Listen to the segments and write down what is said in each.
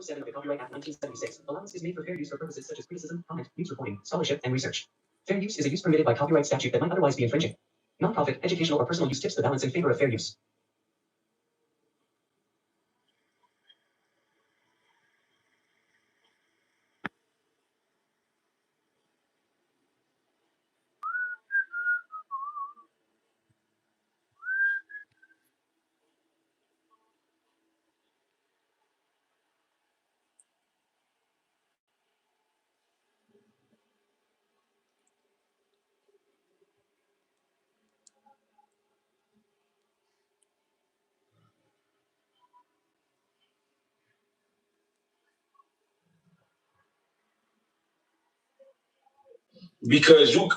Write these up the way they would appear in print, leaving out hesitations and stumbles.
7 of the Copyright Act 1976, allowance is made for fair use for purposes such as criticism, comment, news reporting, scholarship, and research. Fair use is a use permitted by copyright statute that might otherwise be infringing. Nonprofit, educational, or personal use tips the balance in favor of fair use. Because you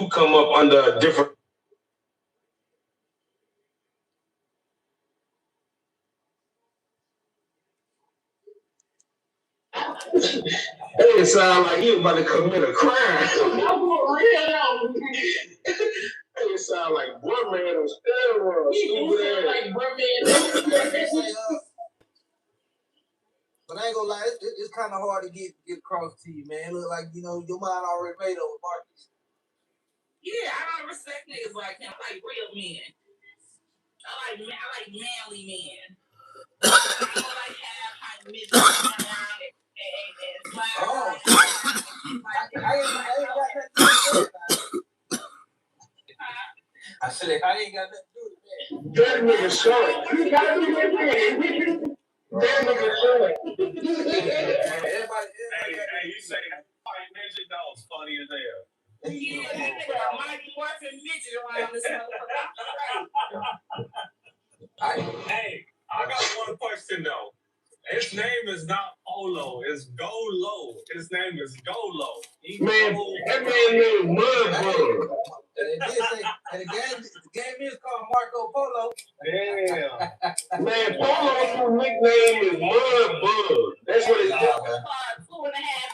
come up under a different. It sound like you about to commit a crime. It sound like Birdman on steroids. Stupid like Birdman. But I ain't gonna lie, it's kind of hard to get across to you, man. It look like, your mind already made up with Marcus. Yeah, I don't respect niggas like him. I like real men. I like manly men. I don't like half-height midgets running around and smile. I ain't got nothing to do with that. I said, I ain't got nothing to do with that. That nigga short. You gotta be with me. That nigga short. Hey, you say white midget dog's funny as hell. Yeah, that nigga Mighty Morphin midget around this motherfucker. Hey, I got one question though. His name is not Polo, it's Golo. His name is Golo. Man, that man named Mudbug. And the game is called Marco Polo. Damn. Man, Polo's nickname is Mudbug. That's what it's called. 2.5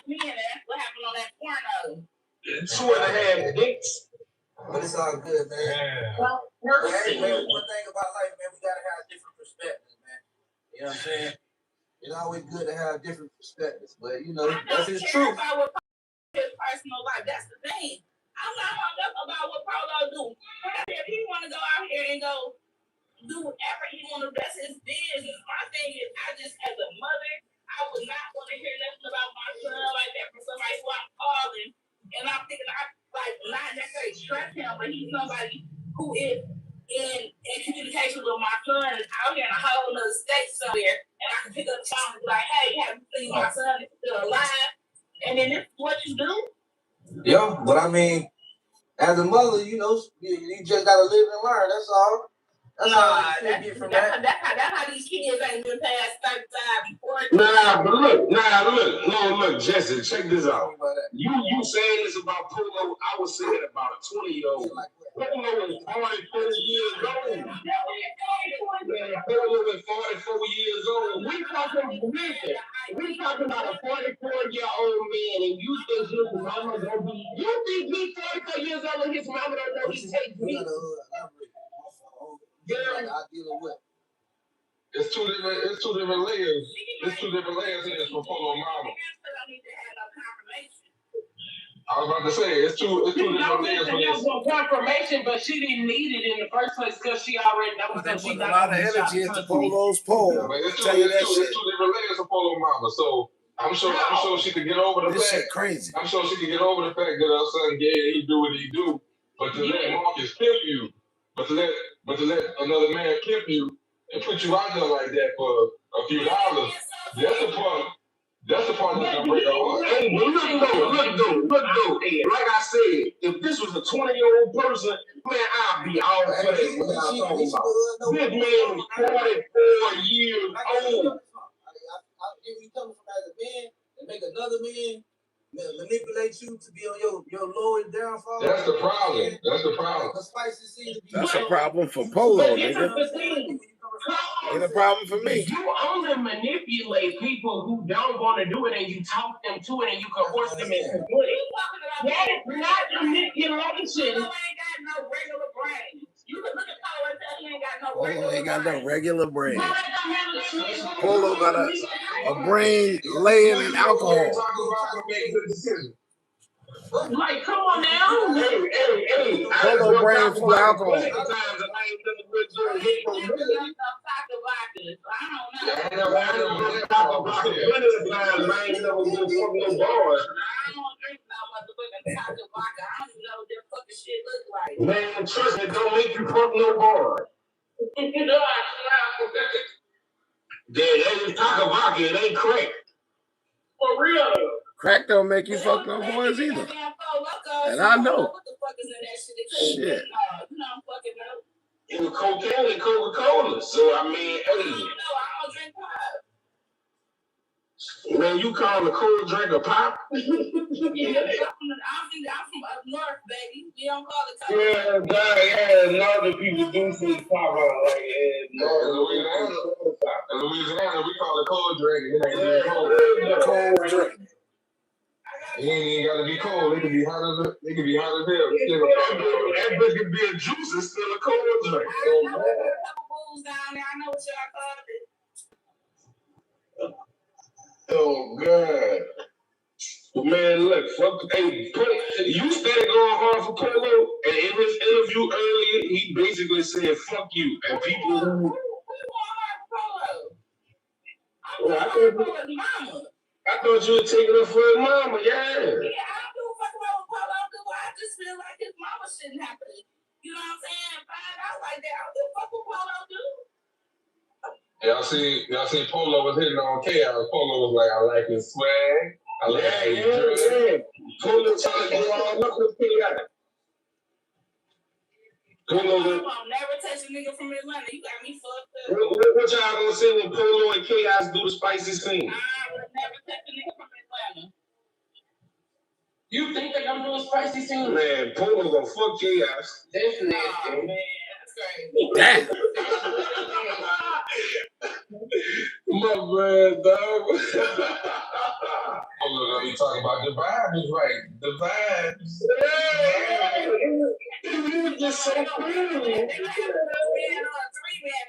men, that's what happened on that porno. 2.5 dicks. But it's all good, man. Yeah. Well, Hey, man, one thing about life, man, we gotta have different perspectives, man. You know what I'm saying? It's always good to have different perspectives, but that's his truth. About what his personal life, that's the thing. I'm not hung up about what Polo do. If he want to go out here and go do whatever he want to, that's his business. My thing is, I just, as a mother, I would not want to hear nothing about my son like that from somebody who I'm calling. And I'm thinking, not necessarily stress him, but he's somebody who is in communication with my son is out here in a whole other state somewhere, and I can pick up the phone and be like, hey, have you seen my son? Is still alive? And then this is what you do? Yeah, but I mean, as a mother, you just gotta live and learn. That's all. That's all you get from that. That's how these kids ain't been past 35, 40. Look, Jesse, check this out. You saying this about Polo, I was saying about a 20-year-old. Polo is 44 years old. Man, Polo is 44 years old. We talking about a 44-year-old man, and you think his mama gonna be? You think he's 44 years old and his mama don't know he takes me? I deal with. It's two different layers. It's two different layers in this for Polo mama. I was about to say it's two different layers for this. Confirmation, but she didn't need it in the first place because she already knows that she got a lot of energy into Polo's pole. Yeah, it's two different layers of Polo mama. So I'm sure she could get over the this fact. Shit crazy. I'm sure she could get over the fact that her son gay and he do what he do. But to let Marcus pimp you, but to let another man pimp you and put you out there like that for a few dollars, that's the part that's gonna break our heart. Hey, look though. Like I said, if this was a 20-year-old person, man, I'd be all for that. This man is 44 years old. If you come from as a man and make another man manipulate you to be on your lowest downfall. That's the problem. That's a problem for Polo, nigga. Ain't a problem for me. You only manipulate people who don't want to do it, and you talk them to it, and you coerce them into doing it. That is not manipulation. Polo ain't got no regular brain. You can look at Polo and tell ain't got no Polo regular ain't got no brain. regular brain. Why they don't have no regular Polo got a brain laying in alcohol. Like, come on now. Hey. Polo brain full of alcohol. Times and I ain't never been doing it for me. I don't know. I ain't never had no plenty of times and I ain't never been fucking no bars. I don't drink no motherfucking taco vodka. I don't even know what that fucking shit look like. Man, trust me, don't make you fuck no bars. That is taco vodka, it ain't crack. For real. Crack don't make you fuck no boys either. And I know. What the fuck is in that shit? Shit. You don't fucking know. It was cocaine and Coca-Cola. So, I mean, I don't know. I don't drink pop. Man, you call a cold drink a pop? Yeah, I'm from up north, baby. We don't call it coke. Yeah, other people do say pop out like in Louisiana, we call it cold drink. It ain't really cold. Cold drink. It ain't even gotta be cold. It can be hot as hell. It's still a cold drink. That bitch can be a juice. It's still a cold drink. I know a couple booze down there. I know what y'all call it. Oh God. Man, look, fuck. Hey, you started going hard for Polo, and in his interview earlier, he basically said, "Fuck you," and people who. We want hard for Polo. Well, I want Polo's mama. I thought you were taking her for his mama, yeah. Yeah, I don't give a fuck about what Polo do. I just feel like his mama shouldn't have to, you know what I'm saying, find out like that. I don't give a fuck what Polo do. Y'all see Polo was hitting on Chaos. Polo was like, I like his swag. I like his dress. Polo trying to do all up with Chaos. Polo I won't never touch a nigga from Atlanta. You got me fucked up. What y'all gonna say when Polo and Chaos do the spicy scene? I would never touch a nigga from Atlanta. You think they're gonna do a spicy scene? Man, Polo gonna fuck Chaos. That's Oh, nasty. man, that's crazy. Damn. My bad, dog. Polo gonna be talking about the vibes, right? The vibes. You just so cool. They have a 3-man,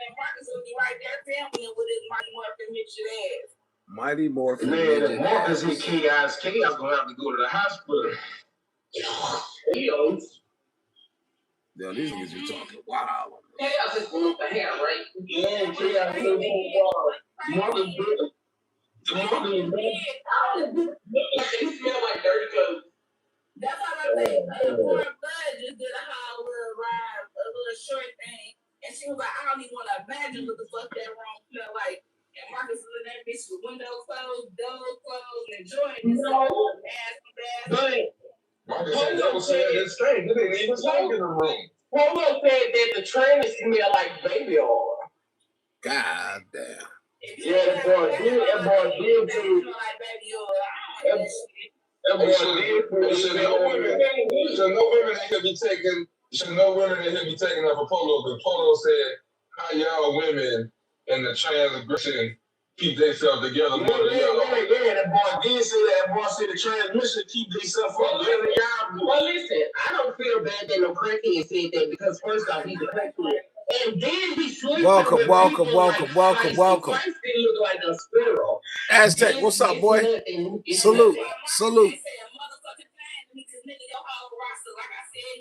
and Marcus will be right there filming with his Mighty Morphin Mitchell ass. Mighty Morphin. Man, if Marcus hit Chaos gonna have to go to the hospital. Yo, Yo, these niggas be talking wild. Chaos is going the hair, right? Yeah, Chaos is going Marcus did it. Marcus did it. They smell like dirty clothes. That's all I think. Foreign Blood just did a whole little ride, a little short thing, and she was like, I don't even want to imagine what the fuck that room smell like. And Marcus was in that bitch with windows closed, doors closed, and enjoying himself. Marcus had never said this thing. He didn't even smoke in the room. Polo said that the trainers smell like baby oil. God damn. Yeah, that boy did too. That boy did too. Should no women in here be taking up for Polo? Because Polo said, how y'all women in the transgression keep themselves together more than y'all. Yeah, that boy did say that. That boy said the transmission keep themselves up better than y'all do. Well, listen, I don't feel bad that no crackhead said that because first off, he's a crackhead. And then he sleeping Welcome. with people like Spicy. Spicy look like a sparrow. Aztec, what's up, boy? Salute.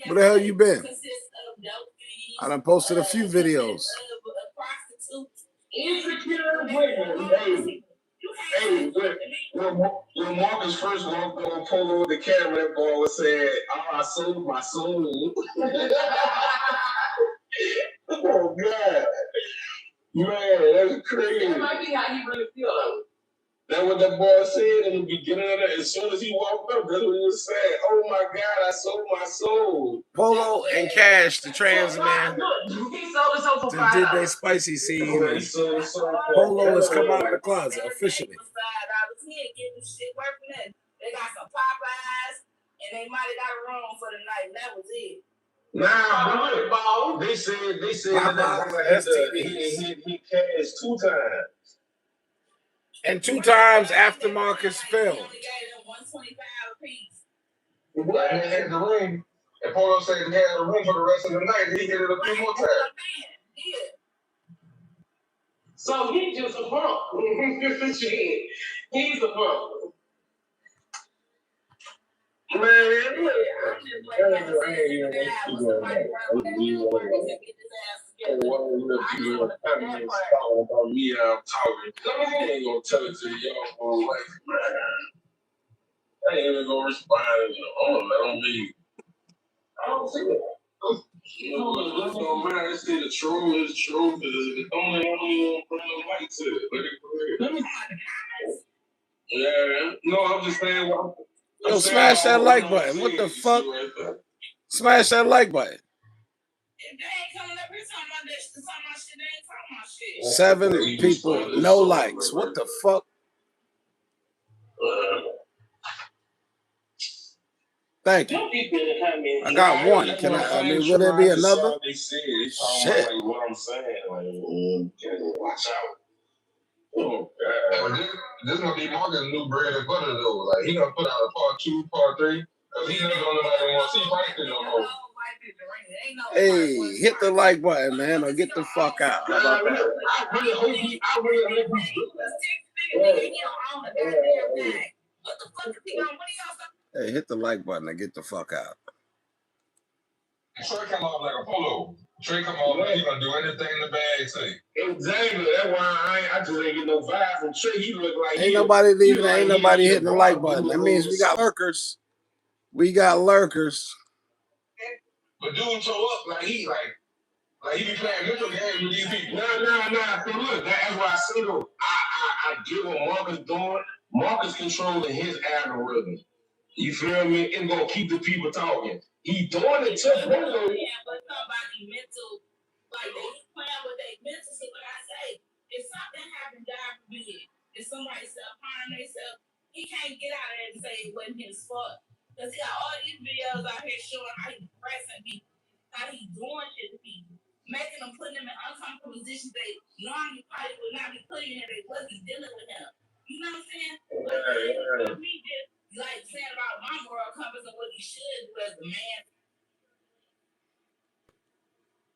Where the hell you been? I done posted a few videos. Hey, when Marcus first walked on Polo with the camera, that boy was saying, "Oh, I sold my soul." Oh God, man, that's crazy. That might be how he really feel though. That's what that boy said in the beginning of that. As soon as he walked up, that's what he was saying. Oh my God, I sold my soul. Polo and Cash, the trans man, He sold his soul for $5. did their spicy scene. He sold his soul for Polo has come out of the closet officially. They got some Popeyes, and they might have got a room for the night, and that was it. Nah, they said he cashed 2 times. And 2 times after Marcus fell. He only gave them $125 a piece. What? And he hit the ring. And Polo said he had a room for the rest of the night. He hit it a few more times. Yeah. So he just a punk. Shit. He's a punk. Man, I'm just waiting on the second guy with somebody around that new work to get his ass together. I just want to put that part. Talking about me, I'm talking. I ain't gonna tell it to y'all. Like, I ain't even gonna respond. I don't mean. I don't see it. You know, but don't matter. It's the truth is true. It's only bring no light to it. Let me. Yeah. No, I'm just saying. Yo, smash that like button. What the fuck? Smash that like button. If they ain't coming up here talking about this, talking about shit, they ain't talking about shit. 7 people, no likes. What the fuck? Thank you. I got one. Can I mean, will there be another? Shit. What I'm saying, watch out. Oh, God. This gonna be Marcus' new bread and butter though. Like he gonna put out a part 2, part 3. Cause he never gonna want to see Franklin no more. Hey, hit the like button, man, or get the fuck out. How about that? I really hope he. Hey, hit the like button and get the fuck out. Trey come off like a polo. Trey come off like he gonna do anything the bag say. Exactly. That's why I just ain't get no vibe from Trey. He look like ain't nobody leaving. Ain't nobody hitting the like button. That means we got lurkers. We got lurkers. But dude show up like he be playing mental games with these people. Nah. So look, that's why I say though. I get what Marcus doing. Marcus controlling his algorithm. You feel me? It's gonna keep the people talking. He doing it to Polo. Yeah, but somebody mental, like they playing with their mental. So what I say, if something happened, God forbid, if somebody self-harm themselves, he can't get out of there and say it wasn't his fault. Because he got all these videos out here showing how he's pressing people, how he's doing shit to people, making them, putting them in uncomfortable positions they normally probably would not be putting in if they wasn't dealing with him. You know what I'm saying? Like, me just like saying about my moral compass and what he should do as a man.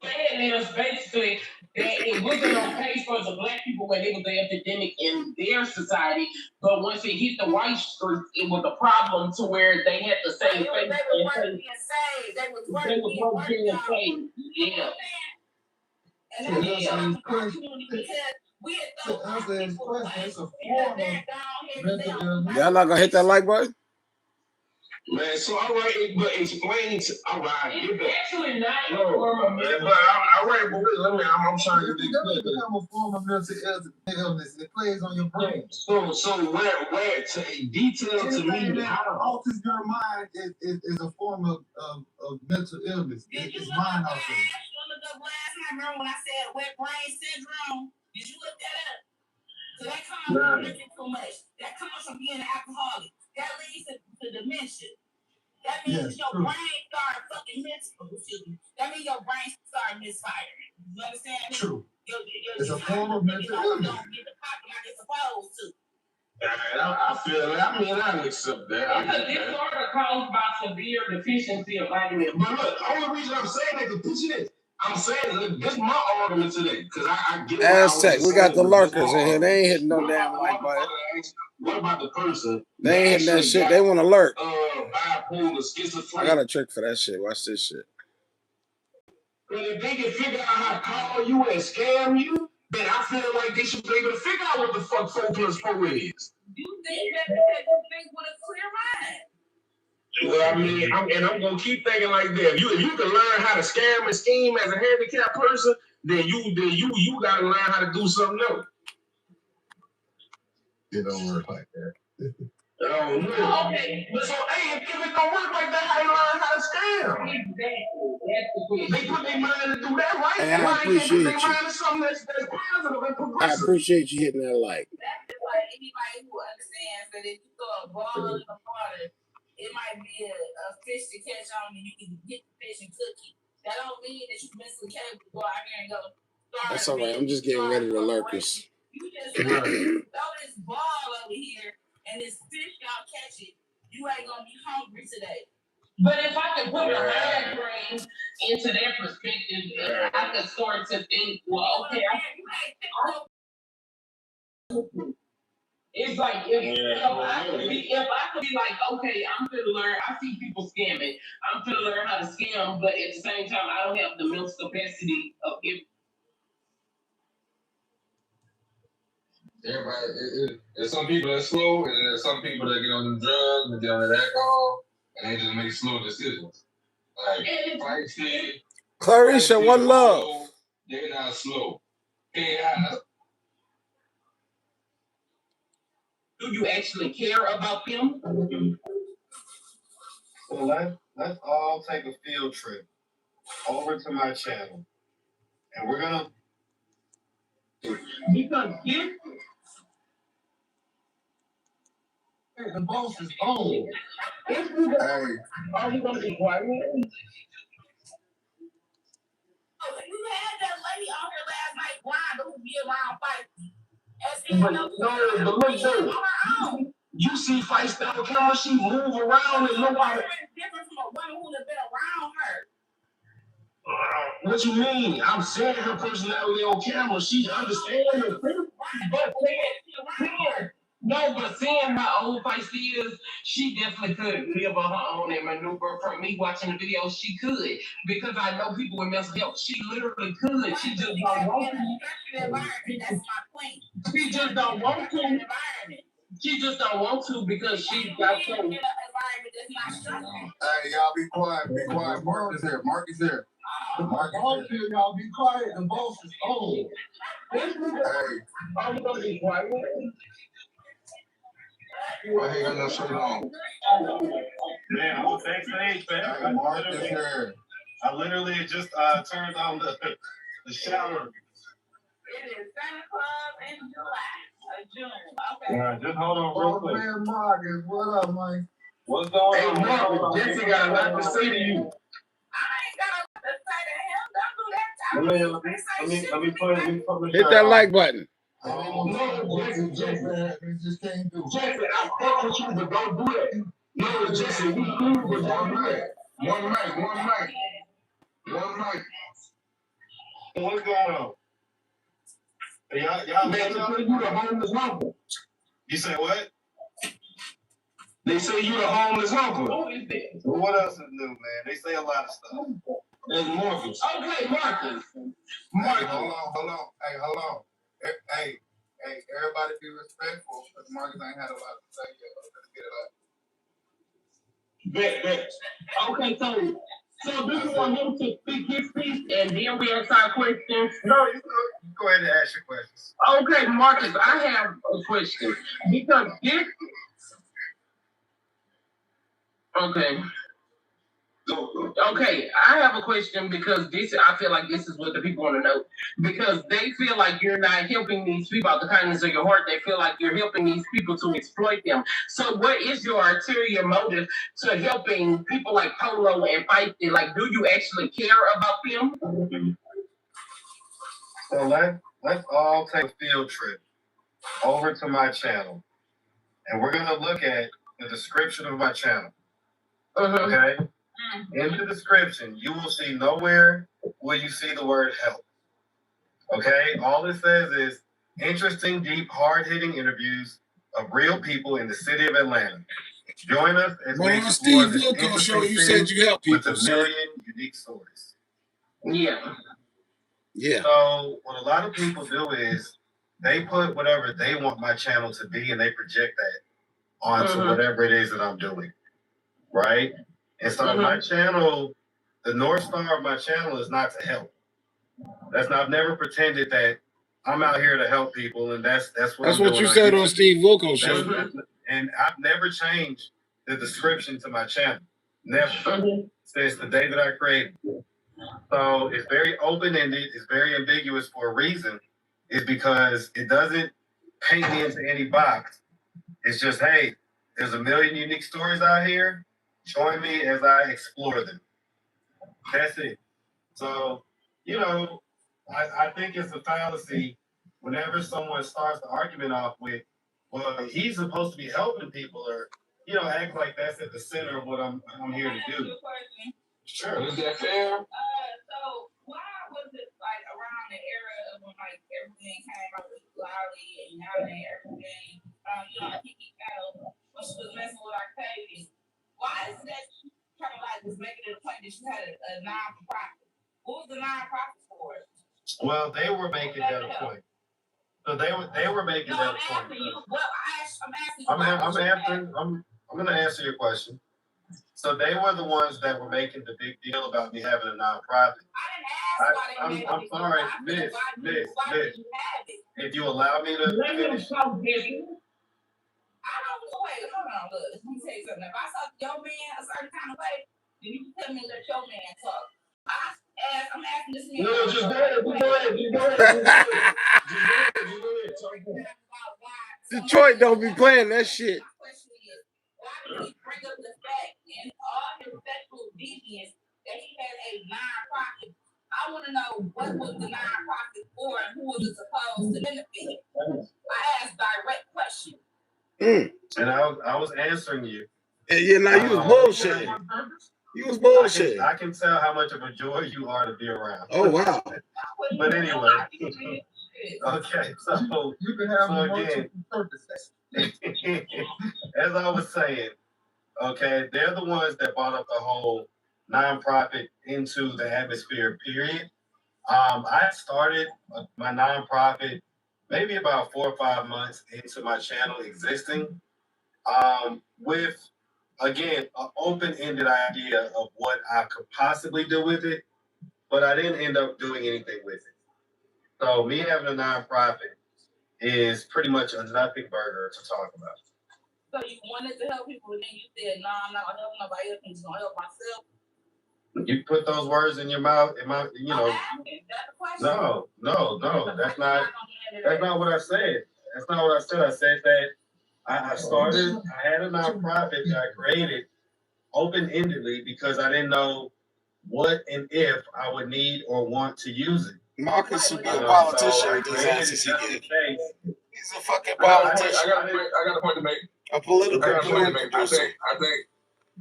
Saying is basically that it wasn't okay for the black people when it was an epidemic in their society, but once it hit the white street, it was a problem to where they had the same thing. They were working being saved. They was working being saved. Yeah. And that's the opportunity because we had those people it's a form of y'all not gonna hit that like button? Man, so all right, but explain to all right. It's actually not a No, form of but mental all right, but wait, let me. I'm trying to It doesn't become a form of mental illness. It plays on your brain. So where to detail to me how that alters your mind is a form of mental illness. It's mind altering. Look up last night. Remember when I said wet brain syndrome? Did you look that up? So that comes from drinking too much. That comes from being an alcoholic. That leads to dementia. That means your brain starts fucking that means your brain starts misfiring. You understand me? True. It's a form of mental illness. Don't get the popping like it's supposed to. I feel that. I mean, I accept that. It's a disorder caused by severe deficiency of vitamin. But look, the only reason I'm saying that because this I'm saying, look, this is my argument today. Because I get Aztec, we got the lurkers in here. They ain't hitting no damn like button. What about the person? They ain't hitting that shit. They want to lurk. Bipolar, schizophrenia. I got a trick for that shit. Watch this shit. But if they can figure out how to call you and scam you, then I feel like they should be able to figure out what the fuck 4 + 4 is. You think that you think with a clear mind. Well, I mean, I'm gonna keep thinking like that. If you can learn how to scam and scheme as a handicapped person, then you gotta learn how to do something else. It don't work like that. Oh, no. Okay. But so, hey, if it don't work like that, how you learn how to scam? Exactly. They put their mind to do that, right? Hey, I appreciate you. That's positive and progressive. I appreciate you hitting that like. That's like anybody who understands that if you throw a ball in the water, it might be a fish to catch on and you can get the fish and cook it. That don't mean that you mentally capable to go out here and go. That's all right. I'm just getting rid of the lurkers. You just throw this ball over here and this fish gonna catch it. You ain't gonna be hungry today. But if I can put a mind frame into that perspective, I could start to think, well, okay, it's like if I could be like, okay, I'm gonna learn. I see people scamming. I'm gonna learn how to scam, but at the same time, I don't have the mental capacity of it. Everybody, there's some people that slow, and there's some people that get on the drugs and get on that alcohol, and they just make slow decisions. Like Feisty, Clarisha, one love. slow, they're not slow. AI, Do you actually care about them? So let's all take a field trip over to my channel, and we're gonna. Because here, The boss is old. Hey, are you gonna be quiet? Oh, you had that lady on here last night, Wanda, who be around fighting. but look though, On her own. you see Feisty on camera, she move around and nobody. It's different from a woman who have been around her. What you mean? I'm saying her personality on camera. She understands it. But seeing how old Feisty is, she definitely could live on her own and maneuver. From me watching the video, she could. Because I know people with mental health, she literally could. She just don't want to. That's my point. She just don't want to. Environment. She just don't want to because she got In so. an environment that's not structured. Hey, y'all be quiet. Be quiet. Mark is here. Mark is here. Mark is here. Y'all be quiet. The boss is old. Hey, Are you gonna be quiet? I ain't got no shirt on. man, I'm backstage, man. Hey, Mark is here. I literally just turned on the shower. It is Santa Claus in June. Okay. Yeah, just hold on real Oh quick. man, Marcus, what up, man? What's going on? Hey, Mark, Jesse got a lot to say to you. I ain't got a to say to him. Don't do that. Let me put the Hit that like button. No, Jesse, We just can't do it. Jesse, I fuck with you, but don't do that. No, Jesse, we cool, but don't do that. One mic. What's going on? Y'all man, you the homeless uncle. You say what? They say you the homeless uncle. Who is that? Well, what else is new, man? They say a lot of stuff. There's Marcus. Okay, Marcus. Hey, hold on. Hey, hold on. Hey, everybody be respectful, because Marcus ain't had a lot to say yet. Let's get it up. Bet. Okay, so this is want him to speak his piece and then we ask our questions. No, you go ahead and ask your questions. Okay, Marcus, I have a question. Because this. Okay, I have a question because I feel like this is what the people want to know. Because they feel like you're not helping these people out the kindness of your heart. They feel like you're helping these people to exploit them. So what is your ulterior motive to helping people like Polo and Feisty? Like, do you actually care about them? So let's all take a field trip over to my channel. And we're going to look at the description of my channel. Okay? In the description, you will see nowhere will you see the word help. Okay? All it says is interesting, deep, hard-hitting interviews of real people in the city of Atlanta. Join us as we explore Steve this Wilco show, interesting you city said you help with people, a sir. million unique stories. Yeah. So what a lot of people do is they put whatever they want my channel to be and they project that onto whatever it is that I'm doing. Right? And so my channel, the North Star of my channel is not to help. I've never pretended that I'm out here to help people, and that's what you said on Steve Wilco show. And I've never changed the description to my channel. Never. Since the day that I created it. So it's very open-ended, it's very ambiguous for a reason. It's because it doesn't paint me into any box. It's just, hey, there's a million unique stories out here. Join me as I explore them. That's it. So, I think it's a fallacy whenever someone starts the argument off with, well, he's supposed to be helping people, or, act like that's at the center of what I'm here to do. Sure. Is that fair? then came out with Lolly and Yana and everything. You know, Kiki Kato, when she was messing with Octavius. Why is it that you kind of like was making it a point that you had a non-profit? What was the non-profit for? Well, they were making that a point. So they were making that a point. I'm gonna answer your question. So they were the ones that were making the big deal about me having a nonprofit. I'm sorry, Miss. If you allow me to finish. I don't wait, hold on, look. Let me tell you something. If I saw your man a certain kind of way, then you can tell me to let your man talk. I'm asking this man. No, just go ahead. Detroit don't be playing that shit. My question is, why did he bring up the fact in all his sexual deviance that he had a non-profit? I want to know what was the non-profit for and who was it supposed to benefit? I asked direct questions. And I was answering you. Yeah, now you was bullshitting. You was bullshitting. I can tell how much of a joy you are to be around. Oh wow. But anyway. Okay, so You can have so multiple again, purposes. as I was saying, okay, they're the ones that brought up the whole nonprofit into the atmosphere, period. I started my nonprofit maybe about 4 or 5 months into my channel existing, with, again, an open-ended idea of what I could possibly do with it, but I didn't end up doing anything with it. So me having a nonprofit is pretty much a nothing burger to talk about. So you wanted to help people, and then you said, no, I'm not going to help nobody else, I'm just going to help myself. You put those words in your mouth, No, that's not what I said. That's not what I said. I said that I had a nonprofit that I created open-endedly because I didn't know what and if I would need or want to use it. Marcus should be a politician with these answers he gave. He's a fucking politician. I got a point to make. A political producer.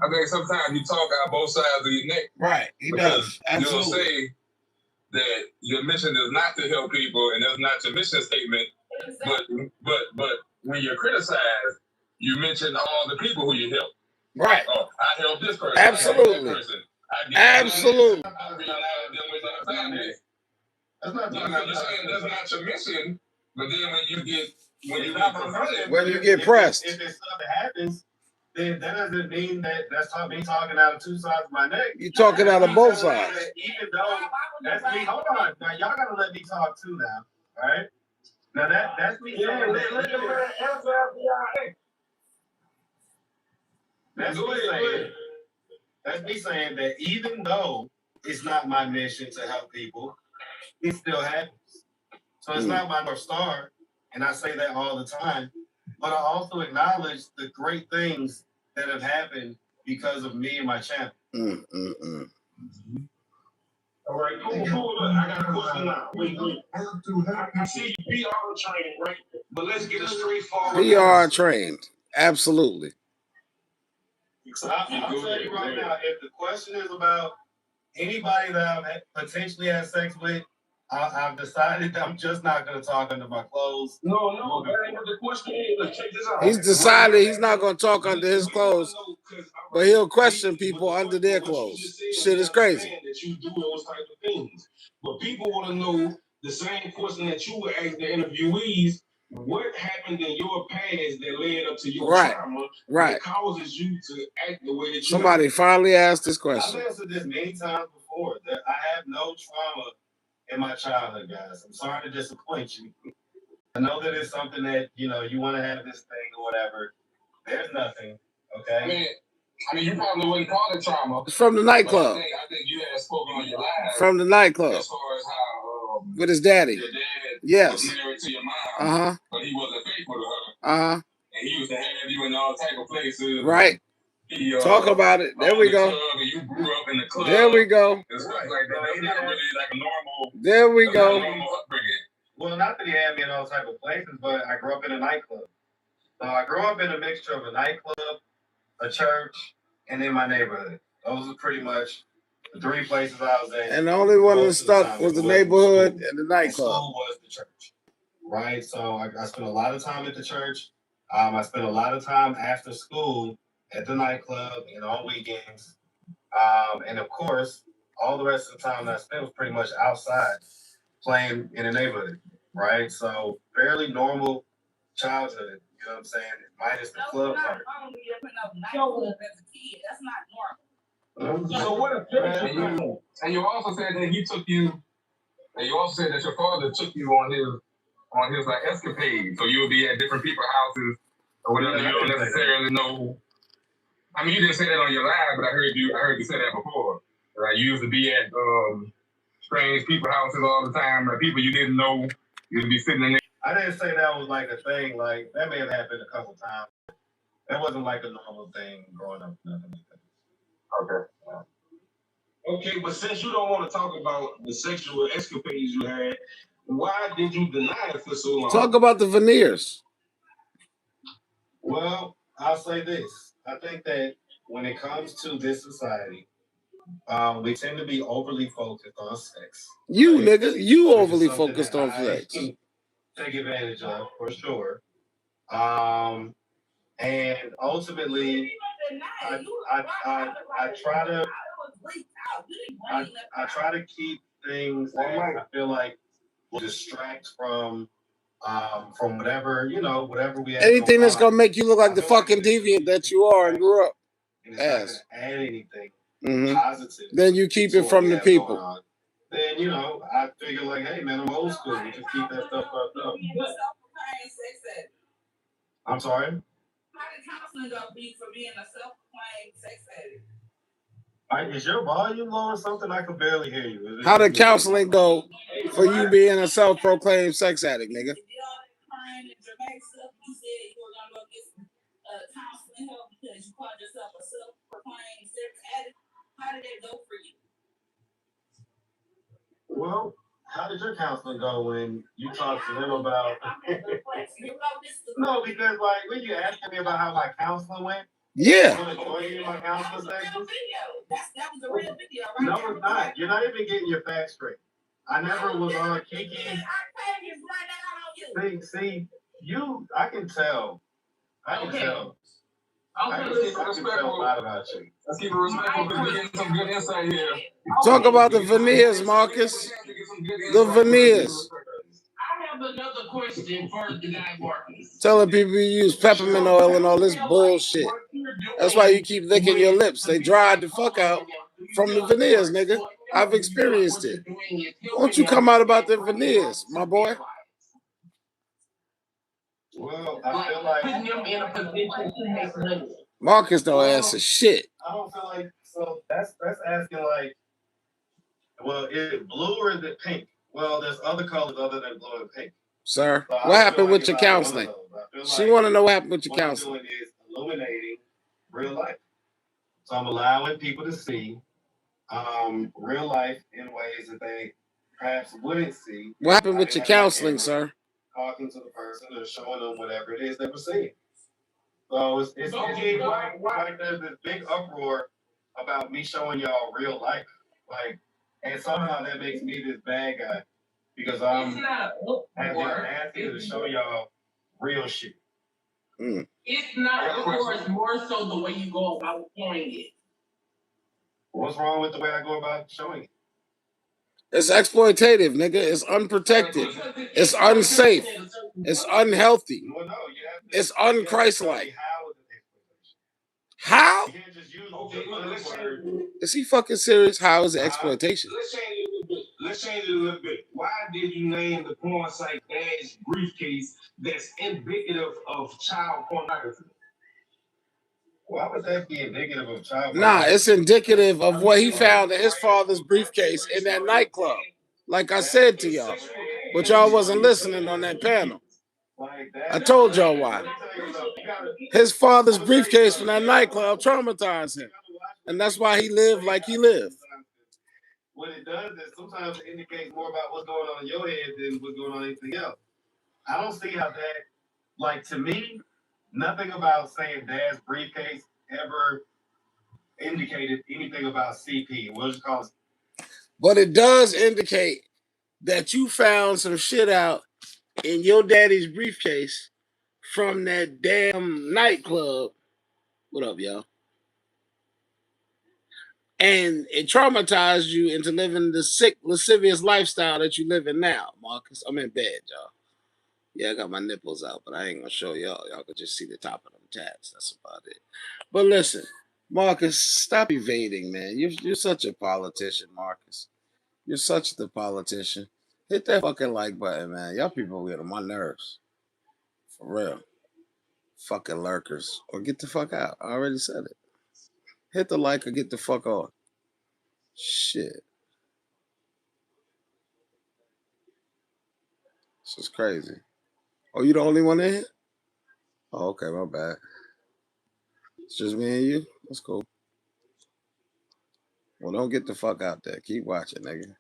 I think sometimes you talk out both sides of your neck. Right, he does. Absolutely. You'll say that your mission is not to help people, and that's not your mission statement. But when you're criticized, you mention all the people who you help. Right. Oh, I help this person. Absolutely. I help that person. Absolutely. That's not you're saying that's not your mission, but then when you get pressed. If it's stuff that happens, then that doesn't mean that that's me talking out of two sides of my neck. You're talking out of both sides. Even though that's me. Hold on. Now y'all gotta let me talk too now. All right? Now that's me saying that's me saying that even though it's not my mission to help people, it still happens. So it's not my North Star, and I say that all the time. But I also acknowledge the great things that have happened because of me and my channel. All right, cool. I got a question now. Wait. I see you PR training, right? But let's get a straightforward. PR trained, absolutely. So I'll tell you right now, if the question is about anybody that I've potentially had sex with, I've decided that I'm just not going to talk under my clothes. No, that ain't what the question is. Let's check this out. He's decided he's not going to talk under his clothes, but he'll question people under their clothes. Shit is crazy. That you do those type of things, but people want to know the same question that you were asking the interviewees. What happened in your past that led up to your trauma that causes you to act the way that you Somebody finally asked this question. I've answered this many times before. That I have no trauma in my childhood, guys. I'm sorry to disappoint you. I know that it's something that, you want to have this thing or whatever. There's nothing, okay? I mean, you probably wouldn't call it trauma. It's from the nightclub. I think you had spoken on your live. From the nightclub. As far as how with his daddy. Your dad yes. was married to your mom. But he wasn't faithful to her. And he used to have you in all type of places. Right. Talk about it. There we go. You grew up in the club. There we go. And stuff like that. That's not really like a normal. There we go. Normal upbringing. Well, not that he had me in all type of places, but I grew up in a nightclub. So I grew up in a mixture of a nightclub, a church, and in my neighborhood. Those are pretty much the three places I was in. And the only one that stuck was the neighborhood and the nightclub. School was the church. right? So I spent a lot of time at the church. I spent a lot of time after school at the nightclub and on weekends. And of course, all the rest of the time that I spent was pretty much outside playing in the neighborhood, right? So fairly normal childhood, you know what I'm saying? Minus the club part. That's not normal. So what affected you? And you also said that he took you, and you also said that your father took you on his like escapade. So you would be at different people's houses or whatever. You don't necessarily know. I mean, you didn't say that on your live, but I heard you say that before. Right? You used to be at strange people's houses all the time, like people you didn't know. You'd be sitting in there. I didn't say that was like a thing. Like that may have happened a couple times. That wasn't like a normal thing growing up. Nothing like that. Okay. Okay, but since you don't want to talk about the sexual escapades you had, why did you deny it for so long? Talk about the veneers. Well, I'll say this. I think that when it comes to this society, we tend to be overly focused on sex. You, nigga, you overly focused on sex. Take advantage of, for sure. And ultimately, I try to keep things that I feel like will distract from whatever, whatever we have. Anything that's gonna make you look like the fucking deviant that you are and grew up as. Add anything positive. Then you keep it from the people. Then I figure like, hey man, I'm old school. We just keep that stuff up. I'm sorry. How did counseling go be for being a self-proclaimed sex addict? Is your volume low or something? I can barely hear you. How did counseling go for you being a self-proclaimed sex addict, nigga? You said you were gonna go get some counseling help because you called yourself a self-proclaimed sex addict. How did that go for you? Well, how did your counseling go when you talked to them about? No, because like when you asking me about how my counseling went. Yeah. My counseling sessions? That was a real video, right? No, it's not. You're not even getting your facts straight. I never was on Kiki. See, I can tell. I can tell a lot about you. Let's keep it respectful because we're getting some good insight here. Talk about the veneers, Marcus. The veneers. I have another question for the guy, Marcus. Telling people you use peppermint oil and all this bullshit. That's why you keep licking your lips. They dried the fuck out from the veneers, nigga. I've experienced it. Won't you come out about the veneers, my boy? Well, I feel like putting them in a position to make money. Marcus don't answer shit. I don't feel like so. That's asking like, well, is it blue or is it pink? Well, there's other colors other than blue and pink. Sir, So what happened with your counseling? She want to know what happened with your counseling. What I'm doing is illuminating real life. So I'm allowing people to see real life in ways that they perhaps wouldn't see. What happened with your counseling, sir? Talking to the person or showing them whatever it is they were seeing. So it's like there's this big uproar about me showing y'all real life. Like, and somehow that makes me this bad guy because I'm asking to show y'all real shit. It's not, of course, more so the way you go about showing it. What's wrong with the way I go about showing it? It's exploitative, nigga. It's unprotected. It's unsafe. It's unhealthy. It's unchristlike. How? Is he fucking serious? How is it exploitation? Let's change it a little bit. Why did you name the porn site Dad's Briefcase that's indicative of child pornography? Why would that be indicative of child pornography? Nah, it's indicative of what he found in his father's briefcase in that nightclub. Like I said to y'all, but y'all wasn't listening on that panel. I told y'all why. His father's briefcase from that nightclub traumatized him. And that's why he lived like he lived. What it does is sometimes it indicates more about what's going on in your head than what's going on in anything else. I don't see how that, like to me, nothing about saying Dad's Briefcase ever indicated anything about CP. What is it called? But it does indicate that you found some shit out in your daddy's briefcase from that damn nightclub. What up, y'all? And it traumatized you into living the sick, lascivious lifestyle that you live in now, Marcus. I'm in bed, y'all. Yeah, I got my nipples out, but I ain't gonna show y'all. Y'all can just see the top of them tats. That's about it. But listen, Marcus, stop evading, man. You're such a politician, Marcus. You're such the politician. Hit that fucking like button, man. Y'all people get on my nerves. For real. Fucking lurkers. Or get the fuck out. I already said it. Hit the like or get the fuck on. Shit. This is crazy. Oh, you the only one in here? Oh, okay, my bad. It's just me and you? That's cool. Well, don't get the fuck out there. Keep watching, nigga.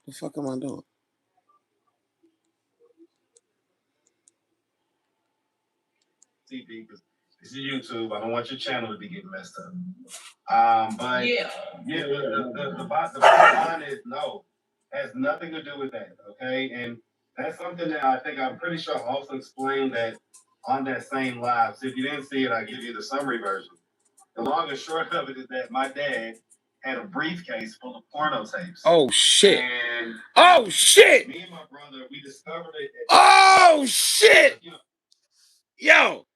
The fuck am I doing? TV, because this is YouTube. I don't want your channel to be getting messed up. But Yeah. The bottom line is no, has nothing to do with that. Okay, and that's something that I'm pretty sure I also explained that on that same live. So if you didn't see it, I'll give you the summary version. The long and short of it is that my dad had a briefcase full of porno tapes. Oh shit! And oh shit! Me and my brother, we discovered it. Oh shit! Yo!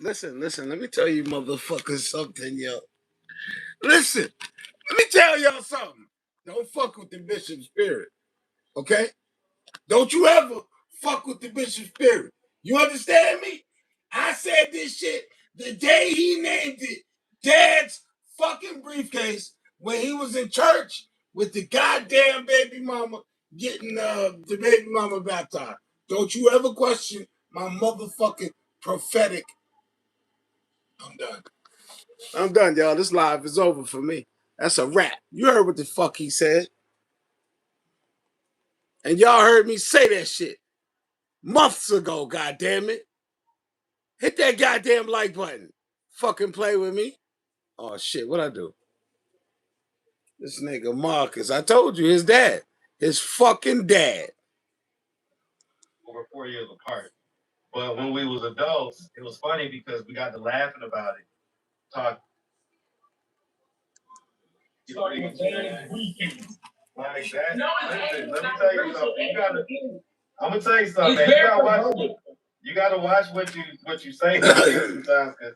Listen, let me tell you motherfuckers something, yo. Listen, let me tell y'all something. Don't fuck with the Bishop Spirit, okay? Don't you ever fuck with the Bishop Spirit. You understand me? I said this shit the day he named it Dad's fucking briefcase when he was in church with the goddamn baby mama getting the baby mama baptized. Don't you ever question my motherfucking prophetic. I'm done, y'all. This live is over for me. That's a wrap. You heard what the fuck he said. And y'all heard me say that shit months ago, goddammit. Hit that goddamn like button. Fucking play with me. Oh shit, what I do? This nigga Marcus. I told you, his dad. His fucking dad. Over 4 years apart. But when we was adults, it was funny because we got to laughing about it. Talk. Like that. No, Listen, let me tell you something. I'm gonna tell you something, man. You gotta watch what you say sometimes, because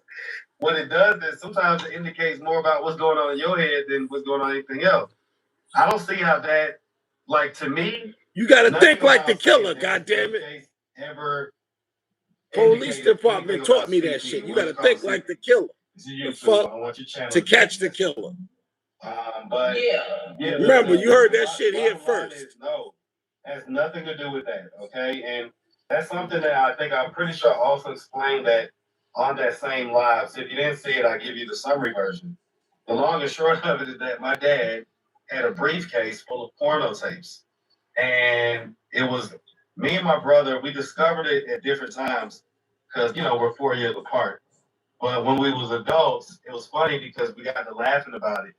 what it does is sometimes it indicates more about what's going on in your head than what's going on anything else. I don't see how that, like, to me, you gotta think like the killer, goddammit. Ever Police department taught me that shit. You gotta think like the killer. The fuck to catch the killer. But remember, you heard that shit here first. No, has nothing to do with that. Okay, and that's something that I'm pretty sure I also explained that on that same live. So if you didn't see it, I'll give you the summary version. The long and short of it is that my dad had a briefcase full of porno tapes, and it was me and my brother. We discovered it at different times because we're 4 years apart. But when we was adults, it was funny because we got to laughing about it,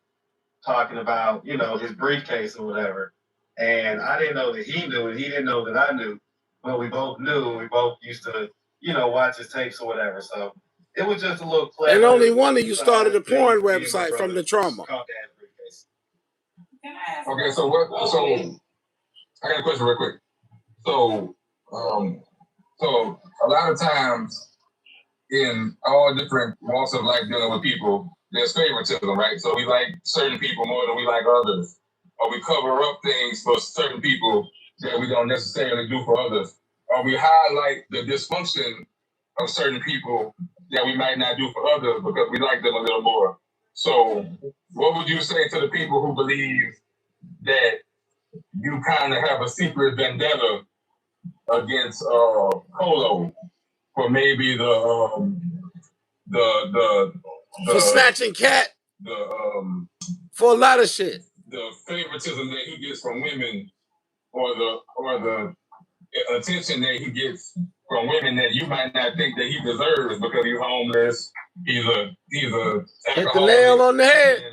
talking about, his briefcase or whatever. And I didn't know that he knew, and he didn't know that I knew. But we both knew, and we both used to, watch his tapes or whatever. So it was just a little clever. And only one of you started a porn website from the trauma. Okay, so I got a question real quick. So a lot of times in all different walks of life dealing with people, there's favoritism, right? So we like certain people more than we like others. Or we cover up things for certain people that we don't necessarily do for others. Or we highlight the dysfunction of certain people that we might not do for others because we like them a little more. So what would you say to the people who believe that you kind of have a secret vendetta against Polo for maybe the for snatching cat, for a lot of shit, the favoritism that he gets from women, or the attention that he gets from women that you might not think that he deserves because he's homeless, he's a hit the nail on the head.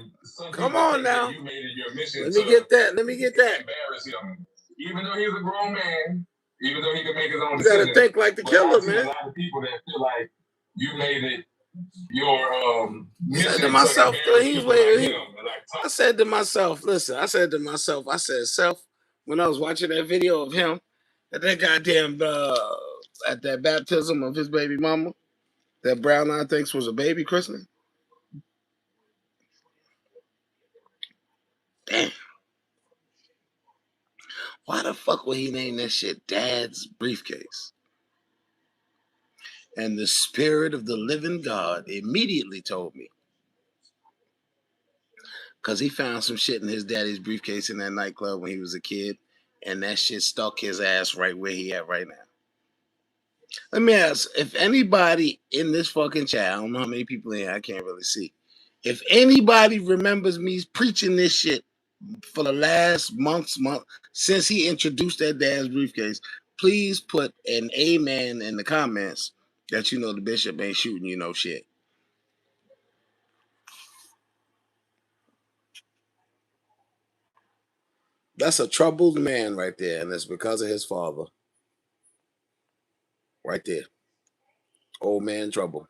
Come on now. You made it your mission Let me get that. embarrass him. even though he's a grown man, even though he can make his own You gotta decisions, think like the but killer, I've seen a man. lot of people that feel like you made it your I said to mission to myself, embarrass he's people like waiting. him. And like, I said to myself, listen, I said, Self, when I was watching that video of him at that goddamn at that baptism of his baby mama, that Brown Eye thinks was a baby christening. Damn. Why the fuck would he name that shit Dad's Briefcase? And the Spirit of the Living God immediately told me. Because he found some shit in his daddy's briefcase in that nightclub when he was a kid. And that shit stuck his ass right where he at right now. Let me ask, if anybody in this fucking chat, I don't know how many people in here, I can't really see. If anybody remembers me preaching this shit for the last month since he introduced that Dad's Briefcase, please put an amen in the comments that you know the bishop ain't shooting you no shit. That's a troubled man right there, and it's because of his father. Right there. Old man trouble.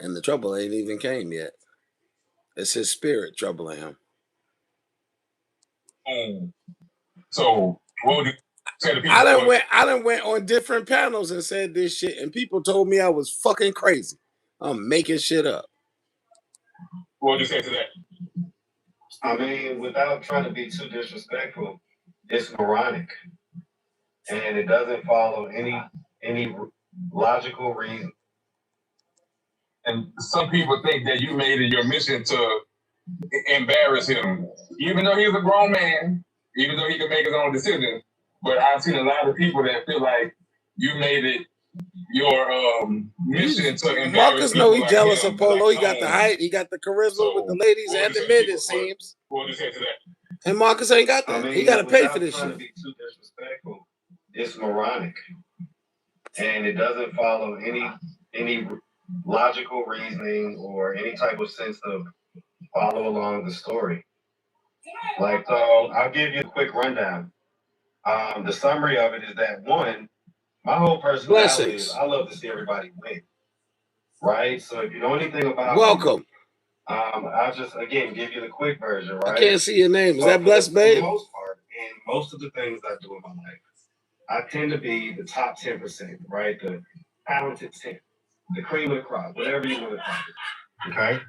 And the trouble ain't even came yet. It's his spirit troubling him. so what would you say to people? I done went on different panels and said this shit, and people told me I was fucking crazy. I'm making shit up. What would you say to that? I mean, without trying to be too disrespectful, it's moronic, and it doesn't follow any logical reason. And some people think that you made it your mission to embarrass him, even though he's a grown man, even though he can make his own decisions. But I've seen a lot of people that feel like you made it your mission to embarrass Marcus people know he like jealous him. of Polo. Like, He got the height, he got the charisma so with the ladies what and would the you men, say it people- seems. What would you say to that? And Marcus ain't got that. I mean, He got to pay without for this trying shit. to be too disrespectful, it's moronic, and it doesn't follow any logical reasoning or any type of sense of follow along the story. Like, so I'll give you a quick rundown. The summary of it is that, one, my whole personality is I love to see everybody win, right? So if you know anything about Welcome. me, I'll just again give you the quick version, right? I can't see your name. Is So that Blessed for the Babe? most part, in most of the things I do in my life, I tend to be the top 10%, right? The talented 10, the cream of the crop, whatever you want to call it. Okay.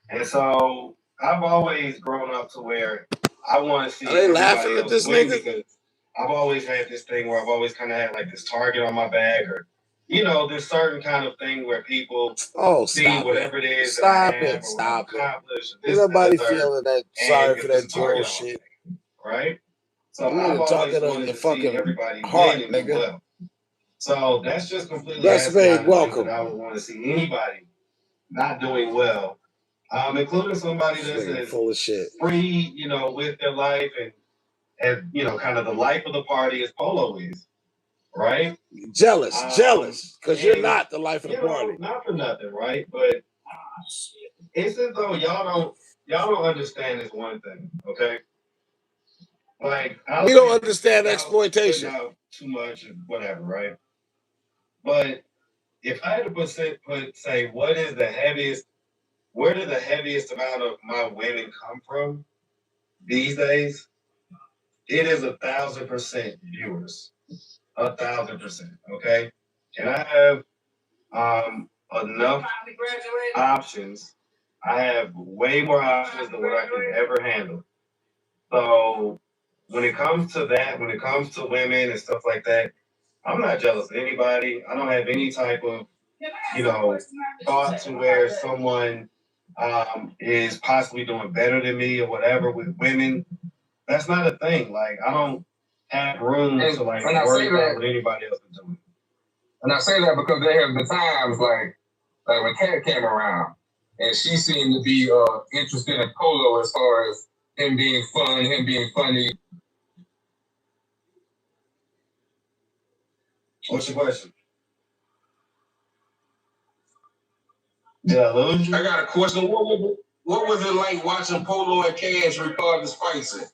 And so I've always grown up to where I want to see Are they laughing everybody at else this win nigga? because I've always had this thing where I've always kind of had like this target on my back, or you know, this certain kind of thing where people see whatever it is that I have or what I've accomplished. Ain't nobody feeling that sorry for that bullshit. Right? So You need I've to talk always it on wanted your to see fucking everybody heart, win and do nigga. well. So that's just completely Blessed Babe, welcome. that I would want to see anybody not doing well, including somebody This that's nigga as full of shit. free, you know, with their life and you know, kind of the life of the party as Polo is, right? Jealous, because you're and, not the life of the you know, party. not for nothing, right? But it's as though y'all don't understand this one thing, okay? Like We don't understand exploitation. Out too much and whatever, right? But if I had to say what is the heaviest, where did the heaviest amount of my winning come from these days? It is 1,000% viewers. 1,000%. Okay. And I have enough options. I have way more options than what I can ever handle. So when it comes to that, when it comes to women and stuff like that, I'm not jealous of anybody. I don't have any type of, you know, thought to where someone is possibly doing better than me or whatever with women. That's not a thing. Like, I don't have room to like worry about what anybody else is doing. And I say that because there have been times like when Kat came around and she seemed to be interested in Polo as far as him being fun, him being funny. What's your question? Did I lose you? I got a question. What was it like watching Polo and Cash record the Spicy?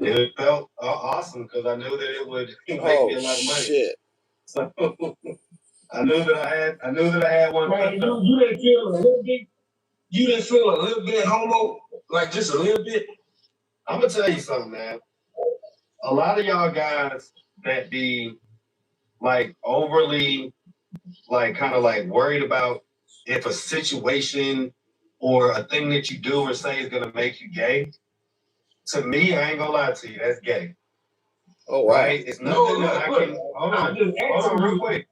It felt awesome because I knew that it would make Oh me a lot of money. shit! So I knew that I had one. Man, you didn't feel a little bit. You didn't feel a little bit homo, like just a little bit. I'm gonna tell you something, man. A lot of y'all guys that be like overly, like kind of like worried about if a situation or a thing that you do or say is gonna make you gay. To me, I ain't gonna lie to you, that's gay. Oh wow! Right? It's nothing that I can. Hold I'm on, just asking real you. quick.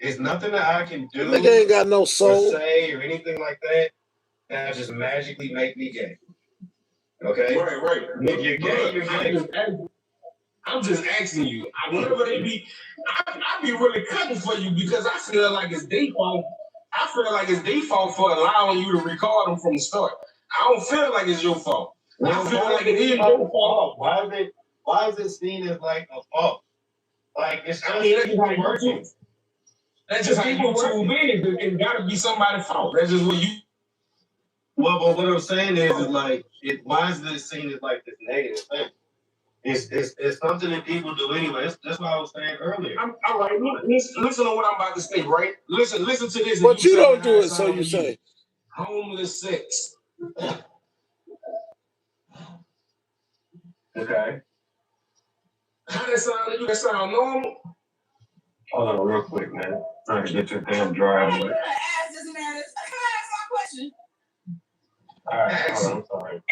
It's nothing that I can do Nigga ain't got no or soul. say or anything like that that just magically make me gay. Okay? Right. If you're gay, you're gay. I'm just asking you. Whenever they be, I be really cutting for you because I feel like it's their fault. I feel like it's their fault for allowing you to record them from the start. I don't feel like it's your fault. I feel like it is your fault. Why is it seen as like a fault? Like it's just that's just how working. That's just how YouTube is. It's gotta be somebody's fault. That's just what you. Well, but what I'm saying is like, why is this seen as like this negative thing? It's something that people do anyway. That's what I was saying earlier. All right, listen to what I'm about to say, right? Listen to this. But you don't do it, so you say. Homeless sex. Okay. How that sound? You that sound normal? Hold on, real quick, man. Trying to get your damn drive. I'm gonna ask this man. Can I ask my question? All right, hold on, I'm sorry.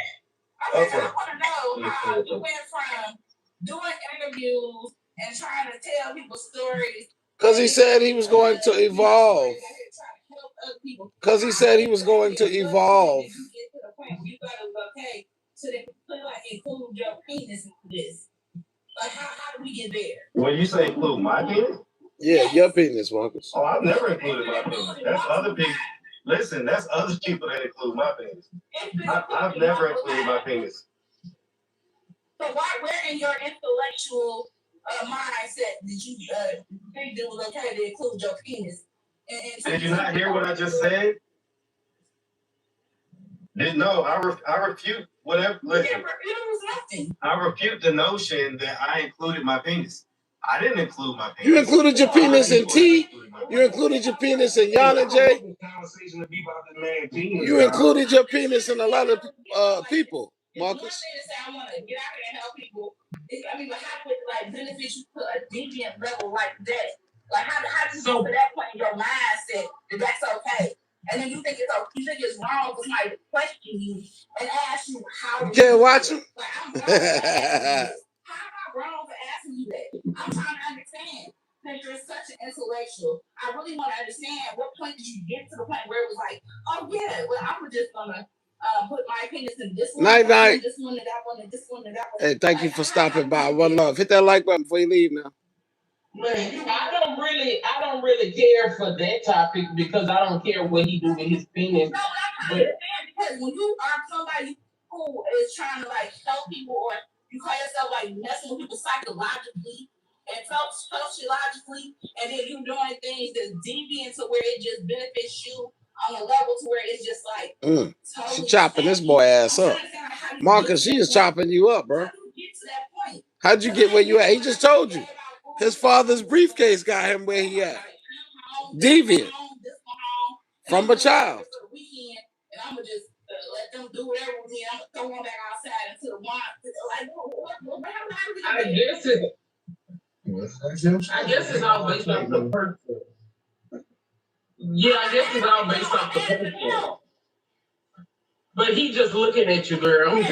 Okay. I want to know how you went from doing interviews and trying to tell people stories. Because he said he was going to evolve. Because he said he was going to evolve. You gotta okay to like include your penis in this. Like how do we get there? When you say include my penis? Yeah, your penis, Marcus. Oh, I've never included my penis. That's other people. Listen, that's other people that include my penis. I've never included my penis. So where in your intellectual mindset did you think it was okay to include your penis? Did you not hear what I just said? No, I refute whatever. Listen, I refute the notion that I included my penis. I didn't include my penis. You included your penis in T? You included your penis in Yana J? You included your penis in a lot of people, Marcus. I want to get out there and help people. I mean, but how could like benefit you to a deviant level like that? Like how did you go to that point in your mindset that that's okay? And then you think it's wrong for somebody to question you and ask you how you can't watch him? Like, I'm wrong how am I wrong for asking you that? I'm trying to understand. Because you're such an intellectual. I really want to understand what point did you get to the point where it was like, oh yeah, well I'm just gonna put my penis in this one, night, this one, and that one, and this one, and that one. Hey, thank you for stopping by. One love. Hit that like button before you leave now. Man, I don't really care for that topic because I don't care what he do with his penis. No, I understand because when you are somebody who is trying to like help people, or you call yourself like messing with people psychologically and sociologically, and then you doing things that's deviant to where it just benefits you on a level to where it's just like totally she chopping this boy ass up. Marcus, she is chopping you up, bro. How'd you get where you at? He just told you. His father's briefcase got him where he at. Deviant. From a child. And I'm gonna just let them do whatever with me. I'm gonna throw one back outside into the wine. Like, I guess it's all based off the person. Yeah, I guess it's all based off the person. But he just looking at you, girl. Okay,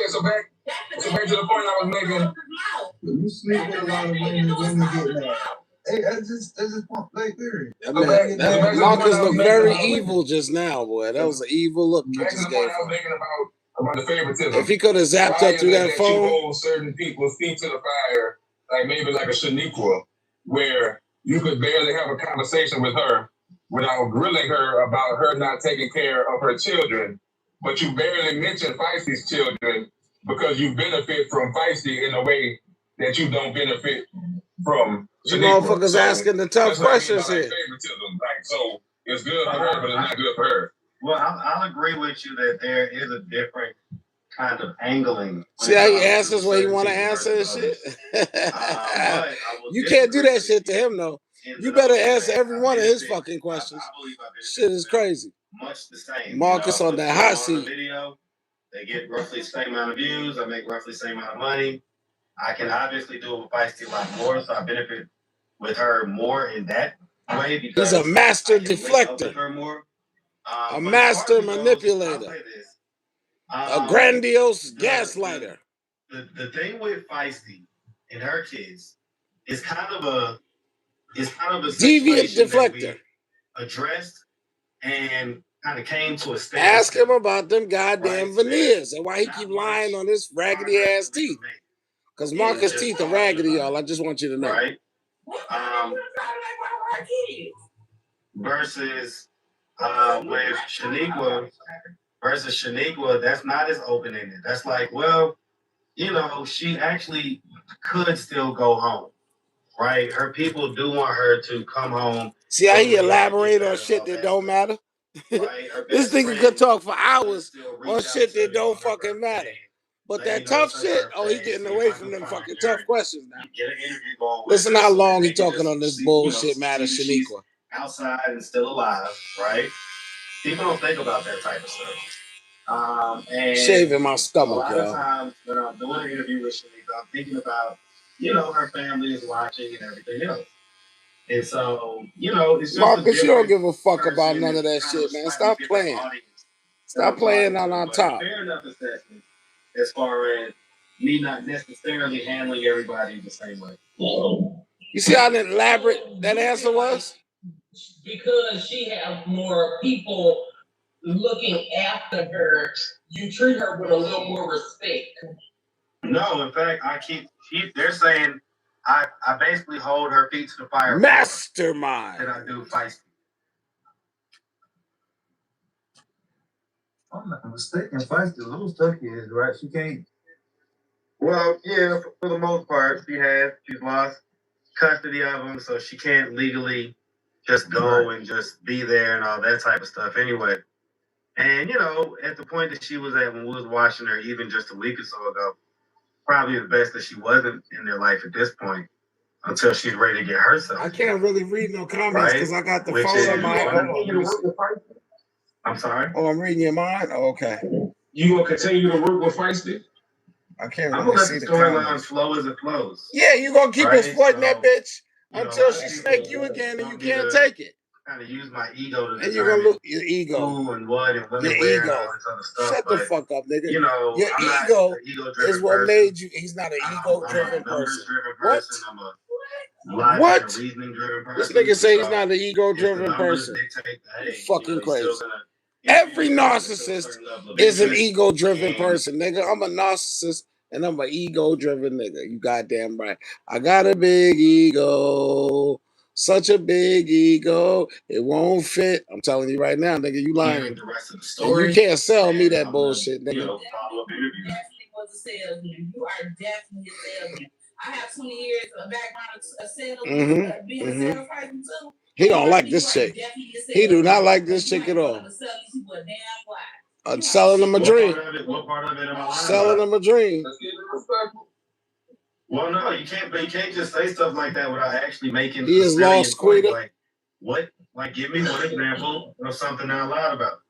so back to the point I was making. You sleep with a lot of women get mad. Hey, that's just like theory. That Marcus looked very evil just now, boy. That was an evil look you just gave. I was making about the favoritism. If he could have zapped up through that phone. You hold certain people's feet to the fire, like maybe like a Shaniqua, where you could barely have a conversation with her without grilling her about her not taking care of her children, but you barely mention Feisty's children because you benefit from Feisty in a way that you don't benefit from You motherfuckers asking the tough questions here. Favoritism. Like, so it's good for her, but it's not good for her. Well, I'll agree with you that there is a different kind of angling. See how he answers what he want to answer and shit? You can't do that shit to him, though. You better answer every one of his fucking questions. Shit is crazy. Much the same. Marcus on that hot seat. Video, they get roughly the same amount of views. I make roughly the same amount of money. I can obviously do it with Feisty a lot more, so I benefit with her more in that way because he's a master deflector, a master manipulator, a grandiose gaslighter. The thing with Feisty and her kids is kind of a deviant deflector. Addressed and kind of came to a state. Ask him about them goddamn veneers and why he keep lying on his raggedy ass teeth. Because Marcus' teeth are raggedy, y'all. I just want you to know. Right. Versus with Shaniqua, that's not as open-ended. That's like, well, you know, she actually could still go home, right? Her people do want her to come home. See how he elaborate on shit that don't matter? Right? This nigga could talk for hours on shit that don't fucking matter. But that tough shit, oh, he getting away from them fucking tough questions now. Listen how long he talking on this bullshit matter, Shaniqua. Outside and still alive, right? People don't think about that type of stuff. And shaving my stomach, a lot of times when I'm doing an interview with Shaniqua, I'm thinking about, you know, her family is watching and everything else. And so, you know, it's just Marcus, you don't give a fuck about none of that shit, man. Stop playing. Stop playing on our top. Fair enough assessment as far as me not necessarily handling everybody the same way. You see how elaborate that answer was? Because she has more people looking after her, you treat her with a little more respect. No, in fact, they're saying I basically hold her feet to the fire. Mastermind. And I do Feisty. I'm not mistaken. Feisty a little stuck is, right? She can't. Well, yeah, for the most part, she's lost custody of him, so she can't legally just go and just be there and all that type of stuff anyway. And, you know, at the point that she was at when we was watching her, even just a week or so ago, probably the best that she wasn't in their life at this point until she's ready to get herself. I can't really read no comments because I got the phone on my... I'm sorry? Oh, I'm reading your mind? Oh, okay. You going to continue to work with Feisty? I can't really really see the storyline flow as it flows. Yeah, you going to keep exploiting that bitch until she snake you again and you can't take it. Kind of use my ego to and you're gonna look your ego. Who and what and when your ego. And all this other stuff. Shut the fuck up, nigga. You know, your ego is what made you. He's not an ego-driven person. What? What? This nigga say he's not an ego-driven person. Fucking crazy. Every narcissist is an ego-driven person, nigga. I'm a narcissist. And I'm an ego-driven nigga. You goddamn right. I got a big ego. Such a big ego. It won't fit. I'm telling you right now, nigga, you lying. The rest of the story, you can't sell me that bullshit, nigga. You definitely was a salesman. You are definitely a salesman. I have 20 years of background of sales, being a salesperson too. He don't like this chick. He do not like this chick at all. Selling him a dream. Selling him a dream. Well, no, you can't just say stuff like that without actually making. He is lost, Quita. Like, what? Like, give me one example of something I lied about.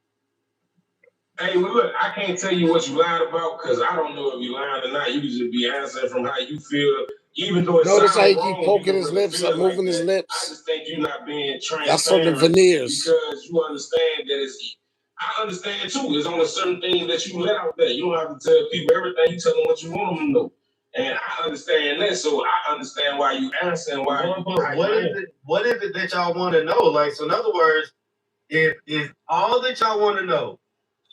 Hey, well, look, I can't tell you what you lied about because I don't know if you lied or not. You can just be answering from how you feel, even though it's notice how he keep poking his lips up, moving his lips. I just think you're not being transparent. That's from the veneers. Because you understand that it's. I understand too. There's only certain things that you let out there. You don't have to tell people everything. You tell them what you want them to know. And I understand that, so I understand why you answer and why what is it that y'all want to know? Like, so in other words, if all that y'all want to know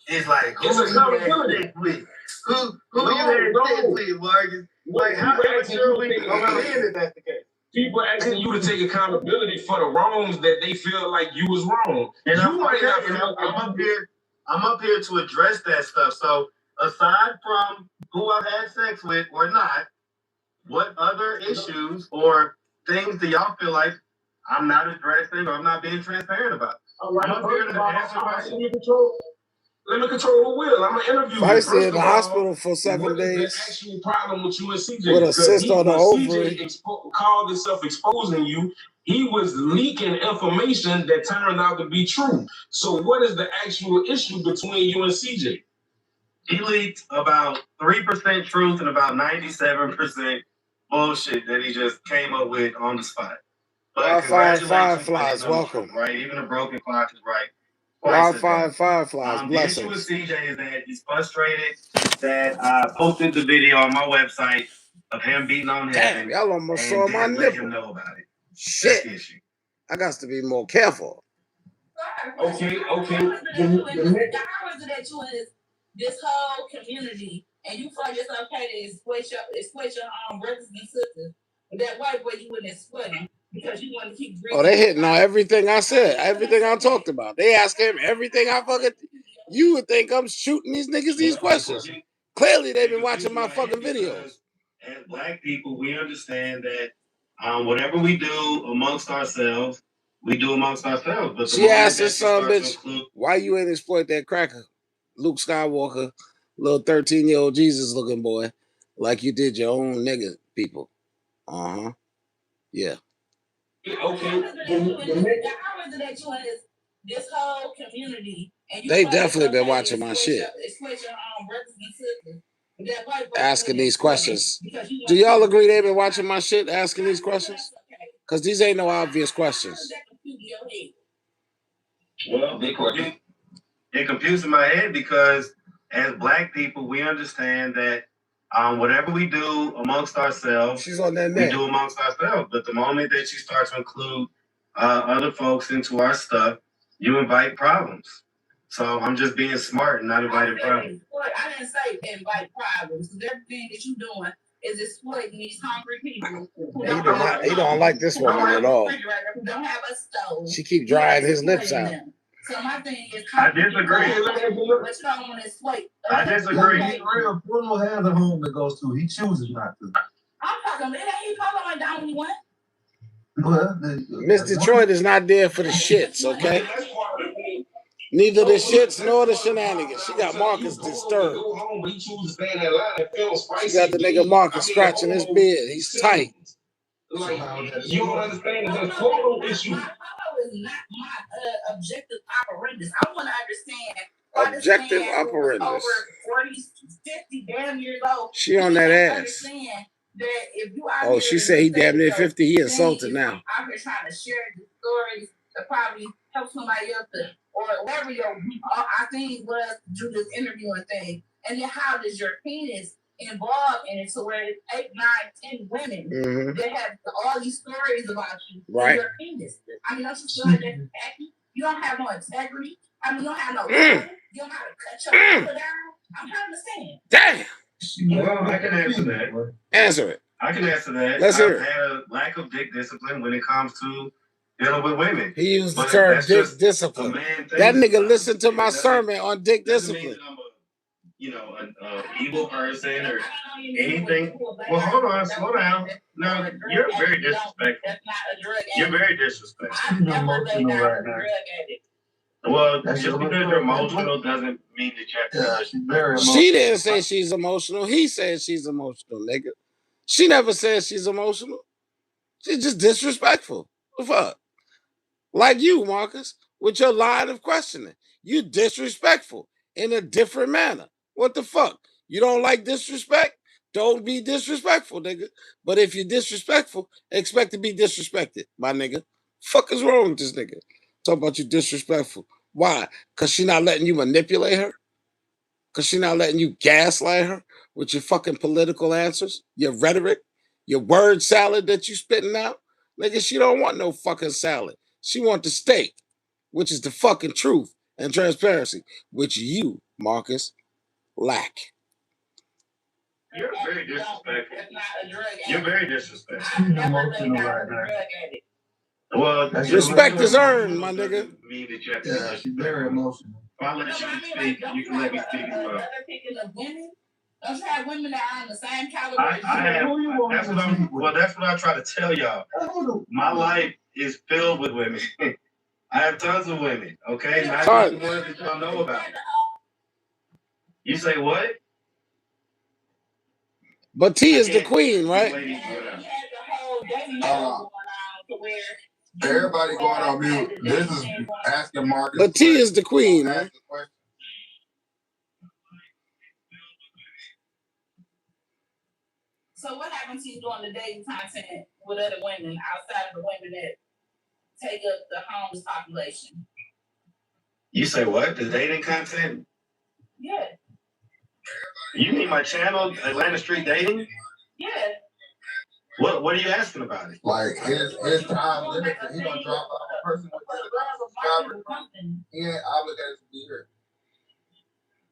is like who you had sex with, who you had sex with, Marcus? Like, how sure we understand that that's the case? People asking you to take accountability for the wrongs that they feel like you was wrong. And I'm up here to address that stuff. So aside from who I've had sex with or not, what other issues or things do y'all feel like I'm not addressing or I'm not being transparent about? I'm up here to answer questions. Let me control the wheel. I'm gonna interview you. Feisty First in of the all, hospital for what 7 is the days actual problem with you and CJ? with a Because cyst on the when ovary. CJ called himself exposing you, he was leaking information that turned out to be true. So what is the actual issue between you and CJ? He leaked about 3% truth and about 97% bullshit that he just came up with on the spot. But Wi-Fi congratulations, fireflies, he's on the welcome. truth, right? Even a broken clock is right. Twice a Wi-Fi day. fireflies, The issue with blessings. CJ is that he's frustrated that I posted the video on my website of him beating on Damn, heaven y'all almost and saw my didn't let him nipple. know about it. That's Shit. the issue. I got to be more careful. Okay. How is it that you in this whole community and you feel like it's okay to exploit your brothers and sisters? But that white boy you wouldn't exploit him because you want to keep Oh, they hitting on everything I said, everything I talked about. They ask him everything I fucking. You would think I'm shooting these niggas these questions. Clearly, they've been watching my fucking videos. As black people, we understand that whatever we do amongst ourselves, we do amongst ourselves. But She asked this son, bitch, why you ain't exploit that cracker, Luke Skywalker, little 13-year-old Jesus looking boy, like you did your own nigga people. Yeah. Okay. How is it that you in this whole community and you They definitely been watching my shit. Exploit your brothers and sisters? That white boy Asking these questions. Do y'all agree they've been watching my shit, asking these questions? Because these ain't no obvious questions. Well, it computes in my head because as black people, we understand that whatever we do amongst ourselves, she's on that we do amongst ourselves. But the moment that you start to include other folks into our stuff, you invite problems. So I'm just being smart and not inviting problems. I didn't say invite problems. Because everything that you're doing is exploiting these hungry people. He don't like this woman at all. Who don't have a stove. She keep drying his lips out. So my thing is, I disagree. But you don't want to exploit. I disagree. Real Bruno has a home to go to. He chooses not to. I'm talking about he probably went down when he went. Well, Miss Detroit is not there for the shits, okay? Neither the shits nor the shenanigans. She got Marcus disturbed. She got the nigga Marcus scratching his beard. He's tight. Like, you don't understand the total issue. Is not my objective operandus. I want to understand. Objective operandus. Over 40, 50 damn years old. She on that ass. Understand that if you oh, she said he damn near 50. He insulted now. I'm here trying to share the stories that probably help somebody else or whatever your I think was do this interviewing thing. And then how does your penis involved in it to where it's 8, 9, 10 women that have all these stories about you. Right. Your penis. I mean, don't you feel like that's tacky? You don't have no integrity. I mean, you don't have no you don't know how to cut your people down. I'm trying to understand. Damn. Well, I can answer that. Answer it. I can answer that. Let's hear it. I've had a lack of dick discipline when it comes to dealing with women. He used the term dick discipline. That nigga listened to my sermon on dick discipline. An evil person or anything. Well, hold on, slow down. No, you're very disrespectful. You're very disrespectful. You're emotional right now. Well, just because you're emotional doesn't mean that you have to. She's very emotional. She didn't say she's emotional. He said she's emotional, nigga. She never said she's emotional. She's just disrespectful. What the fuck? Like you, Marcus, with your line of questioning. You disrespectful in a different manner. What the fuck? You don't like disrespect? Don't be disrespectful, nigga. But if you're disrespectful, expect to be disrespected, my nigga. Fuck is wrong with this nigga? Talk about you disrespectful. Why? Because she not letting you manipulate her? Because she not letting you gaslight her with your fucking political answers, your rhetoric, your word salad that you spitting out? Nigga, she don't want no fucking salad. She want the steak, which is the fucking truth and transparency, which you, Marcus, lack. You're very disrespectful. You're very disrespectful. She's emotional right now. Well, respect is earned, my nigga. Yeah, she's very emotional. If I let you speak, you can let me speak as well. Don't you have women that are on the same caliber? That's what I try to tell y'all. My life is filled with women. I have tons of women, okay? Not just the ones that y'all know about. You say what? But T is the queen, right? You had the whole dating Uh, going on to where Everybody going on mute. This is asking Marcus. But T is the queen, right? Ask the question. So what happens to you doing the dating content with other women outside of the women that take up the homeless population? You say what? The dating content? Yeah. You mean my channel, Atlanta Street Dating? Yeah. What are you asking about it? Like his time limit, he gonna drop off a person with subscribers. He ain't obligated to be here.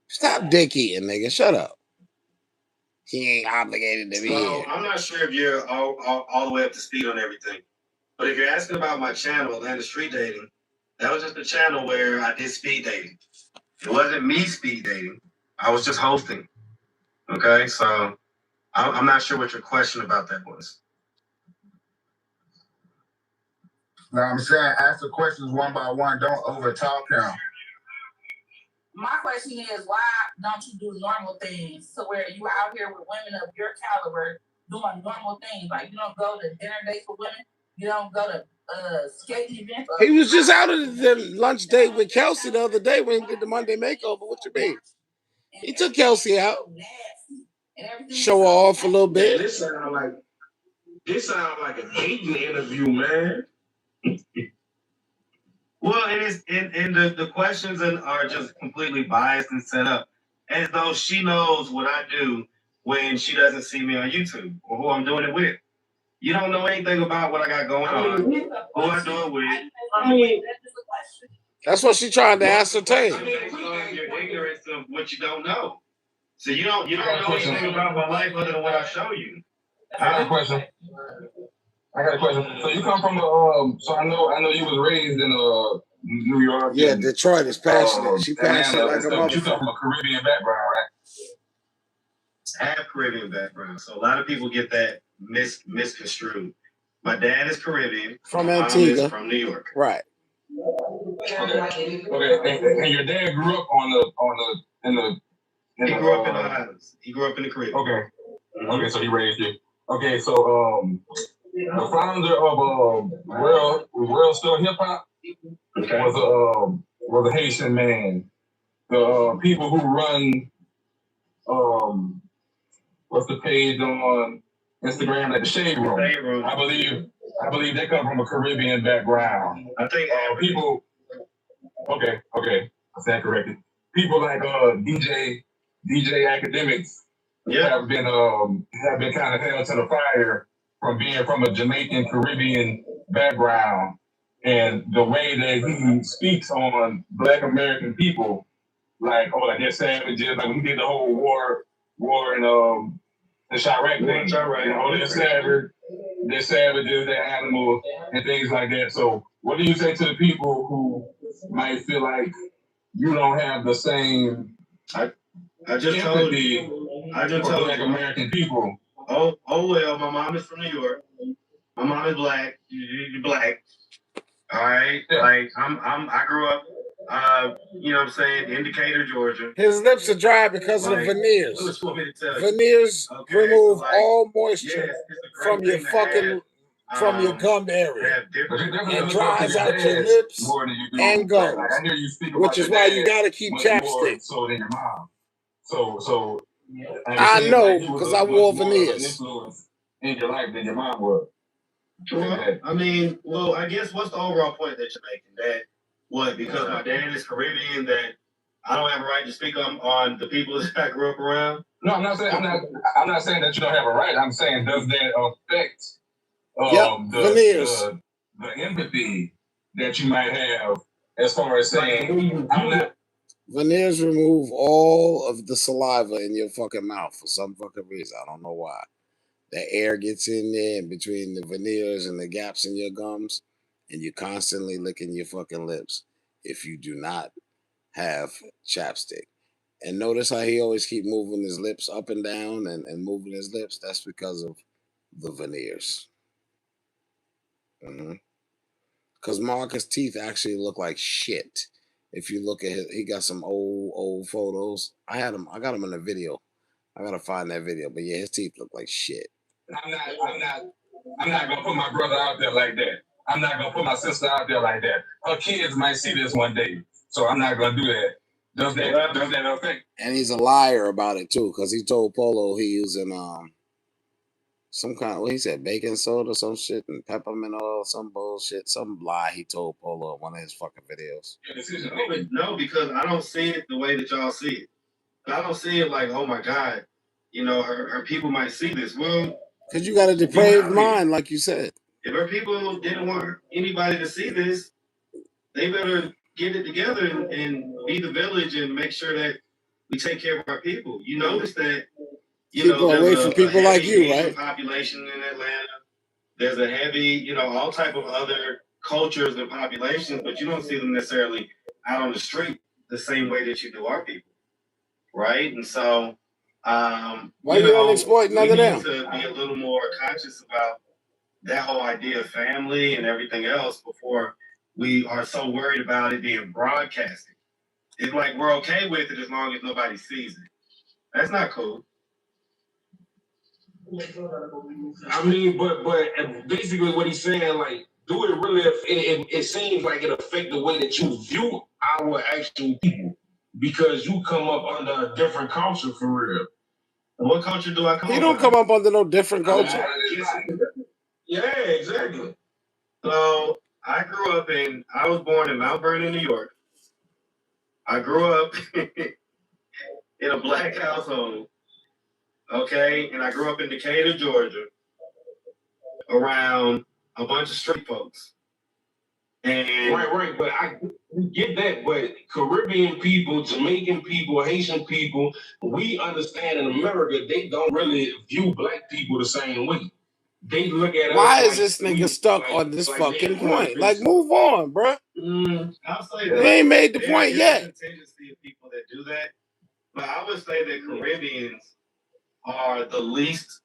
Stop dick eating, nigga. Shut up. He ain't obligated to be So here. I'm not sure if you're all the way up to speed on everything. But if you're asking about my channel, Atlanta Street Dating, that was just a channel where I did speed dating. It wasn't me speed dating. I was just hosting. Okay, so I'm not sure what your question about that was. Now I'm saying ask the questions one by one. Don't over talk him. My question is, why don't you do normal things so where you out here with women of your caliber doing normal things? Like you don't go to dinner dates with women, you don't go to skating events. He was just out of the lunch date with Kelsey the other day when he did the Monday makeover. What you mean? He took Kelsey out. Show her off a little bit. This sound like a dating interview, man. Well, it is, and the questions are just completely biased and set up as though she knows what I do when she doesn't see me on YouTube or who I'm doing it with. You don't know anything about what I got going on, who I do it with. That's what she's trying to ascertain. Based on your ignorance of what you don't know. So you don't know anything about my life other than what I show you. I got a question. So you come from so I know you was raised in New York. Yeah, Detroit is passionate. She passionate like a motherfucker. You come from motherfucker. a Caribbean background, right? I have Caribbean background, so a lot of people get that misconstrued. My dad is Caribbean. From my Antigua. mom is from New York. Right. Okay. And your dad grew up in the He grew up in the islands. He grew up in the Caribbean. Okay. Okay, so he raised you. Okay, so the founder of World Still Hip Hop was a Haitian man. The people who run what's the page on Instagram, like the Shade Room. I believe they come from a Caribbean background. I think people. Okay, I stand corrected. People like DJ Academics have been kind of held to the fire from being from a Jamaican Caribbean background, and the way that he speaks on Black American people, like they're savages. Like when he did the whole war in the Chirac thing, they're savages, they're animals, and things like that. So, what do you say to the people who might feel like you don't have the same I just told you. Black American people? Oh well, my mom is from New York. My mom is black. You're black. All right. Yeah. Like I grew up you know what I'm saying, in Decatur, Georgia. His lips are dry because of the veneers. What you want me to tell you? Veneers remove so all moisture yes, it's a great from your thing to fucking from your gum area. It dries out your lips and gums, which is why you gotta keep chapstick. So than your mom. So I know because I wore veneers. In your life than your mom was. Well, I guess what's the overall point that you're making? That what, because my dad is Caribbean, that I don't have a right to speak on the people that I grew up around? No, I'm not saying that you don't have a right. I'm saying, does that affect veneers. The empathy that you might have as far as saying I'm not. Veneers remove all of the saliva in your fucking mouth for some fucking reason. I don't know why. The air gets in there in between the veneers and the gaps in your gums, and you're constantly licking your fucking lips if you do not have chapstick. And notice how he always keep moving his lips up and down and moving his lips. That's because of the veneers. Because Marcus' teeth actually look like shit. If you look at he got some old photos. I got him in a video. I gotta find that video. But yeah, his teeth look like shit. I'm not gonna put my brother out there like that. I'm not gonna put my sister out there like that. Her kids might see this one day, so I'm not gonna do that. Does that affect? And he's a liar about it too, because he told Polo he using some kind of, what he said, baking soda, some shit, and peppermint oil, some bullshit, some lie he told Polo in one of his fucking videos. No, because I don't see it the way that y'all see it. I don't see it like, oh my God, you know, her people might see this. Well, because you got a depraved mind, like you said. If her people didn't want anybody to see this, they better get it together and be the village and make sure that we take care of our people. You notice that, you know, go away from people like you, right? Population in Atlanta. There's a heavy, you know, all type of other cultures and populations, but you don't see them necessarily out on the street the same way that you do our people, right? And so, why you don't exploit none of them? We need to be a little more conscious about that whole idea of family and everything else before we are so worried about it being broadcasted. It's like we're okay with it as long as nobody sees it. That's not cool. I mean, but basically what he's saying, like, do it really? It seems like it affects the way that you view our actual people because you come up under a different culture for real. What culture do I come? He don't come up under no different culture. Yeah, exactly. So I was born in Mount Vernon, New York. I grew up in a black household. Okay, and I grew up in Decatur, Georgia, around a bunch of street folks. And right, but I get that. But Caribbean people, Jamaican people, Haitian people, we understand in America they don't really view black people the same way. They look at why us is this nigga stuck on this fucking point? Like, move on, bro. I'll say you ain't made the point yet. There's a contingency of people that do that, but I would say that Caribbeans are the least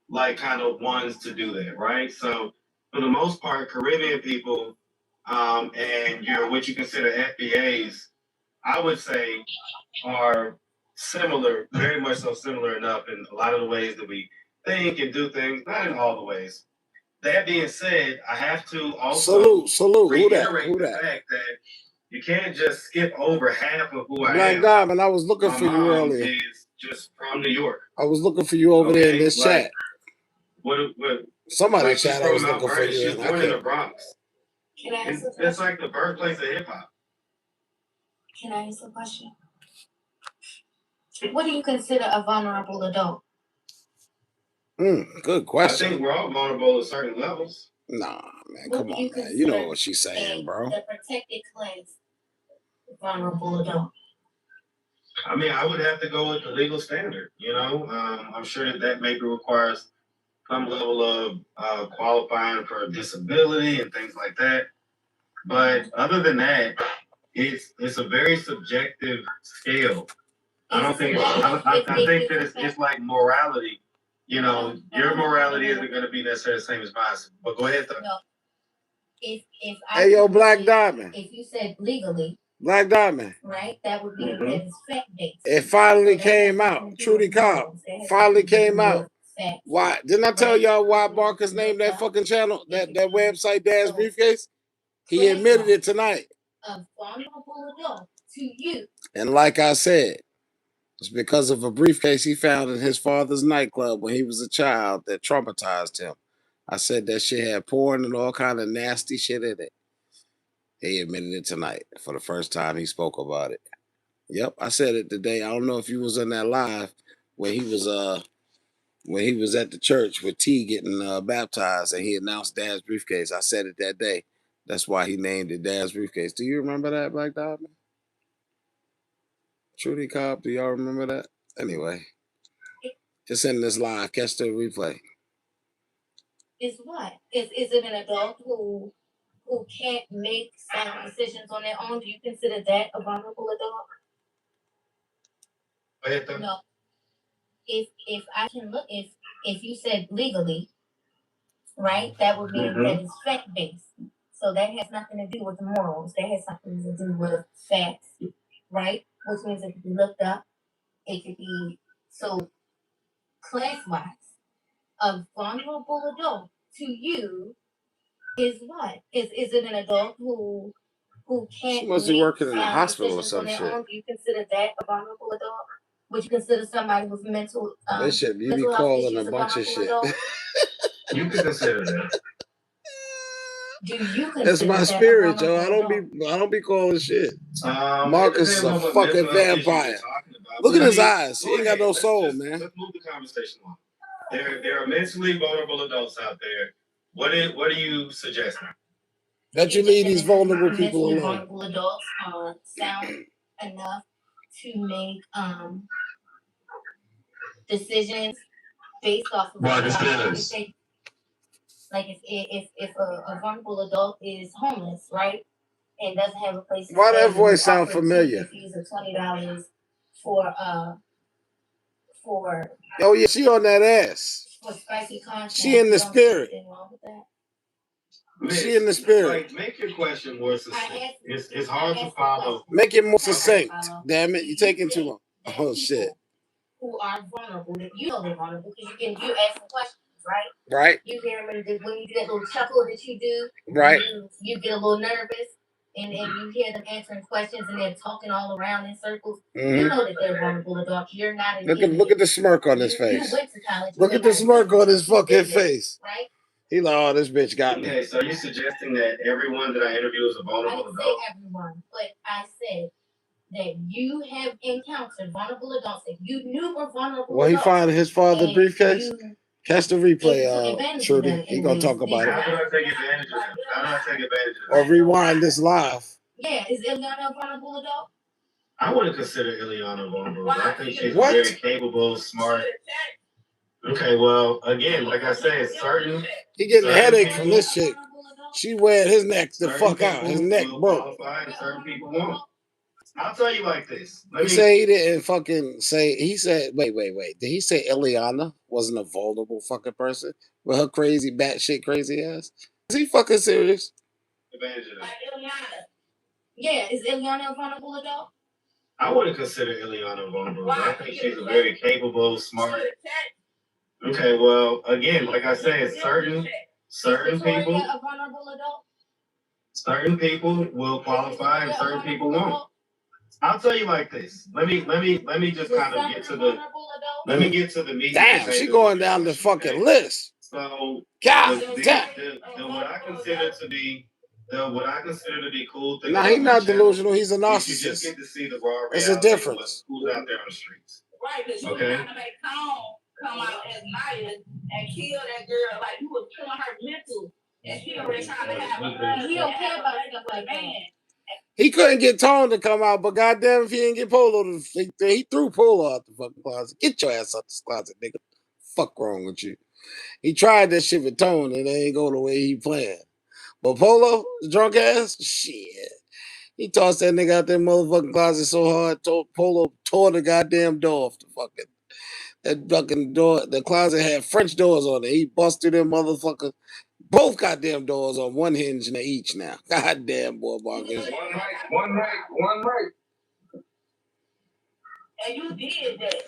like kind of ones to do that, right? So for the most part, Caribbean people and what you consider FBAs, I would say are similar, very much so similar enough in a lot of the ways that we think and do things, not in all the ways. That being said, I have to also salute. reiterate Who the that? fact that you can't just skip over half of who I Black am. Diamond, I was looking for you mom earlier. is just from New York. I was looking for you over there in this chat. What Somebody like chat she's I was from Mount looking for Vernon. you She's in. born in the Bronx. Can I ask a It's question? like the birthplace of hip hop. Can I ask a question? What do you consider a vulnerable adult? Good question. I think we're all vulnerable at certain levels. Nah, man, What come do on, you man. You consider know what she's saying, bro. the protected class vulnerable adult? I mean, I would have to go with the legal standard. You know, I'm sure that maybe requires some level of qualifying for disability and things like that. But other than that, it's a very subjective scale. I don't think I think that it's like morality. You know, your morality isn't going to be necessarily the same as mine. But go ahead, though. No. If Hey, yo, Black Diamond. If you said legally, Black Diamond. right, that would be that is fact-based. It finally came out. Trudy Cobb finally came out. Why? Didn't I tell y'all why Barker's named that fucking channel, that website, Dad's Briefcase? He admitted it tonight. A vulnerable adult to you. And like I said, it's because of a briefcase he found in his father's nightclub when he was a child that traumatized him. I said that shit had porn and all kind of nasty shit in it. He admitted it tonight for the first time he spoke about it. Yep, I said it today. I don't know if you was in that live when he was at the church with T getting baptized and he announced Dad's Briefcase. I said it that day. That's why he named it Dad's Briefcase. Do you remember that, Black Diamond? Trudy Cobb, do y'all remember that? Anyway, it's in this live. Catch the replay. Is what? Is it an adult who can't make sound decisions on their own? Do you consider that a vulnerable adult? No. If I can look, if you said legally, right, that would mean that it's fact based. So that has nothing to do with morals. That has something to do with facts, right? Which means it could be looked up. It could be so class-wise. A vulnerable adult to you is what? Is it an adult who She can't must be make working in a sound hospital or decisions on some their shit. own? Do you consider that a vulnerable adult? Would you consider somebody with mental This shit, you be mental health calling a issues a bunch of vulnerable shit. adult? You can consider that. Do you That's consider my that a spirit, yo. vulnerable I don't be calling shit. It Marcus is depends a on what fucking mental health issue you're vampire. talking about. Look But at I his mean, eyes. He go ain't got ahead. no Let's soul, just man. let's move the conversation on. There are mentally vulnerable adults out there. What are you suggesting? That you leave these vulnerable people mentally alone. vulnerable adults are sound enough to make decisions based off of Marcus if Dennis. they like if a vulnerable adult is homeless, right, and doesn't have a place to Why stay, that and you voice sound offer tuition familiar? fees of $20 for Oh yeah, she on that ass. for spicy content, She in the you don't see spirit. anything wrong with that. She in the spirit. Like, make your question more succinct. It's hard to follow. Make it more succinct. Damn it, you taking too long. Oh shit. Who are vulnerable, that you know they're vulnerable because you ask them questions, right? Right. You hear them when you do that little chuckle that you do. Right. You get a little nervous, and you hear them answering questions, and they're talking all around in circles. Mm-hmm. You know that they're vulnerable adults. You're not an Look at the smirk on his You face. went to college. Look at the smirk on his fucking face. Right? He like, oh, this bitch got me. Okay, so you're suggesting that everyone that I interview is a I vulnerable didn't say adult? everyone, but I said that you have encountered vulnerable adults that you knew were vulnerable Well, he adults. found his father's and briefcase. you Catch the replay, Trudy. He gonna talk about How it. do I take advantage of it? How do I take advantage of Or it? rewind this live. Yeah, is Ileana a vulnerable adult? I wouldn't consider Ileana vulnerable. I think she's What? very capable, smart. Okay, well, again, like I said, He getting a certain headache people- from this chick. She wearing his neck the certain fuck out. His people neck will broke. qualify and certain people won't. I'll tell you like this. He said he didn't fucking say. He said, wait. Did he say Ileana wasn't a vulnerable fucking person with her crazy batshit crazy ass? Is he fucking serious? advantage of that. Yeah, is Ileana a vulnerable adult? I wouldn't consider Ileana vulnerable. I think she's a very capable, smart. Okay, well, again, like I said, certain people, A vulnerable adult? certain people will qualify and certain people won't. I'll tell you like this. Let me just kind of get to the meat. Damn, she going down the fucking list. So God damn. what I consider to be cool thing. Nah, about he's my not channel delusional. He's a is you just narcissist. get to see the raw There's a reality of difference. who's out there on the streets. Right, because you Okay. trying to make Cone come out as Maya and kill that girl like you was killing her mental. And she already trying to have a He don't care about stuff like that. He couldn't get Tone to come out, but goddamn, if he didn't get Polo, he threw Polo out the fucking closet. Get your ass out this closet, nigga. Fuck wrong with you? He tried that shit with Tone, and it ain't go the way he planned. But Polo, drunk ass, shit. He tossed that nigga out that motherfucking closet so hard, Polo tore the goddamn door off the fucking. That fucking door, the closet had French doors on it. He busted them motherfuckers. Both goddamn doors on one hinge and each now. Goddamn, boy, Marcus. One night. And you did that.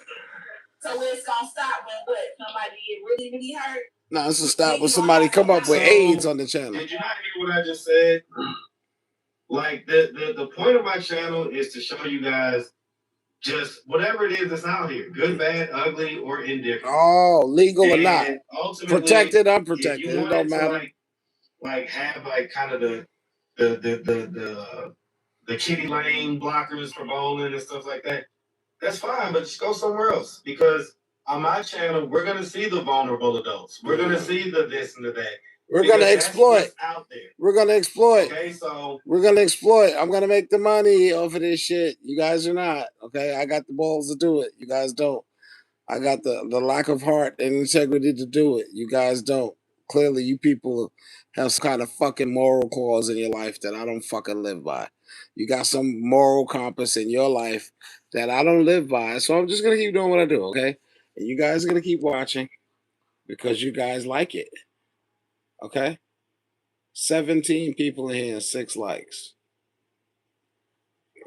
So it's gonna stop when what? Somebody get really, really hurt? Nah, it's a stop when somebody come up with AIDS on the channel. Did you not hear what I just said? Like the point of my channel is to show you guys just whatever it is that's out here, good, bad, ugly, or indifferent. Oh, legal or not. And ultimately, Protected, if unprotected. you It wanted don't to, matter. like have like kind of the kitty lane blockers for bowling and stuff like that, that's fine, but just go somewhere else. Because on my channel, we're gonna see the vulnerable adults. We're gonna see the this and the that. We're gonna Because that's exploit. what's out there. We're gonna exploit. Okay, so We're gonna exploit. I'm gonna make the money off of this shit. You guys are not. Okay, I got the balls to do it. You guys don't. I got the lack of heart and integrity to do it. You guys don't. Clearly, you people have some kind of fucking moral clause in your life that I don't fucking live by. You got some moral compass in your life that I don't live by. So I'm just gonna keep doing what I do, okay? And you guys are gonna keep watching because you guys like it. Okay? 17 people in here and 6 likes.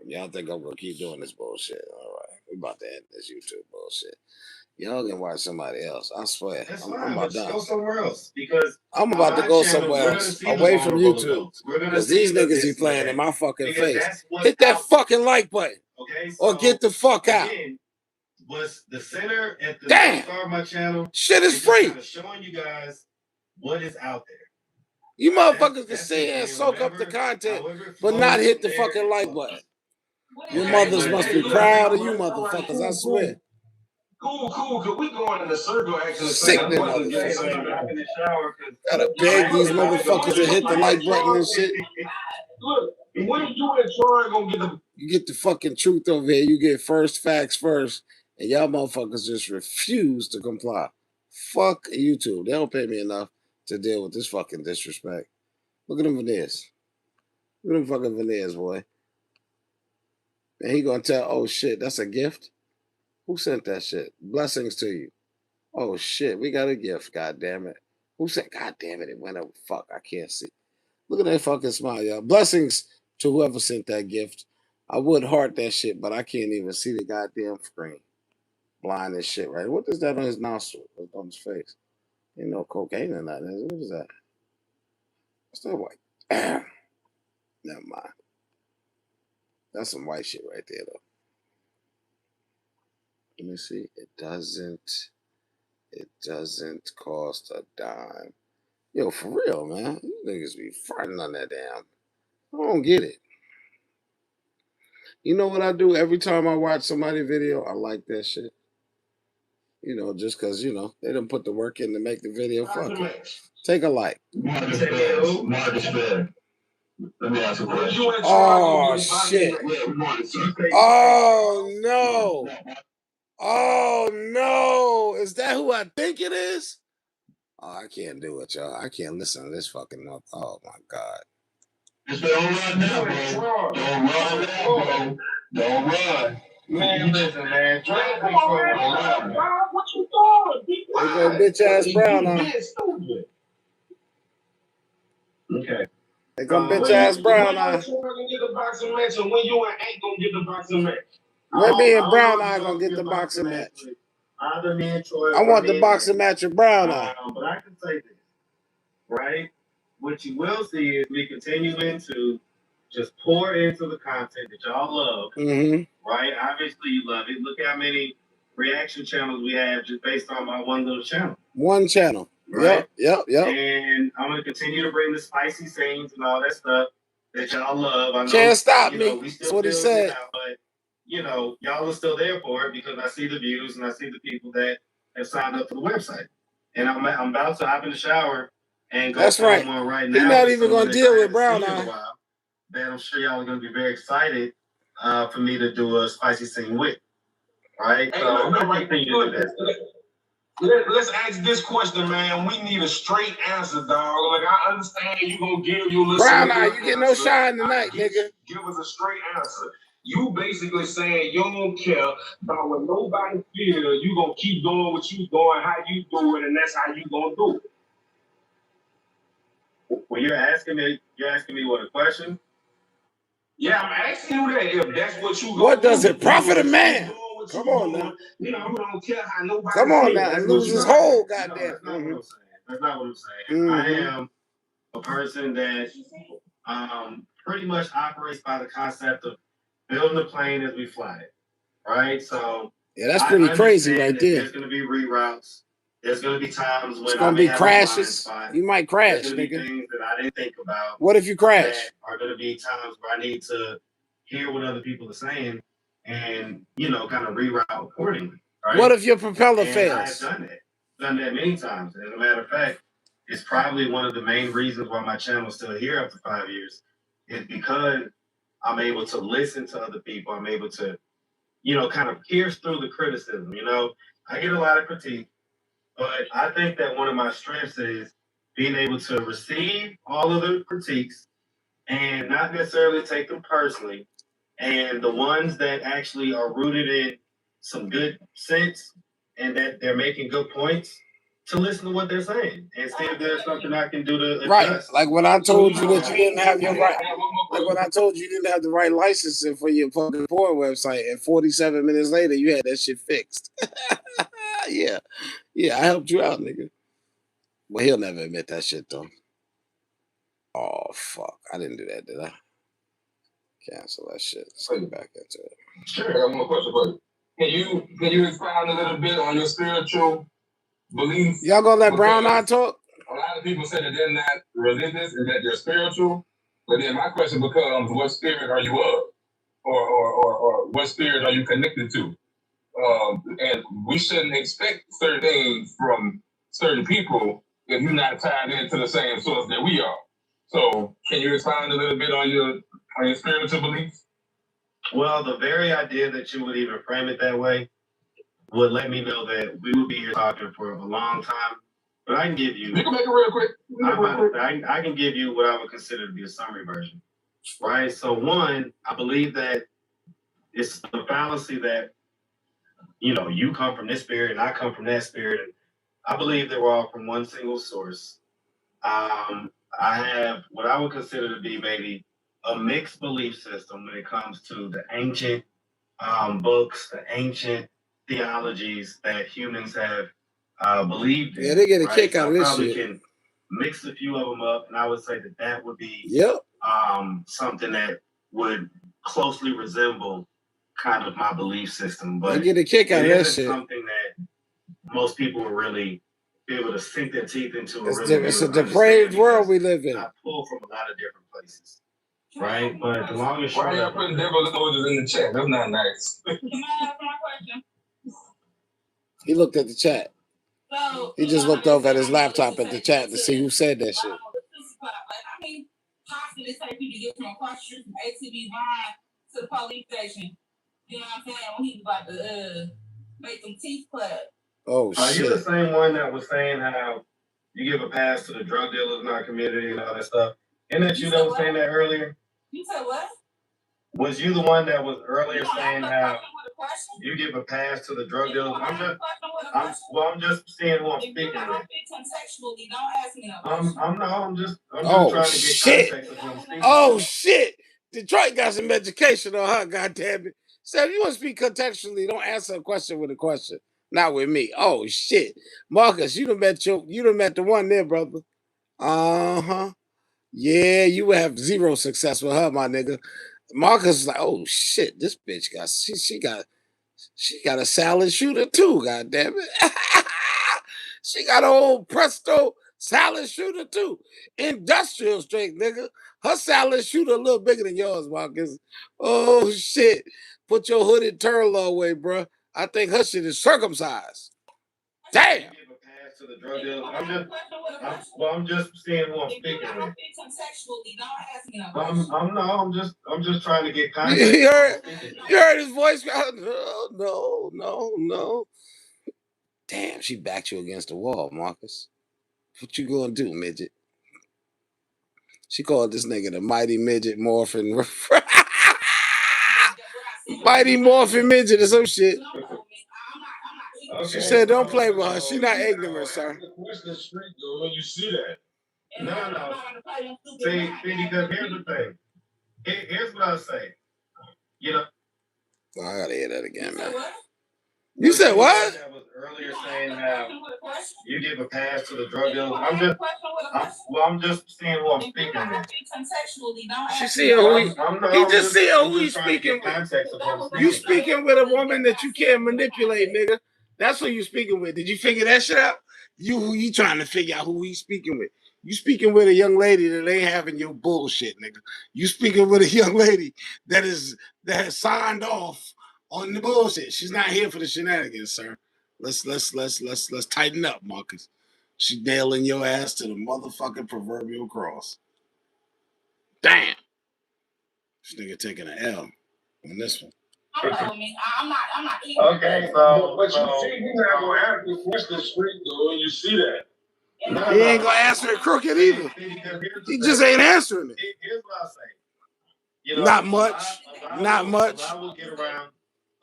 Y'all think I'm gonna keep doing this bullshit? All right, we about to end this YouTube bullshit. Y'all can watch somebody else. I swear. That's I'm fine. about Let's go done. somewhere else because I'm on about to my go channel, somewhere we're gonna else, see the away from vulnerable YouTube, adults. We're gonna because see these the niggas be this and the playing in that my fucking because face. that's what's Hit that out fucking like button there. Okay, or get so the fuck out. again, what's the center at the Damn, start of my channel shit is is just free. kind of showing you guys what is out there. You motherfuckers can That's sit it. here and And soak up the whatever, content, however it but not flows hit from the there, fucking it like flows. button. Your Okay, mothers but must hey, be look, proud of all you right, motherfuckers, I cool, swear. cool. Cause we going in the circle asking the same Sickening questions. I'm motherfuckers. about to hop in the shower because Gotta I'm beg these actually about to go motherfuckers to to the hit the like button and shit. Look, when you and Troy gonna get the You get the fucking truth over here. You get first facts first, and y'all motherfuckers just refuse to comply. Fuck YouTube. They don't pay me enough to deal with this fucking disrespect. Look at them veneers. Look at them fucking veneers, boy. And he gonna tell, oh shit, that's a gift? Who sent that shit? Blessings to you. Oh shit, we got a gift, god damn it. Who said, god damn it, it went over. Fuck, I can't see. Look at that fucking smile, y'all. Blessings to whoever sent that gift. I would heart that shit, but I can't even see the goddamn screen. Blind as shit, right? What is that on his nostril? What's on his face? Ain't no cocaine in that. What is that? What's that white? Never mind. That's some white shit right there, though. Let me see. It doesn't cost a dime. Yo, for real, man. You niggas be fronting on that damn. I don't get it. You know what I do every time I watch somebody's video? I like that shit. You know, just because, you know, they didn't put the work in to make the video. Fuck it. Take a like. Marcus Fed. Let me ask you a question. Oh, shit. Oh, no. Oh, no. Is that who I think it is? Oh, I can't do it, y'all. I can't listen to this fucking month. Oh, my God. Just don't run now, bro. Don't run now, bro. Don't run. man, listen, man. Try to Come on, man. What you doing? They go bitch ass Brown on. Okay. They go bitch ass Brown on. When you gonna get the boxing match, and when you ain't gonna get the boxing match? When me and Brown Eye gonna get the boxing match? Either me and Troy. I want the boxing match with Brown Eye. But I can say this, right? What you will see is me continuing to just pour into the content that y'all love, right? Obviously, you love it. Look how many reaction channels we have just based on my one little channel. One channel. Right? Yep. And I'm gonna continue to bring the spicy scenes and all that stuff that y'all love. I know, can't stop you know, me. we still That's what he building said. it out, but you know, y'all are still there for it because I see the views and I see the people that have signed up for the website. And I'm about to hop in the shower and go. That's right. One right now. He's not even gonna deal with Brown Eye. That I'm sure y'all are gonna be very excited for me to do a spicy scene with. Right? Hey, So I'm look, gonna continue to do that. Let's ask this question, man. We need a straight answer, dog. Like, I understand you gonna give your listeners Brown Eye, you get no shine tonight, nigga. Give us a straight answer. You basically saying you don't care about what nobody feels. You gonna keep doing what you doing, how you do it, and that's how you gonna do it. Well, you're asking me what a question? Yeah, I'm asking you that. If that's what you what does it profit a man? Come on now. You know, you don't care how nobody. Come on now, and lose his whole goddamn. That's not what I'm saying. That's not what I'm saying. I am a person that pretty much operates by the concept of building a plane as we fly it. Right? So yeah, that's pretty crazy right there. There's gonna be reroutes. There's gonna be times when it's gonna be crashes. You might crash, there's gonna be things that I didn't think about. What if you crash? Are gonna be times where I need to hear what other people are saying and, you know, kind of reroute accordingly. Right? What if your propeller fails? I've done that many times. As a matter of fact, it's probably one of the main reasons why my channel is still here after 5 years. Is because I'm able to listen to other people. I'm able to, you know, kind of pierce through the criticism. You know, I get a lot of critique, but I think that one of my strengths is being able to receive all of the critiques and not necessarily take them personally. And the ones that actually are rooted in some good sense and that they're making good points, to listen to what they're saying and see if there's something I can do to Right. adjust. Like when I told you that you didn't have your right. I got one more Like question. when I told you didn't have the right licensing for your fucking porn website, and 47 minutes later you had that shit fixed. Yeah, I helped you out, nigga. But he'll never admit that shit though. Oh fuck, I didn't do that, did I? Cancel that shit. Let's get back into it. Sure, I got one more question for you. Can you expound a little bit on your spiritual beliefs? Y'all gonna let Brown Eye talk? A lot of people say that they're not religious and that they're spiritual. But then my question becomes, what spirit are you of? Or what spirit are you connected to? And we shouldn't expect certain things from certain people if you're not tied into the same source that we are. So can you expound a little bit on your spiritual beliefs? Well, the very idea that you would even frame it that way would let me know that we would be here talking for a long time. But I can give you. You can make it real quick. I can give you what I would consider to be a summary version. Right? So one, I believe that it's a fallacy that, you come from this spirit and I come from that spirit. And I believe that we're all from one single source. I have what I would consider to be maybe a mixed belief system when it comes to the ancient books, the ancient theologies that humans have believed in. Yeah, they get a kick out of this probably shit. can mix a few of them up, and I would say that would be something that would closely resemble kind of my belief system. But they get a kick out of that shit. Something that most people will really be able to sink their teeth into. It's a depraved world we live in. I pull from a lot of different places. Right? But the long and short. Why are y'all putting devil emojis in the chat? That's not nice. Can I ask my question? He looked at the chat. So He just looked over at his laptop at the chat to see who said that shit. I mean, possibly say people get from across the street from ATV line to the police station. You know what I'm saying? When he was about to make them teeth clap. Oh Are shit! you the same one that was saying how you give a pass to the drug dealers in our community and all that stuff? Isn't that you that was saying that earlier? You said what? Was you the one that was earlier saying how you give a pass to the drug dealers? I'm just seeing who I'm speaking with. Contextually, don't ask me no I'm just Oh trying to get shit! context of who I'm speaking Oh with. shit! Detroit got some education on her. Goddamn it! So if you want to speak contextually, don't answer a question with a question. Not with me. Oh shit, Marcus, you done met the one there, brother. Uh-huh. Yeah, you would have zero success with her, my nigga. Marcus is like, oh shit, this bitch got she got a salad shooter too, goddamn it. She got an old Presto salad shooter too. Industrial strength, nigga. Her salad shooter a little bigger than yours, Marcus. Oh shit. Put your hooded turtle away, bro. I think her shit is circumcised. Damn. To the drug dealers. I'm just seeing who I'm speaking with. Contextually, don't ask me no I'm just trying to get context. You heard his voice? No. Damn, she backed you against the wall, Marcus. What you gonna do, midget? She called this nigga the Mighty Midget Morphin. Mighty Morphin Midget or some shit. She said, don't play with her. She not ignorant, sir. What's the street though when you see that? No. See, because here's the thing. Here's what I'll say. Oh, I gotta hear that again, man. You said what? That was earlier saying how you give a pass to the drug dealers. I'm just seeing who I'm speaking with. She seeing who he just seeing who he's speaking with. You speaking with a woman that you can't manipulate, nigga. That's who you speaking with. Did you figure that shit out? You trying to figure out who he's speaking with. You speaking with a young lady that ain't having your bullshit, nigga. You speaking with a young lady that has signed off on the bullshit. She's not here for the shenanigans, sir. Let's tighten up, Marcus. She nailing your ass to the motherfucking proverbial cross. Damn. This nigga taking an L on this one. I'm not Okay, so but you see, he's not gonna ask the question straight though when you see that. He ain't gonna answer it crooked either. He just ain't answering it. Here's what I say. Not much. Not much. A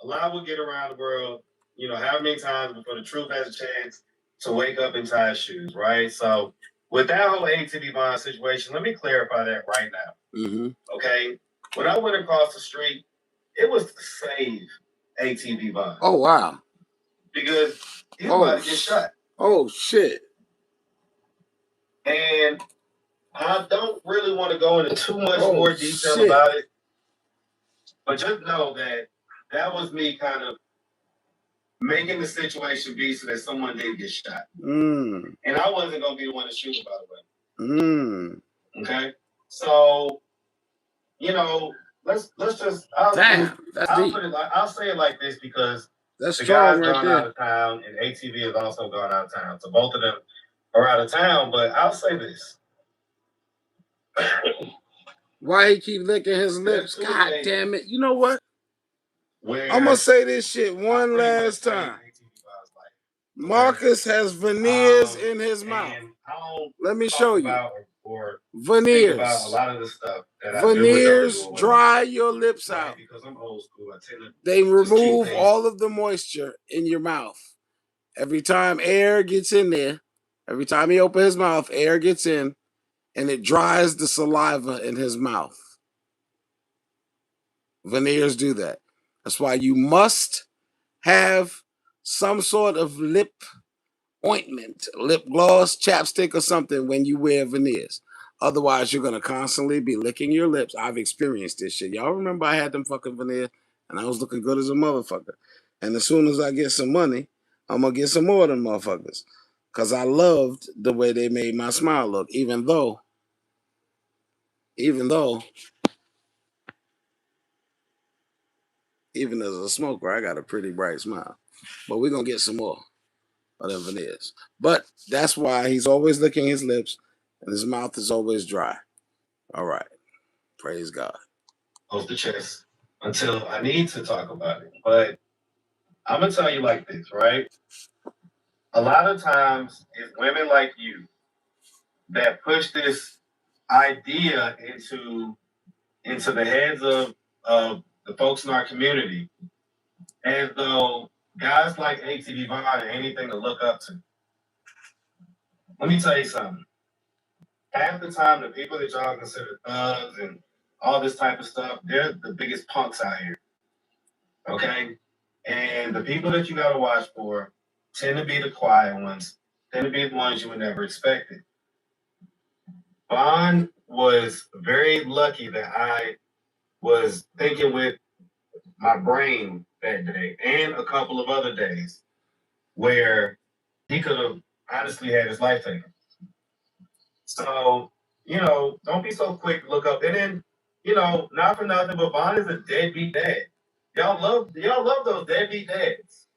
lot will get around the world, however many times before the truth has a chance to wake up and tie his shoes, right? So with that whole ATV Bond situation, let me clarify that right now. Mm-hmm. Okay, when I went across the street, it was to save ATV Bond. Oh wow! Because he was about to get shot. Oh shit! And I don't really want to go into too much more detail about it, but just know that that was me kind of making the situation be so that someone didn't get shot. And I wasn't going to be the one to shoot him, by the way. Okay? So, you know, let's just... I'll say it like this because that's the strong guy's right gone there. out of town and ATV has also gone out of town. So both of them are out of town, but I'll say this. Why he keep licking his lips? God damn it. You know what? I'm going to say this shit one last time. Marcus has veneers in his mouth. Let me show you. Veneers. A lot of the stuff that veneers dry your lips out. Because I'm old school, I tend to they remove all of the moisture in your mouth. Every time air gets in there, every time he opens his mouth, air gets in, and it dries the saliva in his mouth. Veneers do that. That's why you must have some sort of lip ointment, lip gloss, chapstick, or something when you wear veneers. Otherwise, you're going to constantly be licking your lips. I've experienced this shit. Y'all remember I had them fucking veneers, and I was looking good as a motherfucker. And as soon as I get some money, I'm going to get some more of them motherfuckers. Because I loved the way they made my smile look, even though even as a smoker, I got a pretty bright smile. But we're going to get some more of them veneers. But that's why he's always licking his lips and his mouth is always dry. All right. Praise God. Close the chest until I need to talk about it. But I'm going to tell you like this, right? A lot of times it's women like you that push this idea into the heads of the folks in our community as though guys like ATV Bond are anything to look up to. Let me tell you something. Half the time, the people that y'all consider thugs and all this type of stuff, they're the biggest punks out here. Okay? And the people that you got to watch for tend to be the quiet ones, tend to be the ones you would never expect it. Bond was very lucky that I was thinking with my brain that day and a couple of other days where he could have honestly had his life taken. So, you know, don't be so quick to look up. And then, you know, not for nothing, but Bond is a deadbeat dad. Y'all love those deadbeat dads.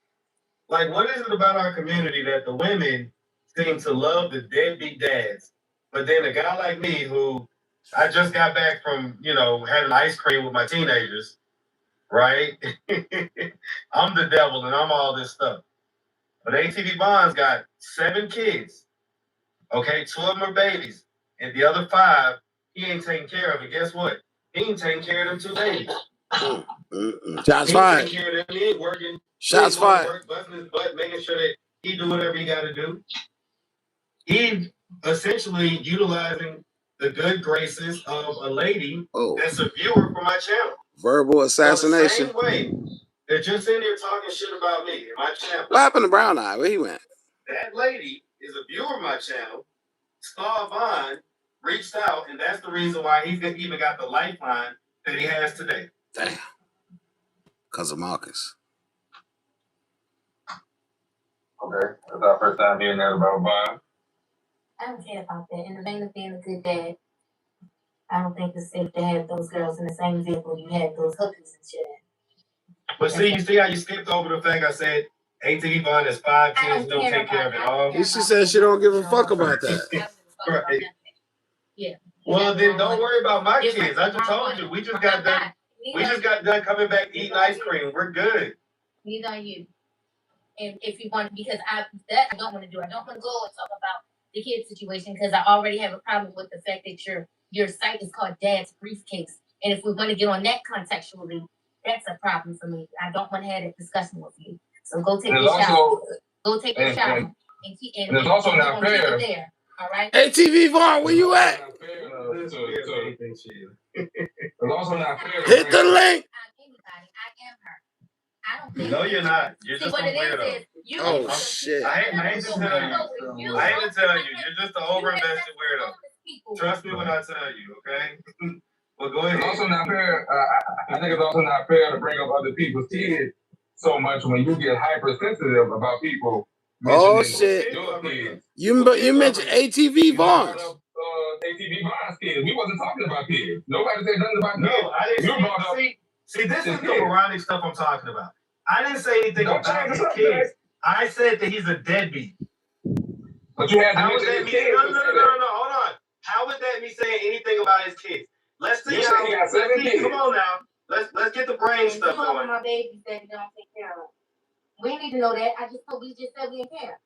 Like, what is it about our community that the women seem to love the deadbeat dads? But then a guy like me who I just got back from, you know, having ice cream with my teenagers, right? I'm the devil and I'm all this stuff. But ATV Bond's got 7 kids. Okay, 2 of them are babies. And the other 5, he ain't taking care of. And guess what? He ain't taking care of them 2 babies. Shots fired. He ain't taking care of them. He ain't working. Shots fired. Work, busting his butt, making sure that he do whatever he got to do. He's essentially utilizing the good graces of a lady that's a viewer for my channel. Verbal assassination. So the same way, they're just in there talking shit about me and my channel. What happened to Brown Eye? Where he went? That lady is a viewer of my channel. Star Bond reached out, and that's the reason why he's even got the lifeline that he has today. Damn. Because of Marcus. Okay, that's our first time hearing that about Bond. I don't care about that. In the vein of being a good dad, I don't think it's safe to have those girls in the same vehicle you had those hookers and shit at. But see, you see how you skipped over the fact I said ATV Bond has 5 kids, don't take care of it all. She said she don't give a fuck about that. Right. Yeah. Well, then don't worry about my kids. I just told you. We just got done. We just got done coming back eating ice cream. We're good. Neither are you. And if you want, because I don't want to do. I don't want to go and talk about the kid situation because I already have a problem with the fact that your site is called Dad's Briefcase. And if we want to get on that contextually, that's a problem for me. I don't want to have that discussion with you. So go take your shower. Go take your shower. And it's also we're not gonna keep fair. it there. All right. Hey, TV Vaughn, where you at? It's also not fair to Hit bring the up. link. Anybody, I am her. I don't think No, you're not. You're See just what a it is weirdo. you Oh, want shit. I hate to tell you. I hate to tell you. You're just an over-invested weirdo. Trust me when I tell you, okay? Well, go It's ahead. also not fair. I think it's also not fair to bring up other people's kids so much when you get hypersensitive about people Oh, mentioning shit. your kids. You mentioned ATV Vaughns. ATV Vaughns kids. We wasn't talking about kids. Nobody said nothing about kids. No, I didn't You brought up. see, this is his the kids. moronic stuff I'm talking about. I didn't say anything Don't about change his the subject. kids. I said that he's a deadbeat. But you had to How is mention that his me? kids. No, hold on. How is that me saying anything about his kids? Let's see You said he got 7 kids. Come on now. Let's get the brain stuff Some of going. my babies that we don't take care of. We need to know that. We just said we didn't care.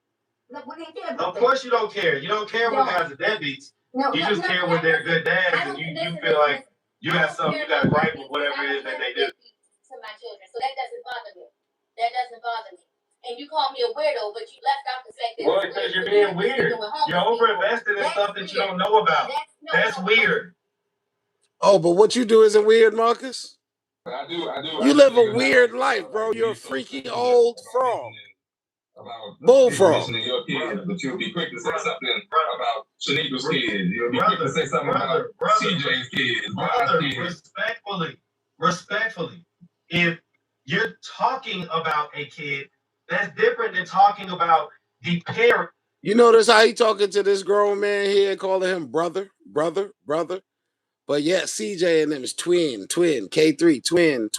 Look, we didn't care about Of course you don't care. You don't care when guys are deadbeats. You just care when they're good dads and you feel like you got something, you got a gripe with whatever it is that they do. To my children, so that doesn't bother me. That doesn't bother me. And you call me a weirdo, but you left out the fact that Well, because you're being weird. You're over-invested in stuff that you don't know about. That's weird. Oh, but what you do isn't weird, Marcus. I do. You live a weird life, bro. You're a freaky old frog. Bullfrog. Mentioning your kids, but you'll be quick to say something about Shanika's kids. You'll be quick to say something about CJ's kids, Brian's kids. Respectfully, if you're talking about a kid, that's different than talking about the parent. You notice how he talking to this grown man here, calling him brother. But yet CJ and them is twin, K3,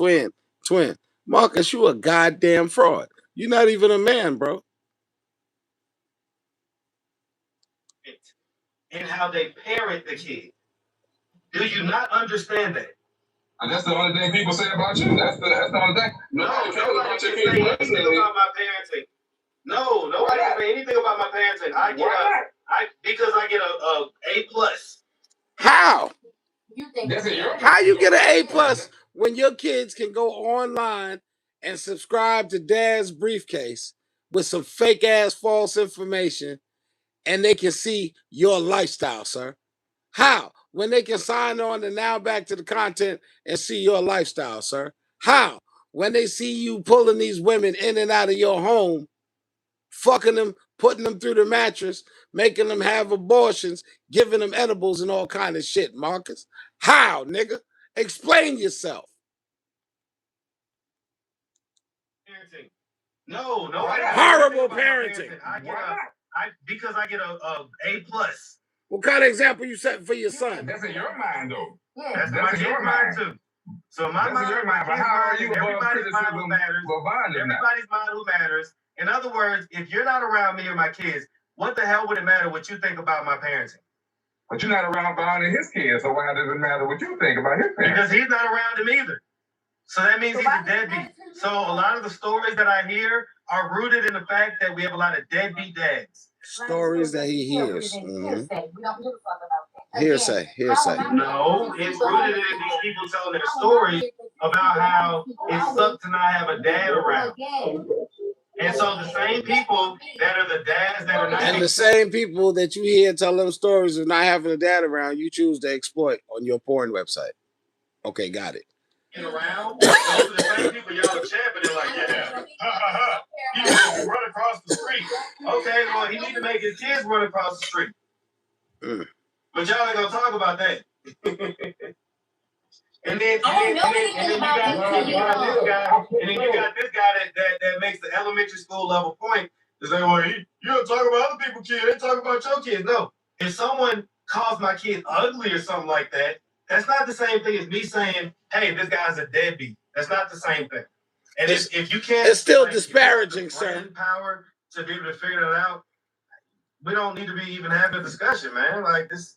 twin. Marcus, you a goddamn fraud. You're not even a man, bro. And how they parent the kid. Do you not understand that? And that's the only thing people say about you. That's the only thing. Nobody can say anything about my parenting. No, nobody can say anything about my parenting. Because I get a A+. How? How you get an A+ plus when your kids can go online and subscribe to Dad's Briefcase with some fake ass false information and they can see your lifestyle, sir? How? When they can sign on to Now Back to the Content and see your lifestyle, sir? How? When they see you pulling these women in and out of your home, fucking them, putting them through the mattress, making them have abortions, giving them edibles and all kind of shit, Marcus. How, nigga? Explain yourself. Parenting. No. Horrible parenting. Because I get a A+. What kind of example you set for your son? That's in your mind, though. That's my kid's mind too. So my mind, your mind, but how are you above criticism everybody's mind who matters. In other words, if you're not around me or my kids, what the hell would it matter what you think about my parenting? But you're not around bonding his kids, so why does it matter what you think about his parents? Because he's not around them either. So that means he's a deadbeat. So a lot of the stories that I hear are rooted in the fact that we have a lot of deadbeat dads. Stories that he hears. We don't give a fuck about that. Hearsay. No, it's rooted in these people telling their stories about how it sucked to not have a dad around. And so the same people that are the dads that are not. And the same people that you hear tell them stories of not having a dad around, you choose to exploit on your porn website. Okay, got it. Around, those are the same people y'all are championing like, yeah. He needs to run across the street. Okay, well, he needs to make his kids run across the street. But y'all ain't gonna talk about that. And then you got this guy that makes the elementary school level point to say, well, you don't talk about other people's kids, they talk about your kids. No. If someone calls my kid ugly or something like that, that's not the same thing as me saying, hey, this guy's a deadbeat. That's not the same thing. And if you can't, it's still disparaging, sir. Power to be able to figure that out, we don't need to be even having a discussion, man. Like this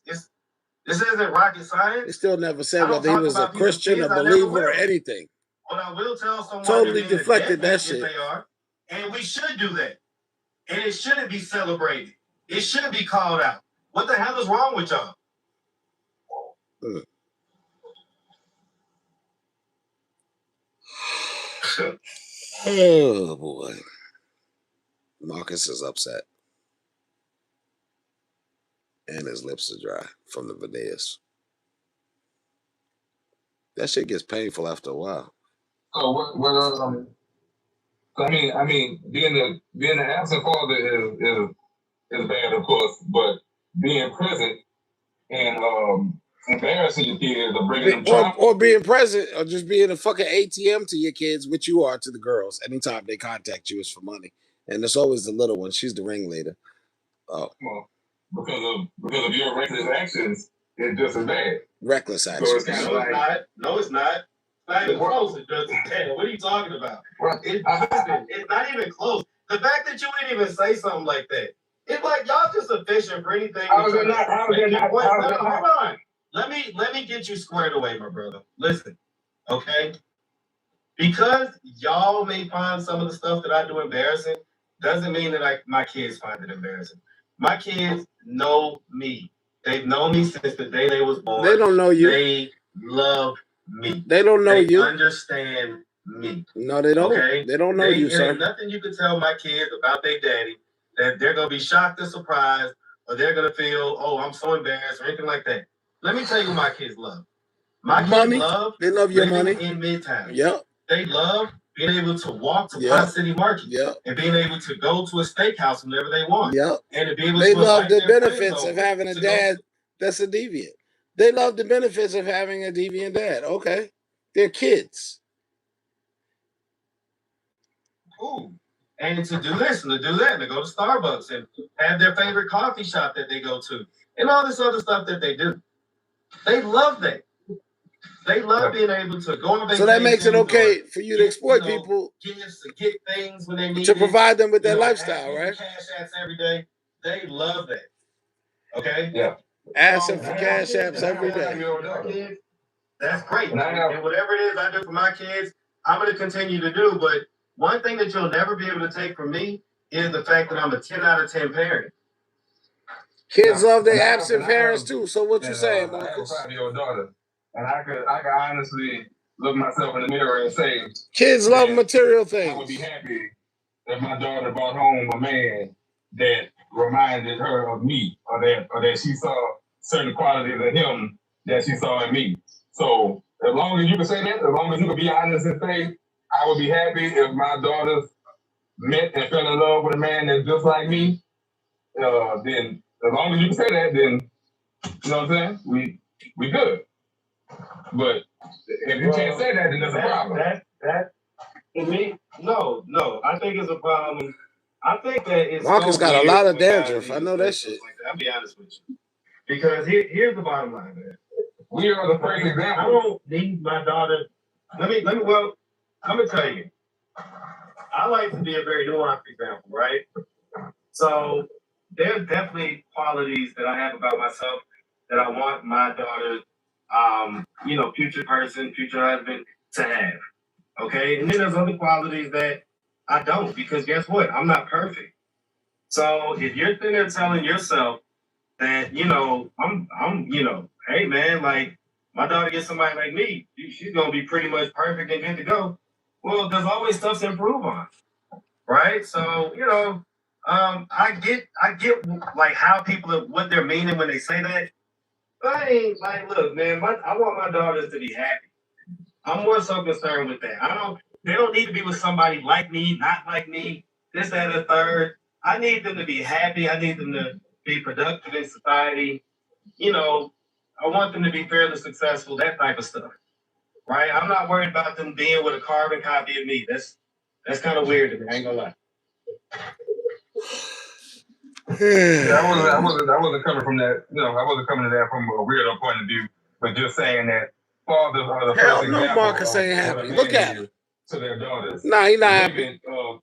isn't rocket science. He still never said whether he was a Christian, a believer, or anything. But I will tell someone totally deflected that shit. They are, and we should do that. And it shouldn't be celebrated. It shouldn't be called out. What the hell is wrong with y'all? Oh boy, Marcus is upset. And his lips are dry from the veneers. That shit gets painful after a while. So what I mean, being the absent father is bad, of course, but being present and embarrassing your kids or bringing them trauma. Or being present, or just being a fucking ATM to your kids, which you are to the girls. Anytime they contact you, it's for money. And it's always the little one. She's the ringleader. Oh. Well, because of your reckless actions, it's just as bad. Reckless actions. So it's kind of like, No, it's not. It's not even close. It's just as bad. What are you talking about? It's not even close. The fact that you didn't even say something like that, it's like y'all just sufficient for anything. How is it not? Hold on. Let me get you squared away, my brother. Listen, okay? Because y'all may find some of the stuff that I do embarrassing, doesn't mean that my kids find it embarrassing. My kids know me. They've known me since the day they was born. They don't know you. They love me. They don't know you. They understand me. No, they don't. Okay? They don't know you, sir. There's nothing you can tell my kids about their daddy that they're going to be shocked and surprised, or they're going to feel, oh, I'm so embarrassed, or anything like that. Let me tell you what my kids love. My kids love. They love your money. In Midtown. Yep. They love being able to walk to Pine City Market. Yep. And being able to go to a steakhouse whenever they want. Yep. And to be able they to love the benefits of having a dad that's a deviant. They love the benefits of having a deviant dad. Okay. They're kids. Cool. And to do this and to do that, and to go to Starbucks and have their favorite coffee shop that they go to, and all this other stuff that they do. They love that. They love being able to go on vacation. So that makes it okay for you to exploit people, gifts and get things when they need to provide them with their lifestyle, right? Cash apps every day. They love that. Okay? Yeah. Asking for cash apps every day. That's great. And whatever it is I do for my kids, I'm going to continue to do. But one thing that you'll never be able to take from me is the fact that I'm a 10 out of 10 parent. Kids love their absent parents too. So what you saying, Marcus? I have a 5-year-old daughter, and I could honestly look myself in the mirror and say, kids love material things. I would be happy if my daughter brought home a man that reminded her of me, or that she saw certain qualities in him that she saw in me. So as long as you can say that, as long as you can be honest and say, I would be happy if my daughter met and fell in love with a man that's just like me, then as long as you can say that, then you know what I'm saying? We good. But if you can't say that, then there's a problem. That to me, no. I think it's a problem. I think that it's Marcus got a lot of dandruff. I know that shit. Like that. I'll be honest with you. Because here's the bottom line, man. We are the first example. I don't need my daughter. Well, I'm gonna tell you. I like to be a very nuanced example, right? So there's definitely qualities that I have about myself that I want my daughter, future person, future husband to have. Okay? And then there's other qualities that I don't, because guess what? I'm not perfect. So if you're sitting there telling yourself that, hey man, like my daughter gets somebody like me, she's gonna be pretty much perfect and good to go. Well, there's always stuff to improve on. Right? So, I get like how people what they're meaning when they say that. But I ain't like, look, man, I want my daughters to be happy. I'm more so concerned with that. They don't need to be with somebody like me, not like me, this, that, and the third. I need them to be happy. I need them to be productive in society. I want them to be fairly successful, that type of stuff. Right? I'm not worried about them being with a carbon copy of me. That's kind of weird to me. I ain't gonna lie. Yeah, I wasn't coming from that. I wasn't coming to that from a weirdo point of view, but just saying that fathers are the first example. Marcus ain't happy. Look at him. To their daughters. Nah, he not happy.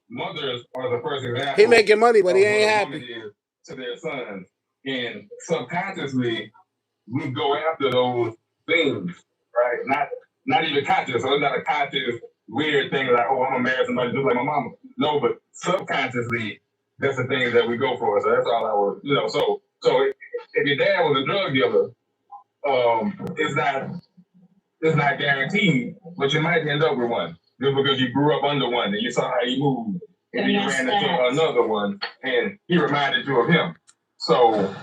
Mothers are the first example. He making money, but he ain't happy. To their sons, and subconsciously we go after those things, right? Not even conscious. So it's not a conscious weird thing like, oh, I'm gonna marry somebody just like my mama. No, but subconsciously, that's the things that we go for. So that's all I was, So if your dad was a drug dealer, it's not guaranteed, but you might end up with one just because you grew up under one and you saw how he moved, and then you ran into another one and he reminded you of him. So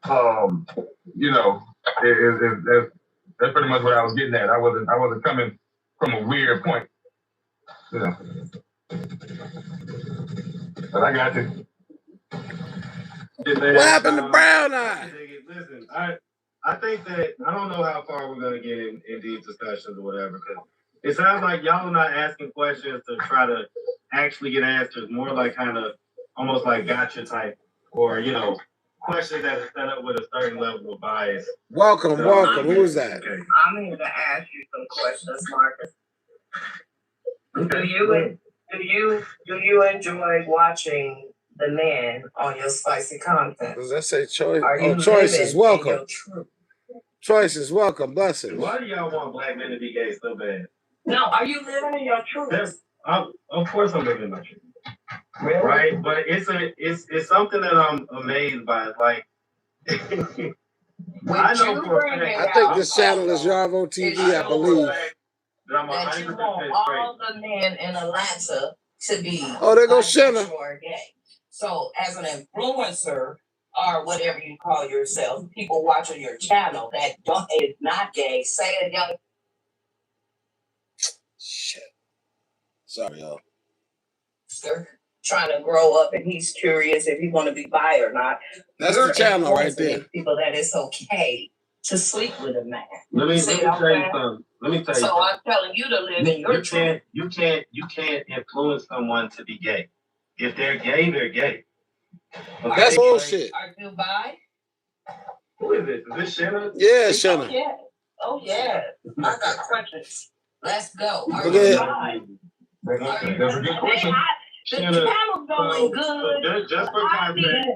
You know, that's pretty much what I was getting at. I wasn't coming from a weird point. You know, but I got you. What happened to Brown Eye? Listen, I think that I don't know how far we're gonna get in these discussions or whatever, because it sounds like y'all are not asking questions to try to actually get answers, more like kind of almost like gotcha type, or questions that are set up with a certain level of bias. Welcome. Who is that? Okay. I'm here to ask you some questions, Marcus. Do you enjoy watching the man on your spicy content? Does that say choice? Are you Choices. living in Welcome. your truth? Choices. Welcome. Blessings. Why do y'all want black men to be gay so bad? No, are you living in your truth? Of course I'm living in my truth. Really? Right? But it's something that I'm amazed by. Like I know for a fact. I think this channel is Yarvo TV, I believe. That I'm That you 100% want all the men in Atlanta to be Oh, there goes Shanna. bisexual or gay. So as an influencer or whatever you call yourself, people watching your channel that is not gay, say it young. Shit. Sorry, y'all. Trying to grow up and he's curious if he want to be bi or not. That's the channel right there. People that it's okay to sleep with a man. Let me tell you something. So I'm telling you to live in your truth. You can't influence someone to be gay. If they're gay, they're gay. Okay? That's bullshit. Are you bi? Who is this? Is this Shanna? Yeah, Shanna. Oh yeah. I got questions. Let's go. Are Look you at bi? That's a good question. The channel's going good. Just for context.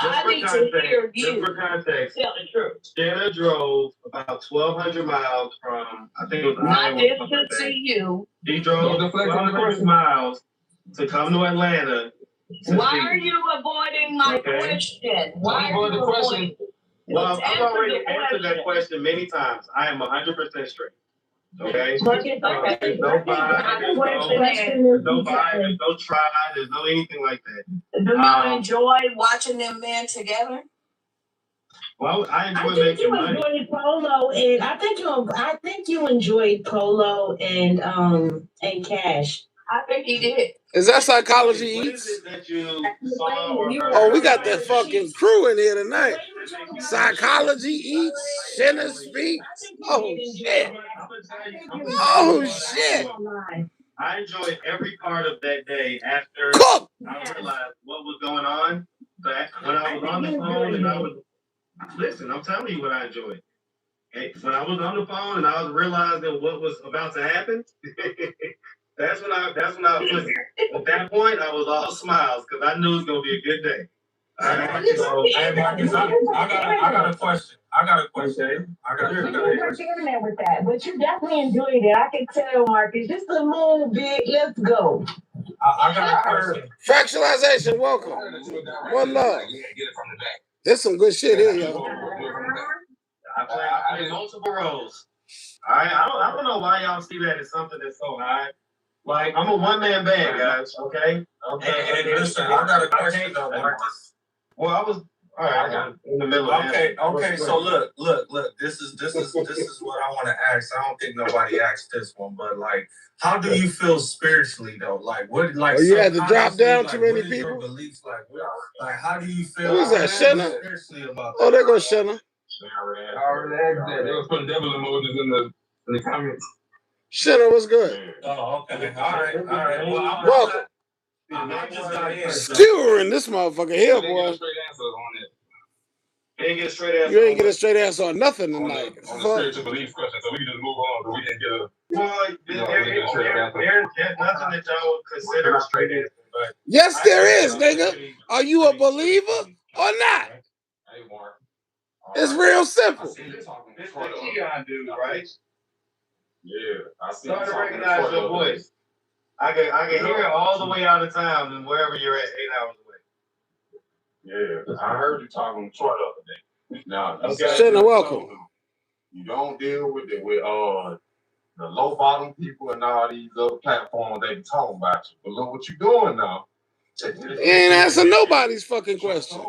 I need to hear you. Just for context. Tell the truth. Shanna drove about 1,200 miles from, I think it was Not Iowa. distance to you. He drove 1,200 miles to come to Atlanta. Why are you avoiding my question? Why are you avoiding? Well, I've already answered that question many times. I am 100% straight. Okay? There's no bias, there's no try, there's no anything like that. Do you enjoy watching them men together? Well, I enjoy I think making you money. enjoyed Polo, and I think you enjoyed Polo and Cash. I think he did. Is that Psychology What is Eats? it that you saw or heard? Oh, we got that fucking crew in here tonight. Psychology Eats, Shanna Speaks. Oh, shit. Oh, shit. I enjoyed every part of that day after Cook! I realized what was going on. But when I was on the phone and I was, listen, I'm telling you what I enjoyed. Hey, when I was on the phone and I was realizing what was about to happen, that's when I listen. At that point, I was all smiles because I knew it was gonna be a good day. All right. So, Hey, Marcus, I got a question. I got a question. With that, but you definitely enjoyed it. I can tell, Marcus. Just a little bit. Let's go. I got a question. Fractionalization, welcome. One love. There's some good shit here, yo. I play multiple roles. All right. I don't know why y'all see that as something that's so high. Like, I'm a one-man band, guys. Okay. Hey, listen, I got a question though, Marcus. Well, I was all right. I'm in the middle of Okay. So look. This is what I want to ask. I don't think nobody asked this one, but like, how do you feel spiritually though? Like, what? Like, Oh, you had to drop down too many what is your people? beliefs like, how do you feel? Who is that, Shanna? Spiritually about Oh, there goes Shanna. I already asked that. They was putting devil emojis in the comments. Shanna, what's good? Oh, okay. All right. Well, Welcome. I just got in. Skewering this motherfucker here, boy. They get straight answer. You ain't get a straight answer on nothing tonight. On the spiritual beliefs question, so we can just move on, but we didn't get a. Well, there's nothing that y'all would consider a straight answer. But Yes, there is, nigga. Are you a believer or not? Hey, Mark. It's real simple. this Keon dude, right? Yeah, I see. Starting to recognize your voice. I can hear it all the way out of town and wherever you're at 8 hours away. Yeah, I heard you talking on Troy the other day. Now, Okay. Shanna, welcome. You don't deal with it with the low bottom people and all these other platforms they be talking about you. But look what you're doing now. He ain't answering nobody's fucking question.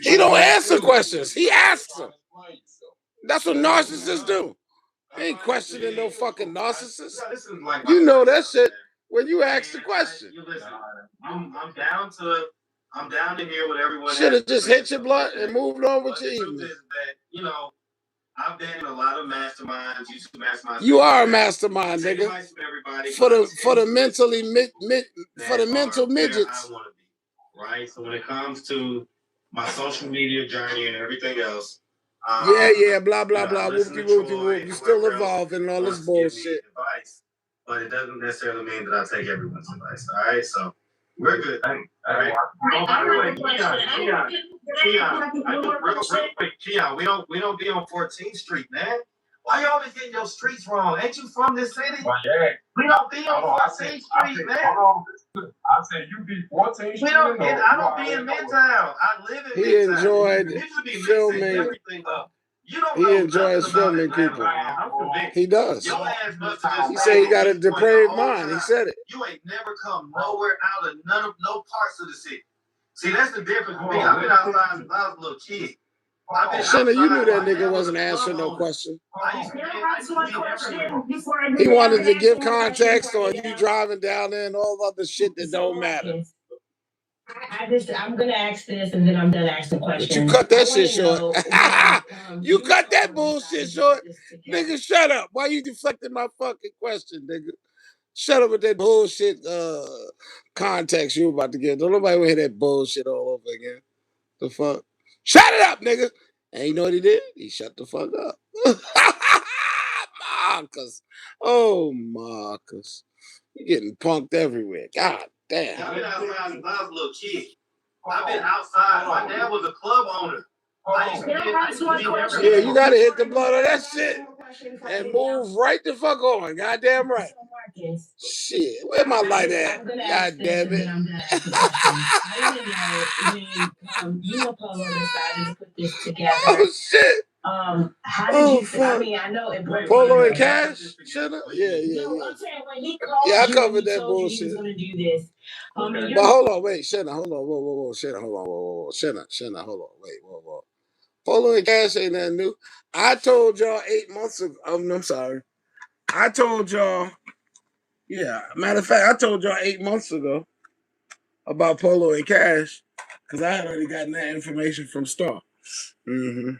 He don't answer questions. He asks them. That's what narcissists do. They ain't questioning no fucking narcissist. You know that shit when you ask the question. I'm down to hear what everyone should have just hit your blunt and moved on with your evening. That, you know, I've been in a lot of masterminds, YouTube masterminds. You are a mastermind, nigga. For the mental midgets. I want to be, right? So when it comes to my social media journey and everything else, blah blah blah. Whoop. You still evolving and all this bullshit. Advice, but it doesn't necessarily mean that I take everyone's advice. All right, so we're good. All right. Oh, by the way, Keon, real quick, Keon, we don't be on 14th Street, man. Why you always getting your streets wrong? Ain't you from this city? We don't be on 14th Street, man. I said you be 14th Street. I don't be in Midtown. I live in Midtown. He enjoyed filming. He enjoys filming people. He does. He said he got a depraved mind. He said it. You ain't never come nowhere out of no parts of the city. See, that's the difference with me. I've been outside since I was a little kid. Shanna, you knew that nigga wasn't answering no question. He wanted to give context on you driving down there and all other shit that don't matter. I'm gonna ask this and then I'm done asking questions. But you cut that shit short. You cut that bullshit short. Nigga, shut up. Why you deflecting my fucking question, nigga? Shut up with that bullshit context you about to give. Don't nobody want to hear that bullshit all over again. The fuck? Shut it up, nigga. And you know what he did? He shut the fuck up. Marcus. Oh, Marcus. You getting punked everywhere. God damn. I've been outside since I was a little kid. I've been outside. My dad was a club owner. Yeah, you gotta hit the blood of that shit and move right the fuck on. Goddamn right. Shit, where my light at? God damn it. You and Polo decided to put this together. Oh shit. How did you feel? I mean, I know it broke. Polo and Cash? Shut up. Yeah. I'm saying when he called I you, covered he that told you bullshit. he was gonna do this. But hold on, wait, Shanna, hold on, whoa, Shanna, hold on, whoa, Shanna, hold on, wait, whoa. Polo and Cash ain't nothing new. I told y'all 8 months ago. I'm sorry. I told y'all. Yeah, matter of fact, I told y'all 8 months ago about Polo and Cash because I had already gotten that information from Star. I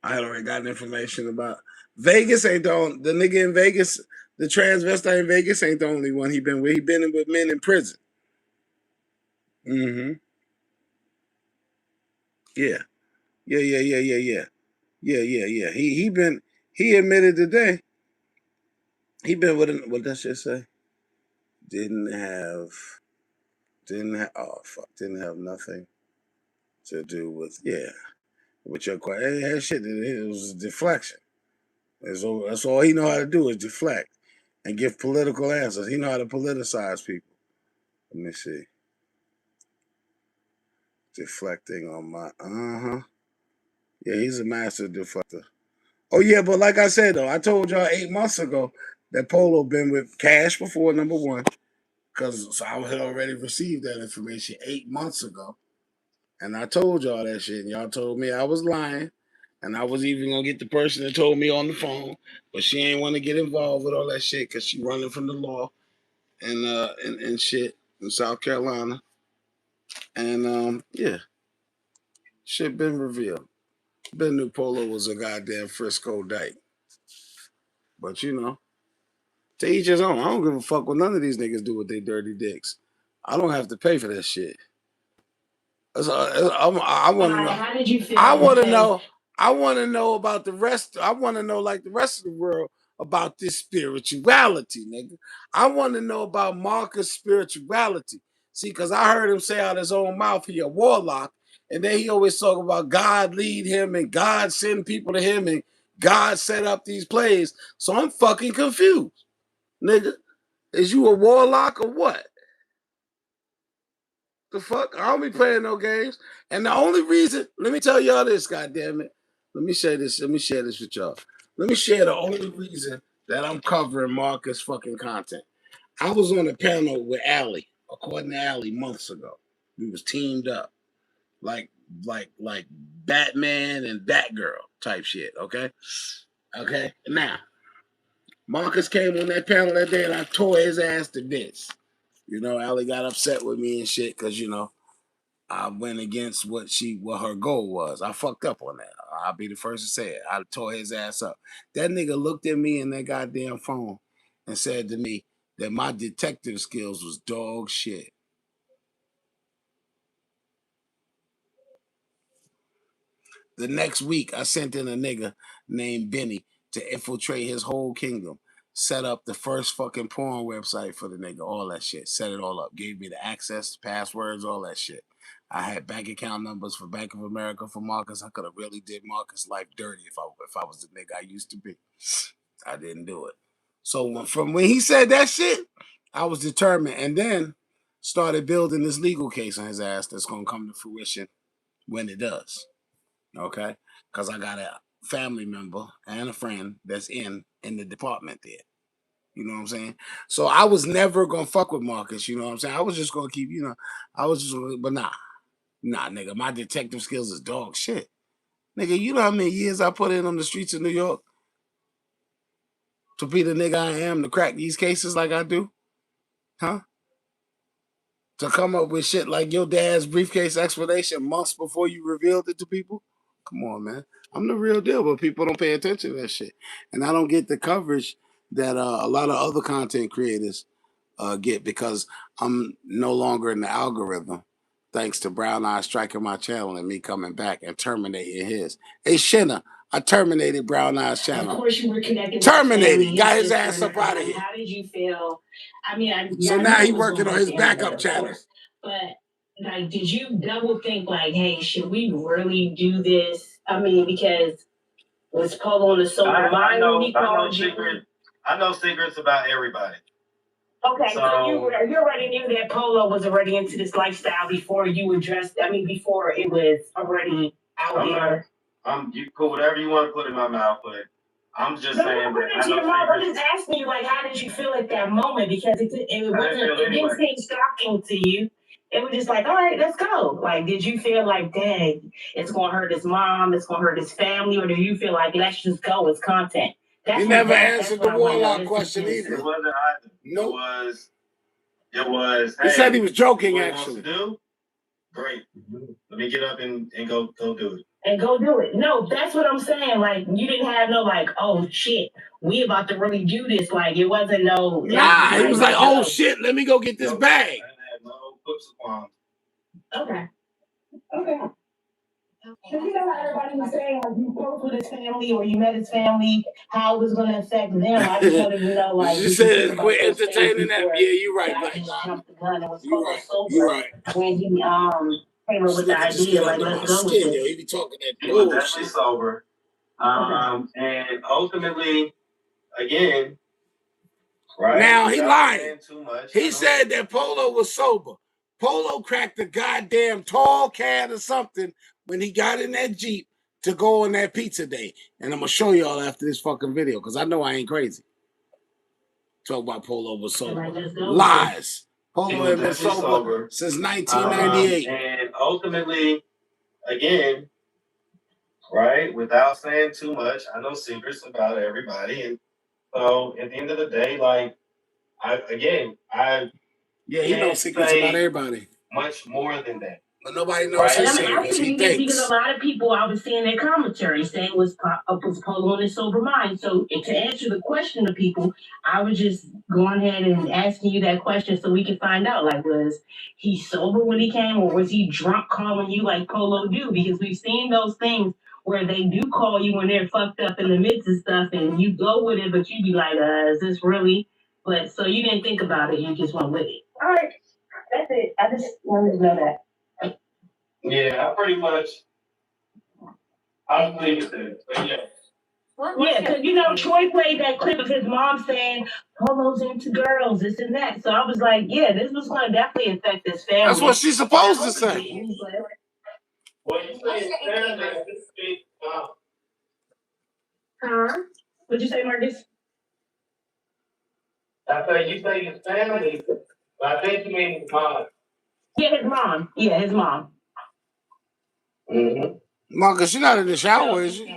had already gotten information about Vegas. Ain't the nigga in Vegas. The transvestite in Vegas ain't the only one he been with. He been with men in prison. Yeah. He admitted today. He been with what that shit say? Didn't have nothing to do with your question. That shit, it was a deflection. That's all he know how to do is deflect and give political answers. He know how to politicize people. Let me see. Deflecting on my Yeah, he's a master deflector. Oh yeah, but like I said though, I told y'all 8 months ago that Polo been with Cash before, number one, because I had already received that information 8 months ago, and I told y'all that shit, and y'all told me I was lying, and I was even gonna get the person that told me on the phone, but she ain't want to get involved with all that shit because she running from the law and shit in South Carolina, and shit been revealed. Ben knew Polo was a goddamn Frisco dyke. But to each his own. I don't give a fuck what none of these niggas do with their dirty dicks. I don't have to pay for that shit. I want to know. How did you feel? I want to know. I want to know about the rest. I want to know, like the rest of the world, about this spirituality, nigga. I want to know about Marcus' spirituality. See, because I heard him say out his own mouth he a warlock. And then he always talk about God lead him and God send people to him and God set up these plays. So I'm fucking confused. Nigga, is you a warlock or what? The fuck? I don't be playing no games. And the only reason, let me tell y'all this, goddammit. Let me share this with y'all. Let me share the only reason that I'm covering Marcus fucking content. I was on a panel with Allie, according to Allie, months ago. We was teamed up. Like Batman and Batgirl type shit, okay? Okay. Now, Marcus came on that panel that day and I tore his ass to bits. You know, Allie got upset with me and shit because, you know, I went against what her goal was. I fucked up on that. I'll be the first to say it. I tore his ass up. That nigga looked at me in that goddamn phone and said to me that my detective skills was dog shit. The next week, I sent in a nigga named Benny to infiltrate his whole kingdom. Set up the first fucking porn website for the nigga, all that shit. Set it all up. Gave me the access, passwords, all that shit. I had bank account numbers for Bank of America for Marcus. I could have really did Marcus' life dirty if I was the nigga I used to be. I didn't do it. So from when he said that shit, I was determined, and then started building this legal case on his ass that's gonna come to fruition when it does. Okay, because I got a family member and a friend that's in the department there. You know what I'm saying? So I was never gonna fuck with Marcus. You know what I'm saying? I was just gonna keep, you know, but nah, nigga, my detective skills is dog shit. Nigga, you know how many years I put in on the streets of New York to be the nigga I am to crack these cases like I do? Huh? To come up with shit like your dad's briefcase explanation months before you revealed it to people? Come on, man. I'm the real deal, but people don't pay attention to that shit. And I don't get the coverage that a lot of other content creators get because I'm no longer in the algorithm thanks to Brown Eye striking my channel and me coming back and terminating his. Hey, Shinna, I terminated Brown Eye's channel. Of course, you were connected. Terminated. Got his ass up out of here. How did you feel? I mean, so now he working on his backup channel. But like, did you double think like, hey, should we really do this? I mean, because was Polo on the sober mind when he called you? I know secrets about everybody. Okay, so you already knew that Polo was already into this lifestyle before you addressed. I mean, before it was already out there. You put whatever you want to put in my mouth, but I'm just saying that I know I'm just asking you, like, how did you feel at that moment? Because it didn't seem shocking to you. It was just like, all right, let's go. Like, did you feel like, dang, it's going to hurt his mom, it's going to hurt his family, or do you feel like, let's just go, it's content? You never answered the Warlock question either. It wasn't either. Nope. It was. He said he was joking, actually. Do? Great. Let me get up and go do it. And go do it. No, that's what I'm saying. Like, you didn't have no, like, oh, shit, we about to really do this. Like, it wasn't no... Nah, he was like, oh, shit, let me go get this bag. I had no clips of qualms. Okay. So you know how everybody was saying, like, you spoke with his family or you met his family, how it was going to affect them. I just wanted to know, like... You said quit entertaining them. Yeah, you're right, Black. You're right. When he, came up with the idea, like, let's go with it. He be talking that He was definitely sober. And ultimately, again, right? Now, he lied. He said that Polo was sober. Polo cracked a goddamn tall can or something when he got in that Jeep to go on that pizza day. And I'm going to show y'all after this fucking video because I know I ain't crazy. Talk about Polo was sober. Lies. Polo had been sober since 1998. And ultimately, again, right, without saying too much, I know secrets about everybody. And so at the end of the day, like, he knows secrets about everybody. Much more than that. But nobody knows his secrets. He thinks. Because a lot of people, I was seeing their commentary saying was Polo on his sober mind. So to answer the question to people, I was just going ahead and asking you that question so we could find out, like, was he sober when he came or was he drunk calling you like Polo do? Because we've seen those things where they do call you when they're fucked up in the midst of stuff and you go with it, but you be like, is this really? But so you didn't think about it, you just went with it. All right, that's it. I just wanted to know that. Yeah, I pretty much. I believe it there, but yeah. Yeah, because you know, Troy played that clip of his mom saying, Polo's into girls, this and that. So I was like, yeah, this was going to definitely affect his family. That's what she's supposed to say. Well, you say it's family, this big, Huh? What'd you say, Marcus? I thought you say it's family. I think you mean his mom. Yeah, his mom. Yeah, his mom. Mm-hmm. Marcus, you're not in the shower, is you?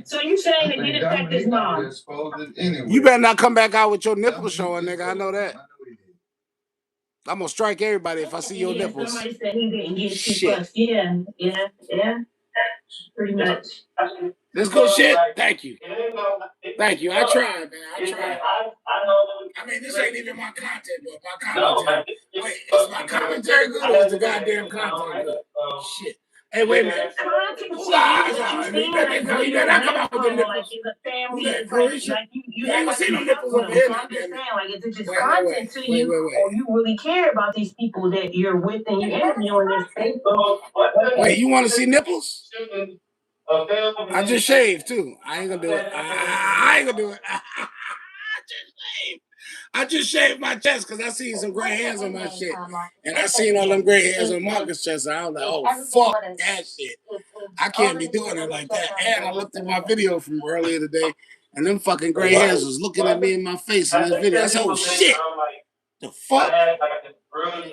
So you saying that did affect his mom? You better not come back out with your nipples showing, nigga. I know that. I'm gonna strike everybody if I see your nipples. Somebody said he didn't get shit. Yeah. Pretty much. This good shit? Thank you. Thank you. I tried, man. I tried. I mean, this ain't even my content, but my commentary. Wait, is my commentary good or is the goddamn content good? Shit. Hey, wait a minute. You better not come out with the nipples. You ain't gonna see no nipples over here. Like, is it just content to you, or you really care about these people that you're with and you're interviewing this Facebook? Wait, you want to see nipples? I just shaved too. I ain't gonna do it. I ain't gonna do it. I just shaved my chest because I seen some gray hairs on my shit. And I seen all them gray hairs on Marcus' chest. And I was like, oh, fuck that shit. I can't be doing it like that. And I looked at my video from earlier today, and them fucking gray hairs was looking at me in my face in this video. I said, oh, shit. The fuck? I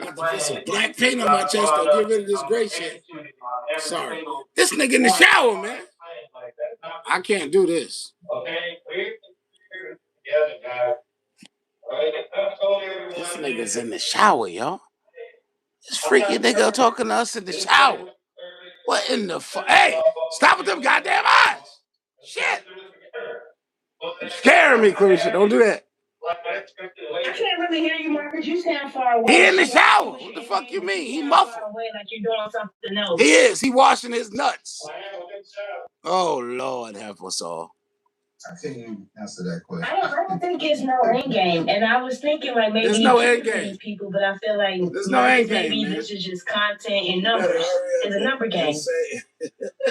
have to put some black paint on my chest to get rid of this gray shit. Sorry. This nigga in the shower, man. I can't do this. This nigga's in the shower, y'all. This freaky nigga talking to us in the shower. What in the fuck? Hey, stop with them goddamn eyes. Shit. You're scaring me, Clarissa. Don't do that. I can't really hear you, Marcus. You sound far away. He in the shower. What the fuck you mean? He muffled. Like you're doing something else. He is. He washing his nuts. Oh, Lord, have us all. I can't even answer that question. I don't think it's no end game. And I was thinking like maybe there's no end game. These people, but I feel like there's no end game. Maybe this is just content and numbers. It's a number game.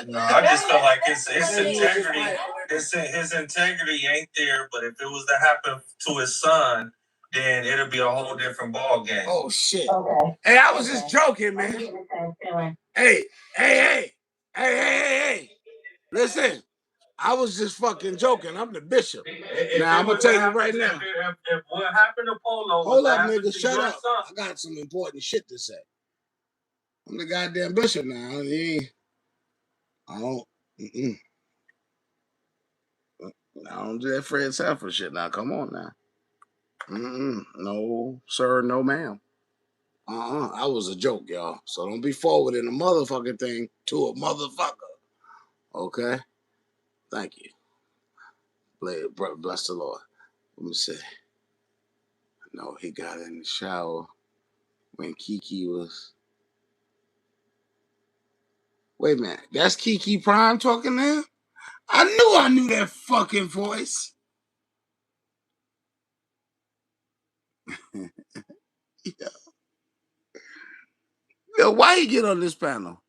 No, I just feel like his integrity. His integrity ain't there. But if it was to happen to his son, then it'll be a whole different ball game. Oh shit! Okay. Hey, I was just joking, man. Hey! Listen. I was just fucking joking. I'm the bishop. Now, I'm going to tell you right now. If what happened to Polo... Hold up, nigga. Shut up. I got some important shit to say. I'm the goddamn bishop now. I don't do that Fred Sanford shit now. Come on now. No, sir. No, ma'am. I was a joke, y'all. So don't be forwarding a motherfucking thing to a motherfucker. Okay? Thank you. Bless the Lord. Let me see. No, he got in the shower when Kiki was... Wait a minute. That's Kiki Prime talking now? I knew that fucking voice. Yeah. Yo, why he get on this panel?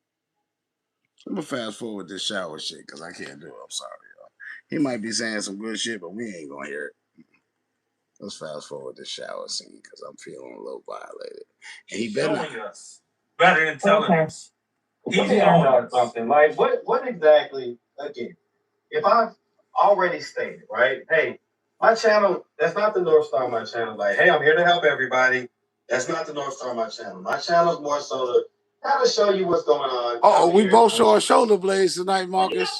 I'm gonna fast forward this shower shit because I can't do it. I'm sorry, y'all. He might be saying some good shit, but we ain't gonna hear it. Let's fast forward this shower scene because I'm feeling a little violated. And he better us better than telling us. He's showing something. Like what exactly? Again, if I've already stated, right? Hey, my channel. That's not the North Star of my channel. Like, hey, I'm here to help everybody. That's not the North Star of my channel. My channel is more so to how to show you what's going on. Oh, we both show our shoulder blades tonight, Marcus.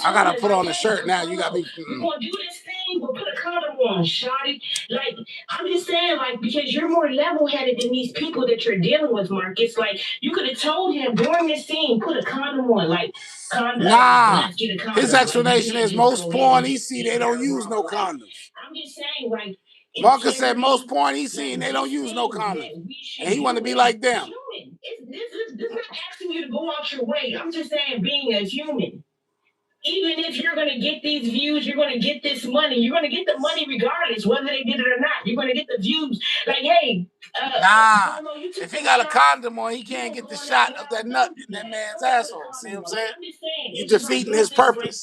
I gotta put on a shirt now. You got me. We're gonna do this thing, but put a condom on, shawty. Like, I'm just saying, like, because you're more level-headed than these people that you're dealing with, Marcus. Like, you could have told him during this scene, put a condom on, like, condom. Nah, his explanation is most porn he see, they don't use no condoms. I'm just saying, like, Marcus said most porn he seen, they don't use no condoms. And he want to be like them. This is not asking you to go out your way. I'm just saying being a human. Even if you're going to get these views, you're going to get this money. You're going to get the money regardless, whether they did it or not. You're going to get the views. Like, hey. Nah, if he got a condom on, he can't get the shot of that nut in that man's asshole. See what I'm saying? You're defeating his purpose.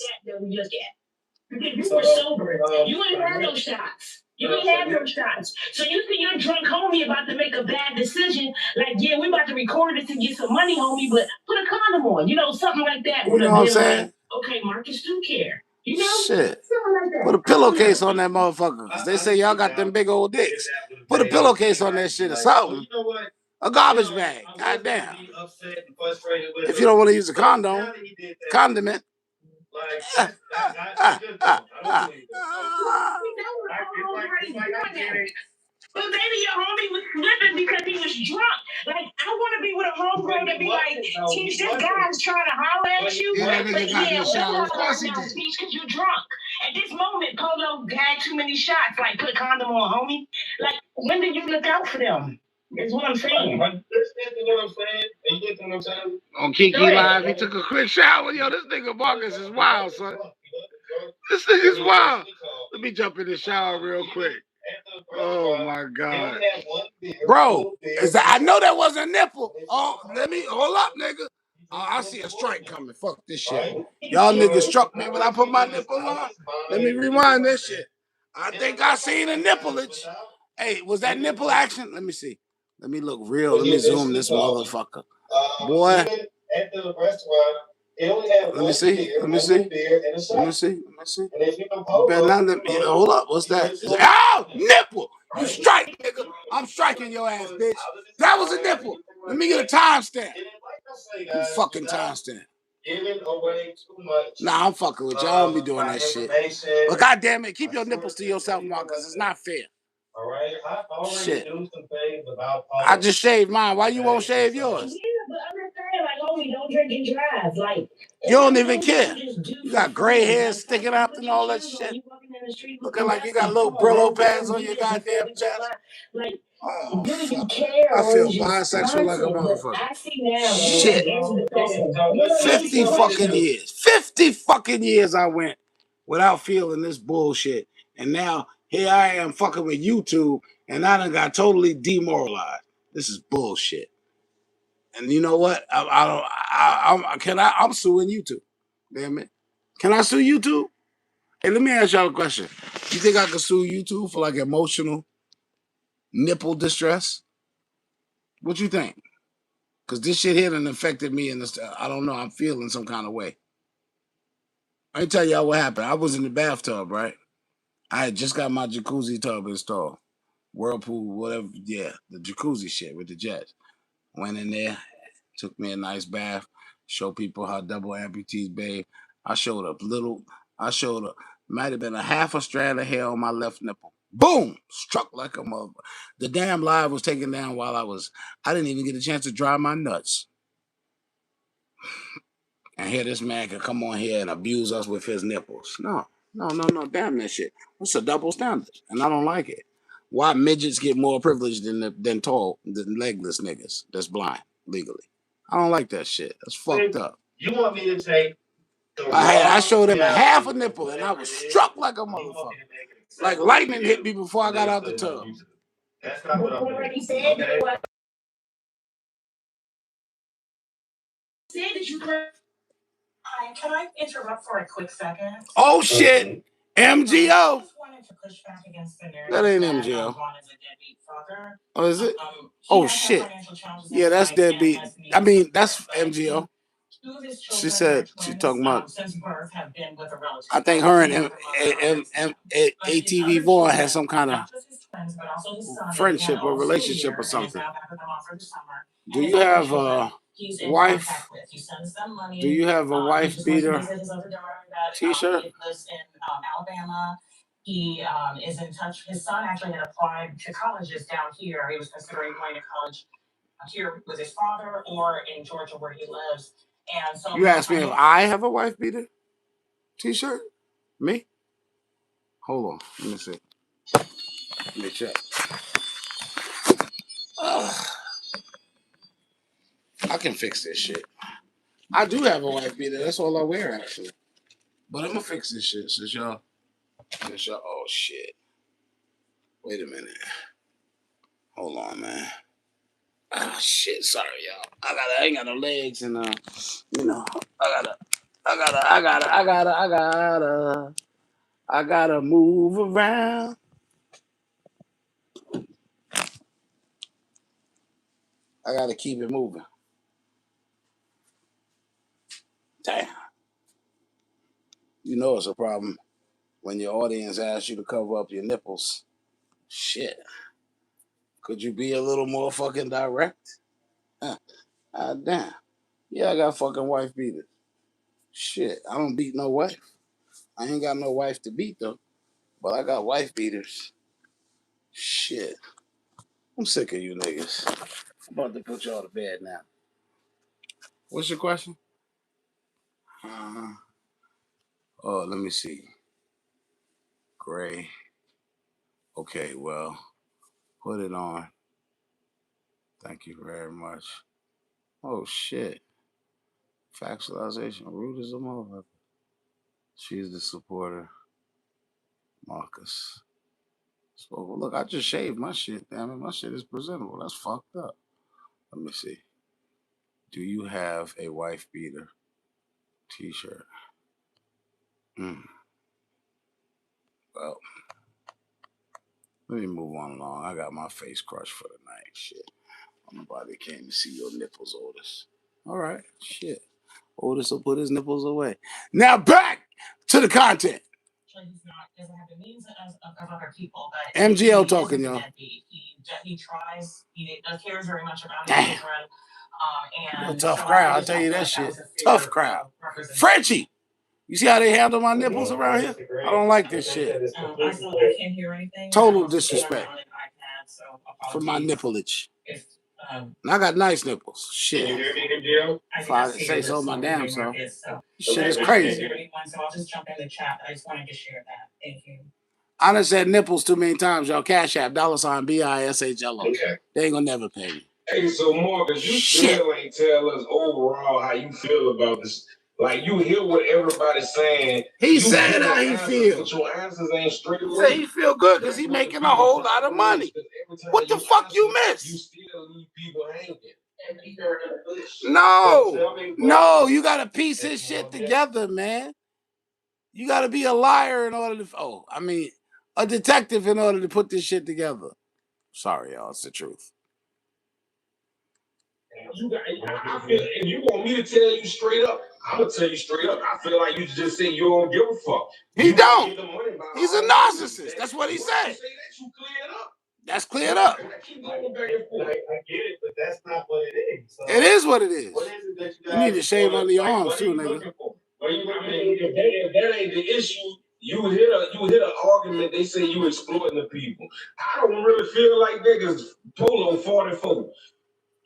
Because you were sober. You ain't had those shots. You ain't had those shots. So you see your drunk homie about to make a bad decision. Like, yeah, we about to record it to get some money, homie, but put a condom on. You know, something like that. You know what I'm saying? Okay, Marcus do care. You know, Shit. something like that. Put a pillowcase on that motherfucker. Cause they say y'all got them big old dicks. Put a pillowcase on that shit or something. A garbage bag. Goddamn. If you don't want to use a condom, condiment. But maybe your homie was slipping because he was drunk. Like, I want to be with a homegirl that be like, Teach, this guy's trying to holler at you. Yeah, that nigga got in the shower. Of course he did. Teach, because you're drunk. At this moment, Polo had too many shots. Like, put a condom on, homie. Like, when did you look out for them? Is what I'm saying. On Kiki Live, he took a quick shower. Yo, this nigga Marcus is wild, son. This nigga's wild. Let me jump in the shower real quick. Oh my God. Bro, I know that wasn't a nipple. Oh, let me hold up, nigga. Oh, I see a strike coming. Fuck this shit. Y'all niggas struck me when I put my nipple on. Let me rewind this shit. I think I seen a nipplage. Hey, was that nipple action? Let me see. Let me look real. Let me zoom this motherfucker. Boy. Let me see. Let me see. Let me see. Let me see. You better not let me. Hold up. What's that? Oh, nipple. You strike, nigga. I'm striking your ass, bitch. That was a nipple. Let me get a timestamp. You fucking timestamp. Nah, I'm fucking with you. I don't be doing that shit. But goddamn it, keep your nipples to yourself, Marcus. It's not fair. All right, I've already Shit. do some things about I just shaved mine. Why you won't shave yours? Yeah, but I'm just saying, like, homie, don't drink and drive. Like, You don't even care. You got gray hair sticking out and all that shit. Looking like you got little Brillo pads on your goddamn chest. Like, Oh, do you fuck. care? I feel or is it bisexual like a responsible? motherfucker. I see now. Shit. 50 fucking years. 50 fucking years I went without feeling this bullshit. And now here I am fucking with YouTube and I done got totally demoralized. This is bullshit. And you know what? I'm suing YouTube. Damn it. Can I sue YouTube? Hey, let me ask y'all a question. You think I could sue YouTube for like emotional nipple distress? What you think? Because this shit here done affected me in this. I don't know. I'm feeling some kind of way. Let me tell y'all what happened. I was in the bathtub, right? I had just got my jacuzzi tub installed. Whirlpool, whatever. Yeah, the jacuzzi shit with the jets. Went in there, took me a nice bath, show people how double amputees bathe. I showed might have been a half a strand of hair on my left nipple. Boom! Struck like a mother. The damn live was taken down while I didn't even get a chance to dry my nuts. And here this man can come on here and abuse us with his nipples. No. Damn that shit. It's a double standard. And I don't like it. Why midgets get more privilege than legless niggas that's blind legally? I don't like that shit. That's fucked up. You want me to take I showed him a half a nipple and I was struck like a motherfucker. Like lightning hit me before I got out the tub. That's not what I'm doing. He said Okay? that you could. Hi, can I interrupt for a quick second? Oh shit. MGO. I just wanted to push back against the narrative That ain't that, MGO. Ron is a deadbeat father. Oh, is it? He Oh has had shit. financial challenges Yeah, in that's his life and deadbeat. has needs I mean, to that's support. MGO. Two of his She children said are she's twins, talking about. since birth have been with a relative. I think her and But his ATV other Vaughn had children, some kind of not just his twins, but also his son, friendship or also relationship here or and is something. now back with them on for the summer. Do And his you other have children, a he's in wife? contact with. He sends them money. Do you have a He wife just went to beater visit his other daughter that T-shirt? lives in Alabama. He is in touch. His son actually had applied to colleges down here. He was considering going to college here with his father or in Georgia where he lives. And so You asked me if I have a wife beater T-shirt? Me? Hold on. Let me see. Let me check. I can fix this shit. I do have a wife beater. That's all I wear, actually. But I'm gonna fix this shit since y'all. Oh shit. Wait a minute. Hold on, man. Ah shit. Sorry, y'all. I ain't got no legs, and I gotta move around. I gotta keep it moving. Damn. You know it's a problem when your audience asks you to cover up your nipples. Shit. Could you be a little more fucking direct? Damn. Yeah, I got fucking wife beaters. Shit, I don't beat no wife. I ain't got no wife to beat though, but I got wife beaters. Shit. I'm sick of you niggas. I'm about to put y'all to bed now. What's your question? Oh, let me see. Gray. Okay, well, put it on. Thank you very much. Oh, shit. Factualization. Rude as a motherfucker. She's the supporter. Marcus. So, look, I just shaved my shit. Damn it, my shit is presentable. That's fucked up. Let me see. Do you have a wife beater t-shirt? Well, let me move on along. I got my face crushed for the night. Shit. Nobody came to see your nipples, Otis. All right. Shit. Otis will put his nipples away. Now back to the content. Doesn't have the means of other people, but MGL talking, y'all. He tries. He cares very much about his children. And a tough crowd, I'll tell you that shit. Tough crowd. Frenchie! You see how they handle my nipples around here? I don't like this shit. I can't hear anything. Total disrespect for my nipplage. And I got nice nipples. Shit. If I say so, my damn self. Shit is crazy. So I'll just jump in the chat. I just wanted to share that. Thank you. I done said nipples too many times, y'all. Cash App, $BISHLO. Okay. They ain't gonna never pay me. Hey, so Marcus, you still ain't tell us overall how you feel about this. Like, you hear what everybody's saying. He said how he feel. But your answers ain't straight He away. said he feel good because he making a whole lot of money. What the fuck you miss? You still leave people hanging. No, you gotta piece his shit together, man. You gotta be a liar in order to, a detective in order to put this shit together. Sorry, y'all, it's the truth. I feel, if you want me to tell you straight up, I'm gonna tell you straight up. I feel like you just say you don't give a fuck. He don't. He's a narcissist. That's what he said. That's cleared up. I get it, but that's not what it is. It is what it is. What is it that you need to shave under your arms too, nigga. If that ain't the issue, you hit an argument. They say you exploiting the people. I don't really feel like niggas. Polo 44.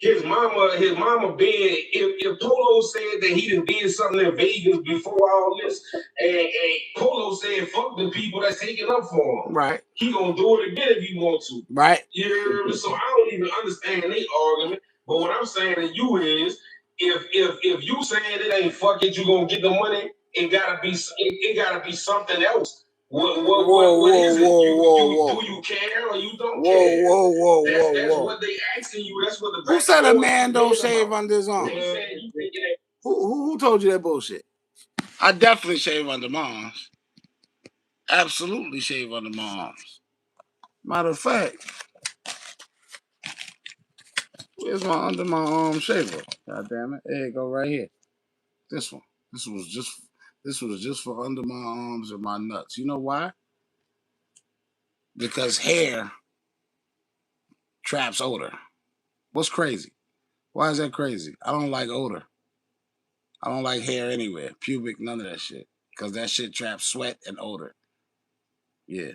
His mama being, if Polo said that he done did something in Vegas before all this, and Polo said fuck the people that's taking up for him. Right. He gonna do it again if he want to. Right. Yeah, so I don't even understand their argument. But what I'm saying to you is, if you saying it ain't fuck it, you gonna get the money, it gotta be something else. What is it? Do you care or you don't care? That's what they asking you. That's what the Who said a man don't shave under his arm? Who told you that bullshit? I definitely shave under my arms. Absolutely shave under my arms. Matter of fact, where's my under my arm shaver? God damn it. There you go, right here. This one. This was just for under my arms and my nuts. You know why? Because hair traps odor. What's crazy? Why is that crazy? I don't like odor. I don't like hair anywhere. Pubic, none of that shit. Because that shit traps sweat and odor. Yeah.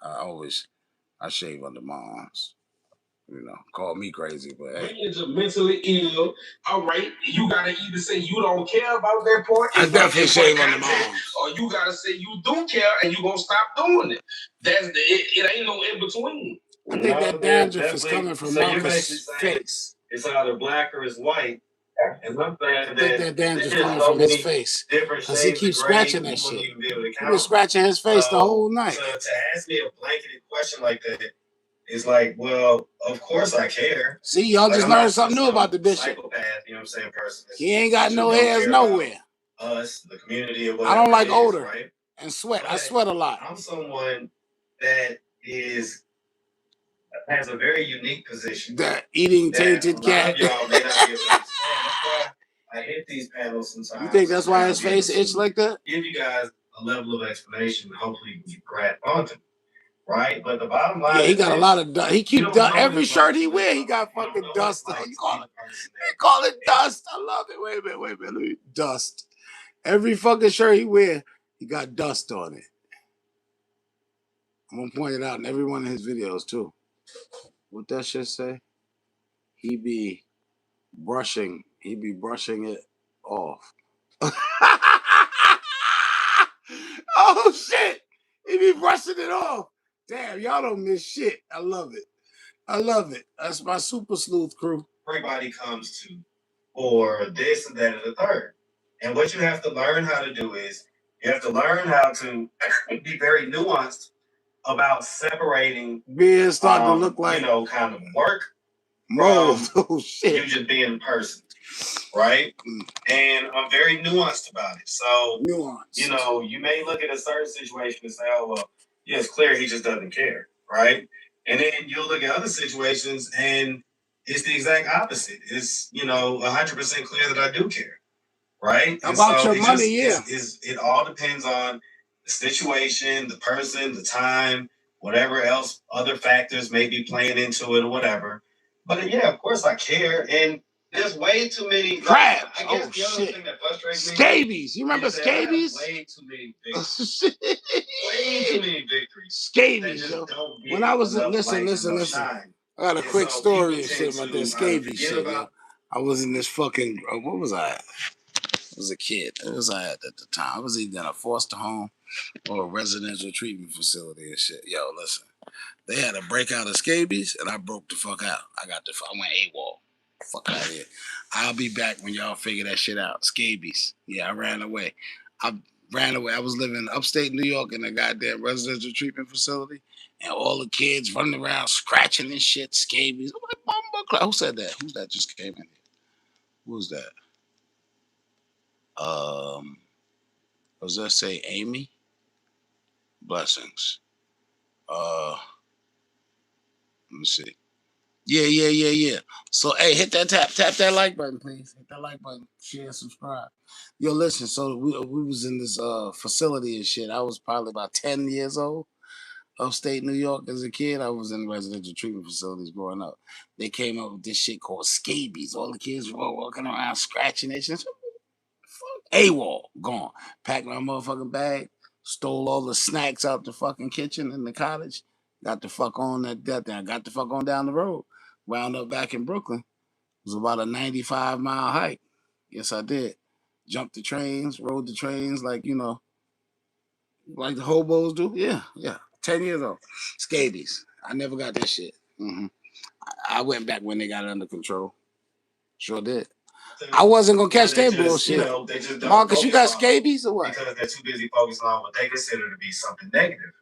I shave under my arms. You know, call me crazy, but hey. Millions are mentally ill. All right, you gotta either say you don't care about that part. I definitely shave under my arms. Or you gotta say you do care and you gonna stop doing it. It ain't no in between. I think that dandruff is coming from Marcus' face. It's either black or it's white. And I'm saying I think that dandruff is coming from his face. Because he keeps scratching that shit. He been scratching his face the whole night. So to ask me a blanketed question like that, it's like, well, of course I care. See, y'all just learned something new about the bishop. Psychopath, you know what I'm saying, person. He ain't got no hairs nowhere. Us, the community, or I don't like odor right? and sweat. But I sweat a lot. I'm someone that has a very unique position. That eating tainted cat. Y'all may not be able to understand. That's why I hit these panels sometimes. You think that's why his face itch like that? Give you guys a level of explanation. Hopefully, you grab onto, right? But the bottom line, Yeah, he got a lot of dust. He keep dust. Every this shirt he person. wear, he got You don't fucking know what dust. it's like They to call be it, the person they call it dust. I love it. Wait a minute. Let me dust. Every fucking shirt he wear, he got dust on it. I'm gonna point it out in every one of his videos too. What that shit say? He be brushing it off. Oh shit! He be brushing it off. Damn, y'all don't miss shit. I love it. I love it. That's my super sleuth crew. Everybody comes to, or this and that and the third. And what you have to learn how to do is you have to learn how to be very nuanced about separating Being starting to look like kind of work mold. from Oh shit. you just being a person. Right? And I'm very nuanced about it. So you may look at a certain situation and say, oh well, yeah, it's clear he just doesn't care, right? And then you'll look at other situations and it's the exact opposite. It's 100% clear that I do care, right? And about so your money, it all depends on the situation, the person, the time, whatever else other factors may be playing into it or whatever. But yeah, of course I care, and there's way too many crabs. I guess the other thing that frustrates me. Scabies. You remember scabies? Way too many victories. Way too many victories. Scabies, yo. When I was listen. I got a quick story and shit about that scabies shit, yo. I was in this fucking what was I? I was a kid. What was I at the time? I was either in a foster home or a residential treatment facility and shit. Yo, listen. They had a breakout of scabies and I broke the fuck out. I went AWOL. Fuck out of here. I'll be back when y'all figure that shit out. Scabies. Yeah, I ran away. I was living in upstate New York in a goddamn residential treatment facility, and all the kids running around scratching and shit, scabies. I'm like, Who said that? Who's that just came in here? Who's that? Does that say Amy? Blessings. Let me see. Yeah. So, hey, hit that tap that like button, please. Hit that like button. Share, subscribe. Yo, listen. So we was in this facility and shit. I was probably about 10 years old. Upstate New York as a kid. I was in residential treatment facilities growing up. They came up with this shit called scabies. All the kids were walking around scratching it. Fuck. AWOL, gone. Packed my motherfucking bag. Stole all the snacks out the fucking kitchen in the cottage. Got the fuck on that thing. I got the fuck on down the road. Wound up back in Brooklyn. It was about a 95-mile hike. Yes, I did. Jumped the trains, rode the trains like the hobos do. Yeah. 10 years old. Scabies. I never got that shit. I went back when they got it under control. Sure did. I wasn't going to catch that bullshit. They just don't Marcus, you got focus on scabies or what? Because they're too busy focusing on what they consider to be something negative.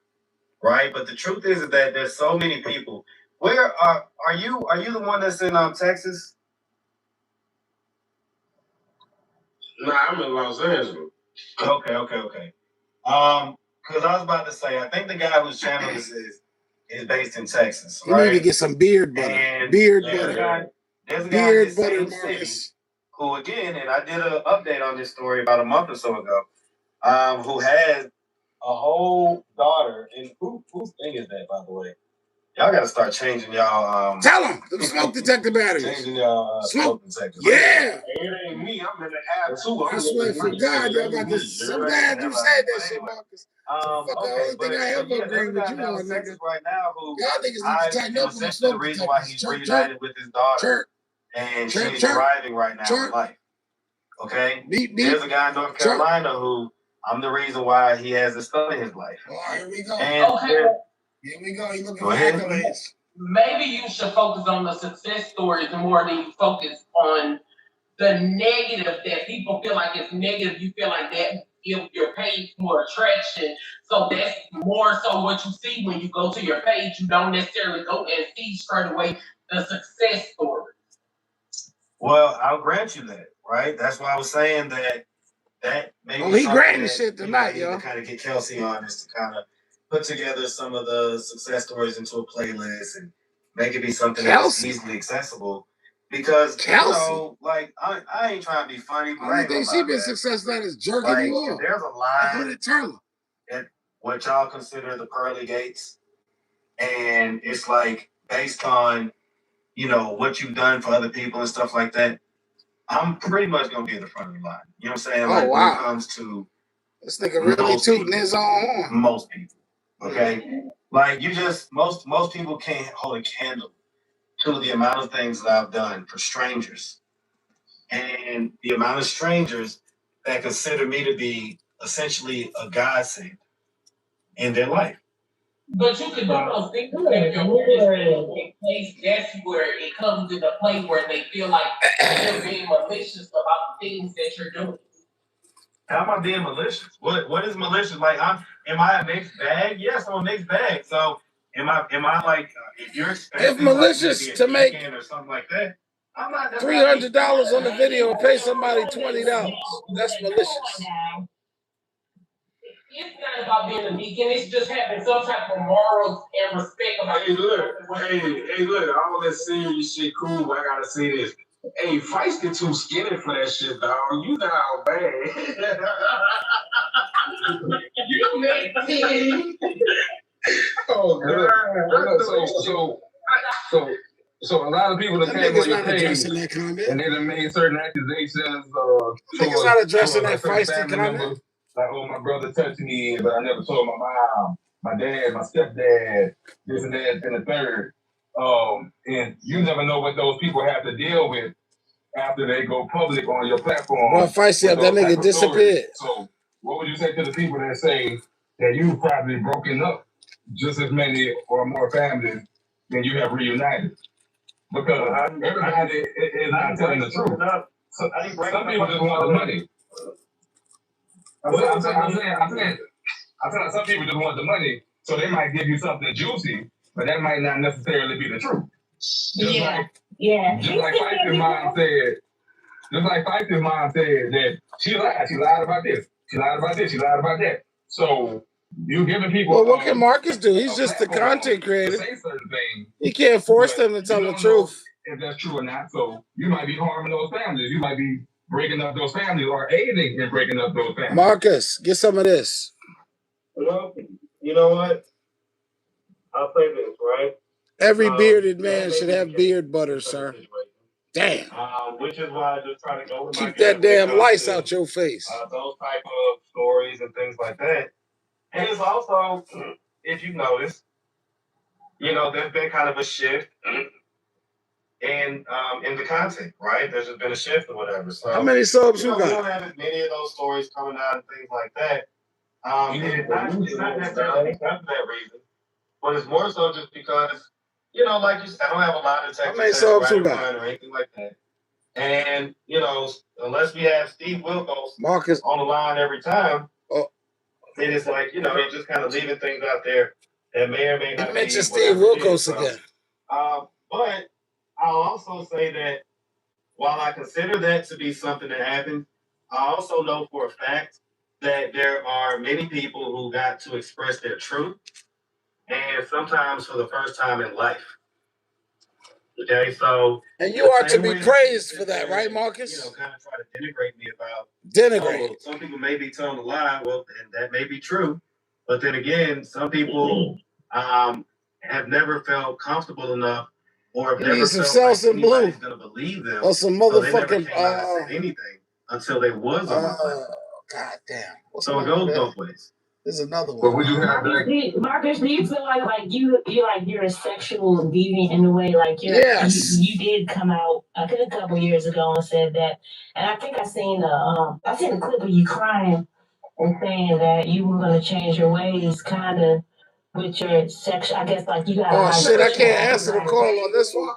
Right? But the truth is that there's so many people. Where are you the one that's in Texas? Nah, I'm in Los Angeles. Okay. Because I was about to say, I think the guy whose channel this is based in Texas, You right? need to get some beard butter. And Beard there's butter. a guy in Beard this butter, same Marcus. city who, again, and I did an update on this story about a month or so ago, who had a whole daughter. And whose thing is that, by the way? Y'all got to start changing y'all. Tell them the smoke detector batteries. Changing y'all smoke detectors. Yeah. It ain't me. I'm in the app too. I swear for God, y'all got this. I'm glad you said that shit, Marcus. Okay, the only thing I ever there's agree a with guy you down on, in nigga. Texas right now who Y'all niggas need to tighten up on the essentially the smoke reason why he's reunited with his daughter. And she's thriving right now in life. Okay? There's a guy in North Carolina who I'm the reason why he has a son in his life. Oh, here we go. Here we go. You looking for accolades. Maybe you should focus on the success stories more than you focus on the negative that people feel like it's negative. You feel like that give your page more attraction. So that's more so what you see when you go to your page. You don't necessarily go and see straight away the success story. Well, I'll grant you that, right? That's why I was saying that maybe he granting shit tonight, yo. To kind of get Kelsey on is to kind of put together some of the success stories into a playlist and make it be something that's easily accessible. Because like I ain't trying to be funny, but I think she been successful at is jerking you off. There's a line. Turner. what y'all consider the pearly gates, and it's like based on, you know, what you've done for other people and stuff like that, I'm pretty much gonna be at the front of the line. You know what I'm saying? Oh, Like when it wow. comes to This nigga really most tooting people, his own horn. most people. Okay, like you just most people can't hold a candle to the amount of things that I've done for strangers, and the amount of strangers that consider me to be essentially a godsend in their life. But you can do those things if your movement in place. That's where it comes into play where they feel like you're being malicious about the things that you're doing. How am I being malicious? What is malicious? Like am I a mixed bag? Yes, I'm a mixed bag. So am I like if you're expecting If malicious like to make or something like that, I'm not. That's $300 on the video and pay somebody $20. That's malicious. It's not about being a deacon. It's just having some type of morals and respect about. Hey, look, all that serious shit cool, but I gotta say this. Hey, Feisty too skinny for that shit, dog. You know how bad. You make me. Oh, God. So a lot of people that came on your page and they done made certain accusations. Niggas not addressing that certain feisty family comment. members. Like, oh, my brother touched me, but I never told my mom, my dad, my stepdad, this and that, and the third. And you never know what those people have to deal with after they go public on your platform. Bro, feisty up, that nigga disappeared. So, what would you say to the people that say that you've probably broken up just as many or more families than you have reunited? Because everybody is not telling the truth. So, some people just want the money. I'm saying, some people just want the money, so they might give you something juicy, but that might not necessarily be the truth. Just like Feisty's mom said that she lied about this, she lied about this, she lied about that. So you giving people. Well, what can Marcus do? He's just the content creator. Say certain things. He can't force them to tell the truth. If that's true or not, so you might be harming those families. You might be breaking up those families or aiding in breaking up those families. Marcus, get some of this. Well, you know what? I'll say this, right? Every bearded man should have beard butter, sir. Damn. Which is why I just try to go with keep that damn lice out your face. Those type of stories and things like that. And it's also, if you notice, you know, there's been kind of a shift in the content, right? There's just been a shift or whatever. So how many subs you We got? don't have as many of those stories coming out and things like that. It's not necessarily because of that reason, but it's more so just because, you know, like you said, I don't have a lot of how many text subs you got? or anything like that. And, you know, unless we have Steve Wilkos Marcus on the line every time, then it's like, you know, you're just kind of leaving things out there that may or may not be. Mention Steve Wilkos again. But I'll also say that while I consider that to be something that happened, I also know for a fact that there are many people who got to express their truth, and sometimes for the first time in life. Okay, so and you are to be praised for that, right, Marcus? You know, kind of try to denigrate me about. Denigrate. Some people may be telling a lie, well, and that may be true, but then again, some people have never felt comfortable enough, or have never felt like anybody's gonna believe them, or some so they never motherfucking came out and said anything until they was on my platform. God damn. So it goes both ways. There's another But one. would you have Marcus, do you feel like you're a sexual deviant in a way? Like you did come out I think a couple years ago and said that, and I think I seen a clip of you crying and saying that you were gonna change your ways, kind of with your sex. I guess like you got. Oh shit! I can't answer the call on this one.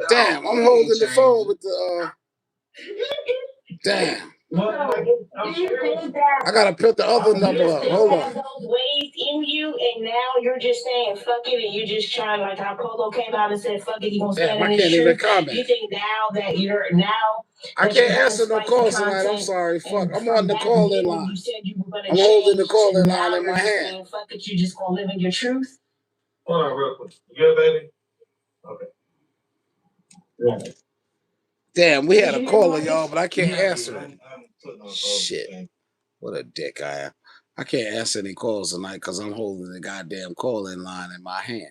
Damn, I'm holding the phone with the. Damn. I gotta put the other number up. Hold on. Those ways in you, and now you're just saying fuck it, and you're just trying, like how Polo came out and said fuck it, you gonna stand in his even truth. comment. You think now that you're I can't answer no calls tonight. I'm sorry. Fuck. I'm on the call-in line. I'm holding the call-in line in my hand. Fuck it, you just gonna live in your truth. Hold on, real quick. You good, baby? Okay. Damn, we had a caller, y'all, but I can't answer it. Shit. What a dick I am. I can't answer any calls tonight because I'm holding the goddamn call-in line in my hand.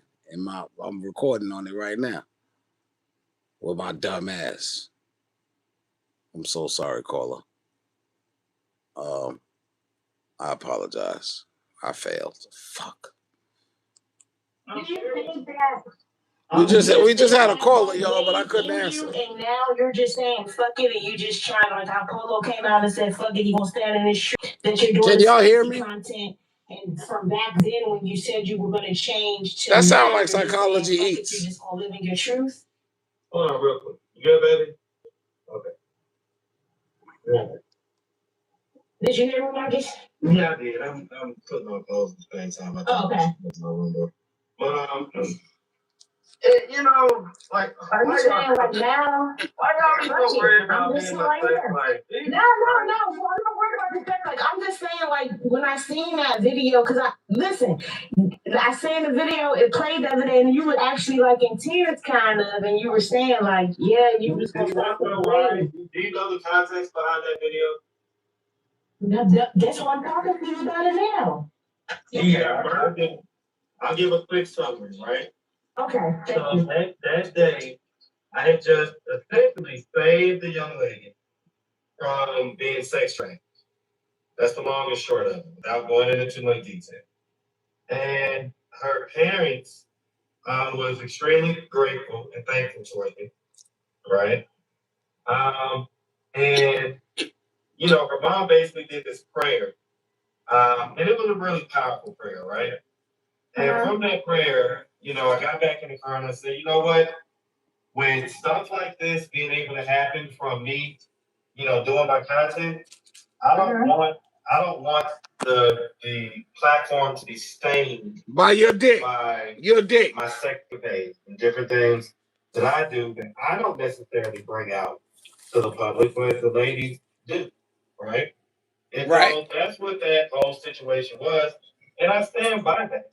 I'm recording on it right now with my dumb ass. I'm so sorry, caller. I apologize. I failed. Fuck. Do you think that We just had a caller, y'all, but I couldn't answer. And now you're just saying fuck it, and you just trying, like how Polo came out and said fuck it, he gonna stand in this shit that you're doing. Can y'all hear me? Content, and from back then when you said you were gonna change to that sound like Psychology Eats. You're just gonna live in your truth. Hold on, real quick. You good, baby? Okay. Yeah. Did you hear me, Marcus? Yeah, I did. I'm putting on clothes at the same time. Oh, okay. But you know, like, Are you saying like now? why y'all be so worried about I'm being just a like sex that. life? No, I'm not worried about the sex. Like I'm just saying, like when I seen that video, because I seen the video, it played the other day, and you were actually like in tears, kind of, and you were saying like, yeah, you was gonna stop the way. Do you know the context behind that video? That's why I'm talking to you about it now. Yeah, I'll give a quick summary, right? Okay. So that day, I had just essentially saved the young lady from being sex trafficked. That's the long and short of it, without going into too much detail. And her parents was extremely grateful and thankful towards me, right? And you know, her mom basically did this prayer, and it was a really powerful prayer, right? And from that prayer, you know, I got back in the car and I said, you know what? When stuff like this being able to happen from me, you know, doing my content, I don't want the platform to be stained by your dick, my sex page and different things that I do that I don't necessarily bring out to the public, but the ladies do, right? And so that's what that whole situation was, and I stand by that.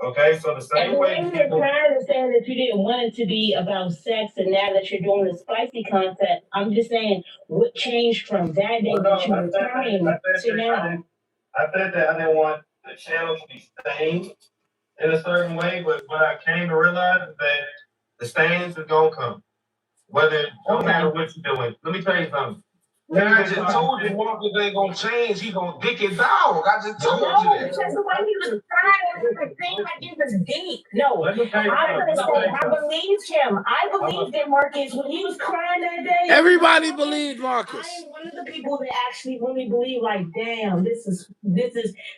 Okay, so the same way you're trying to say that you didn't want it to be about sex, and now that you're doing the spicy content, I'm just saying what changed from that day that you were trying to now. I said that I didn't want the channel to be stained in a certain way, but what I came to realize is that the stains is gonna come. No matter what you're doing. Let me tell you something. Man, I just told you Marcus ain't gonna change. He gonna dick it dog. I just told you that. Because the way he was trying to think like it was deep. No, I'm gonna say I believed him. I believed in Marcus when he was crying that day. Everybody believed Marcus. I am one of the people that actually really believe, like, damn, this is.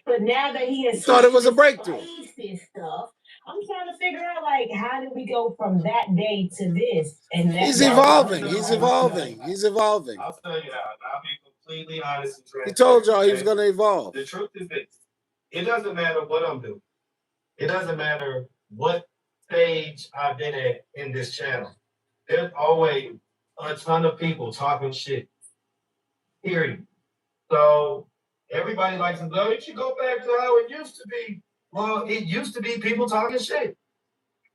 But now that he has thought it was a breakthrough. Stuff, I'm trying to figure out, like, how did we go from that day to this? And he's evolving. He's evolving. I'll tell you how. I'll be completely honest and transparent. He told y'all he was going to evolve. The truth is this. It doesn't matter what I'm doing. It doesn't matter what stage I've been at in this channel. There's always a ton of people talking shit. Period. So everybody likes to go, it should go back to how it used to be. Well, it used to be people talking shit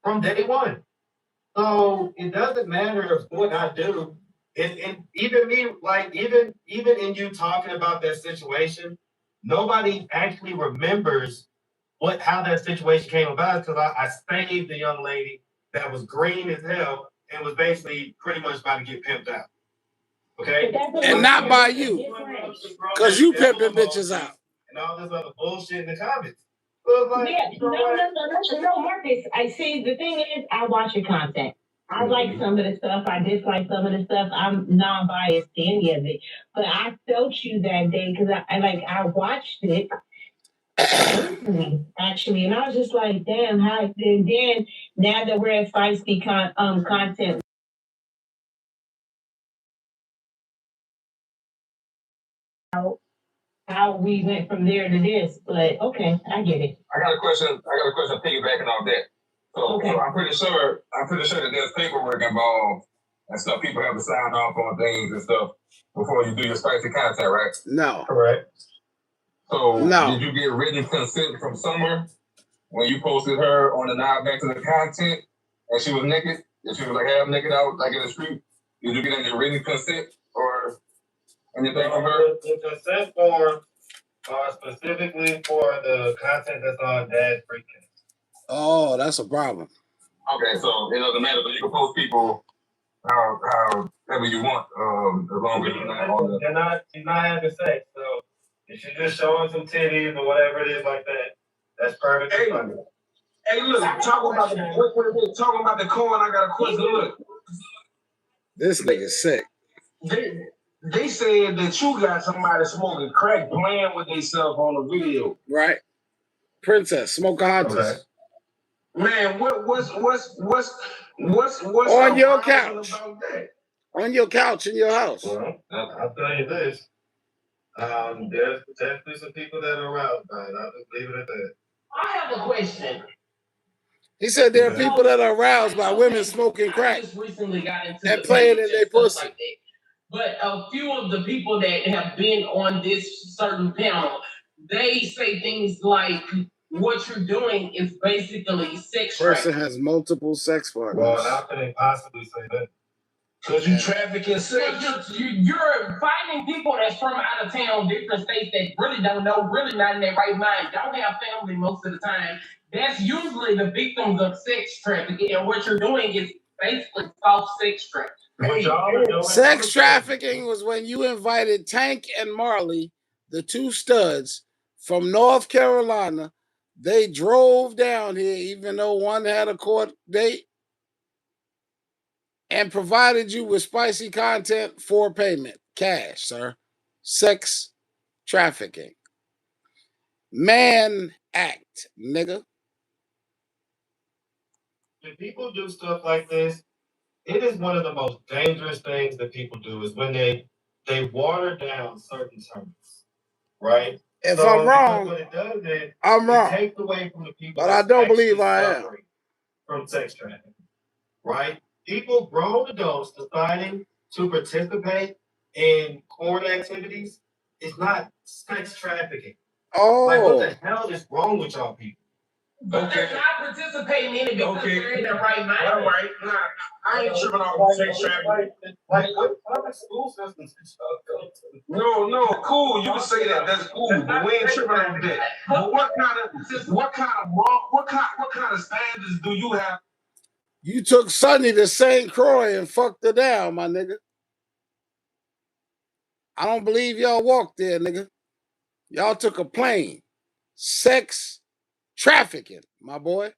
from day one. So it doesn't matter what I do. And even me, like even in you talking about that situation, nobody actually remembers how that situation came about, because I saved the young lady that was green as hell and was basically pretty much about to get pimped out. Okay? And not by you. Because you pimping bitches out. And all this other bullshit in the comments. No, Marcus. I see. The thing is, I watch your content. I like some of the stuff. I dislike some of the stuff. I'm non-biased to any of it. But I felt you that day because I watched it actually, and I was just like, damn. And then now that we're at feisty content. How we went from there to this, but okay, I get it. I got a question piggybacking off that. So I'm pretty sure that there's paperwork involved and stuff. People have to sign off on things and stuff before you do your spicy content, right? No. Correct. So did you get written consent from somewhere when you posted her on the Nile back to the content and she was naked? And she was like half naked out like in the street? Did you get any written consent or anything from her? The consent form specifically for the content that's on Dad's Briefcase. Oh, that's a problem. Okay, so it doesn't matter. So you can post people however you want, as long as you're not on the. You're not having sex, so if you're just showing some titties or whatever it is like that, that's perfectly fine. Hey, look, talking about the corn, I got a question. Look, This nigga's sick. they said that you got somebody smoking crack playing with themselves on the video. Right. Princess, Smoker Hodges. Okay. Man, what's on your couch? About that? On your couch in your house. Well, I'll tell you this. There's potentially some people that are aroused by it. I'll just leave it at that. I have a question. He said there are people that are aroused by women smoking crack I just recently got into and the playing page in their and stuff pussy. like that. But a few of the people that have been on this certain panel, they say things like, what you're doing is basically sex Person trafficking. has multiple sex partners. Well, how can they possibly say that? Because you trafficking sex. You're finding people that's from out of town, different states that really don't know, really not in their right mind, don't have family most of the time. That's usually the victims of sex trafficking, and what you're doing is basically soft sex trafficking. Sex trafficking was when you invited Tank and Marley, the two studs from North Carolina. They drove down here, even though one had a court date, and provided you with spicy content for payment. Cash, sir. Sex trafficking. Man act, nigga. When people do stuff like this, it is one of the most dangerous things that people do is when they water down certain terms, right? If I'm wrong, what it does is I'm wrong. It takes away from the people But I that's don't believe actually I am. suffering from sex trafficking, right? People, grown adults, deciding to participate in porn activities is not sex trafficking. Oh. Like, what the hell is wrong with y'all people? But they're not participating in it because they're in their right mind. All right, nah, I ain't tripping off sex trafficking. Like, what other school systems did y'all go to? No, cool. You can say that. That's cool, but we ain't tripping on that. But what kind of standards do you have? You took Sonny to St. Croix and fucked her down, my nigga. I don't believe y'all walked there, nigga. Y'all took a plane. Sex trafficking, my boy.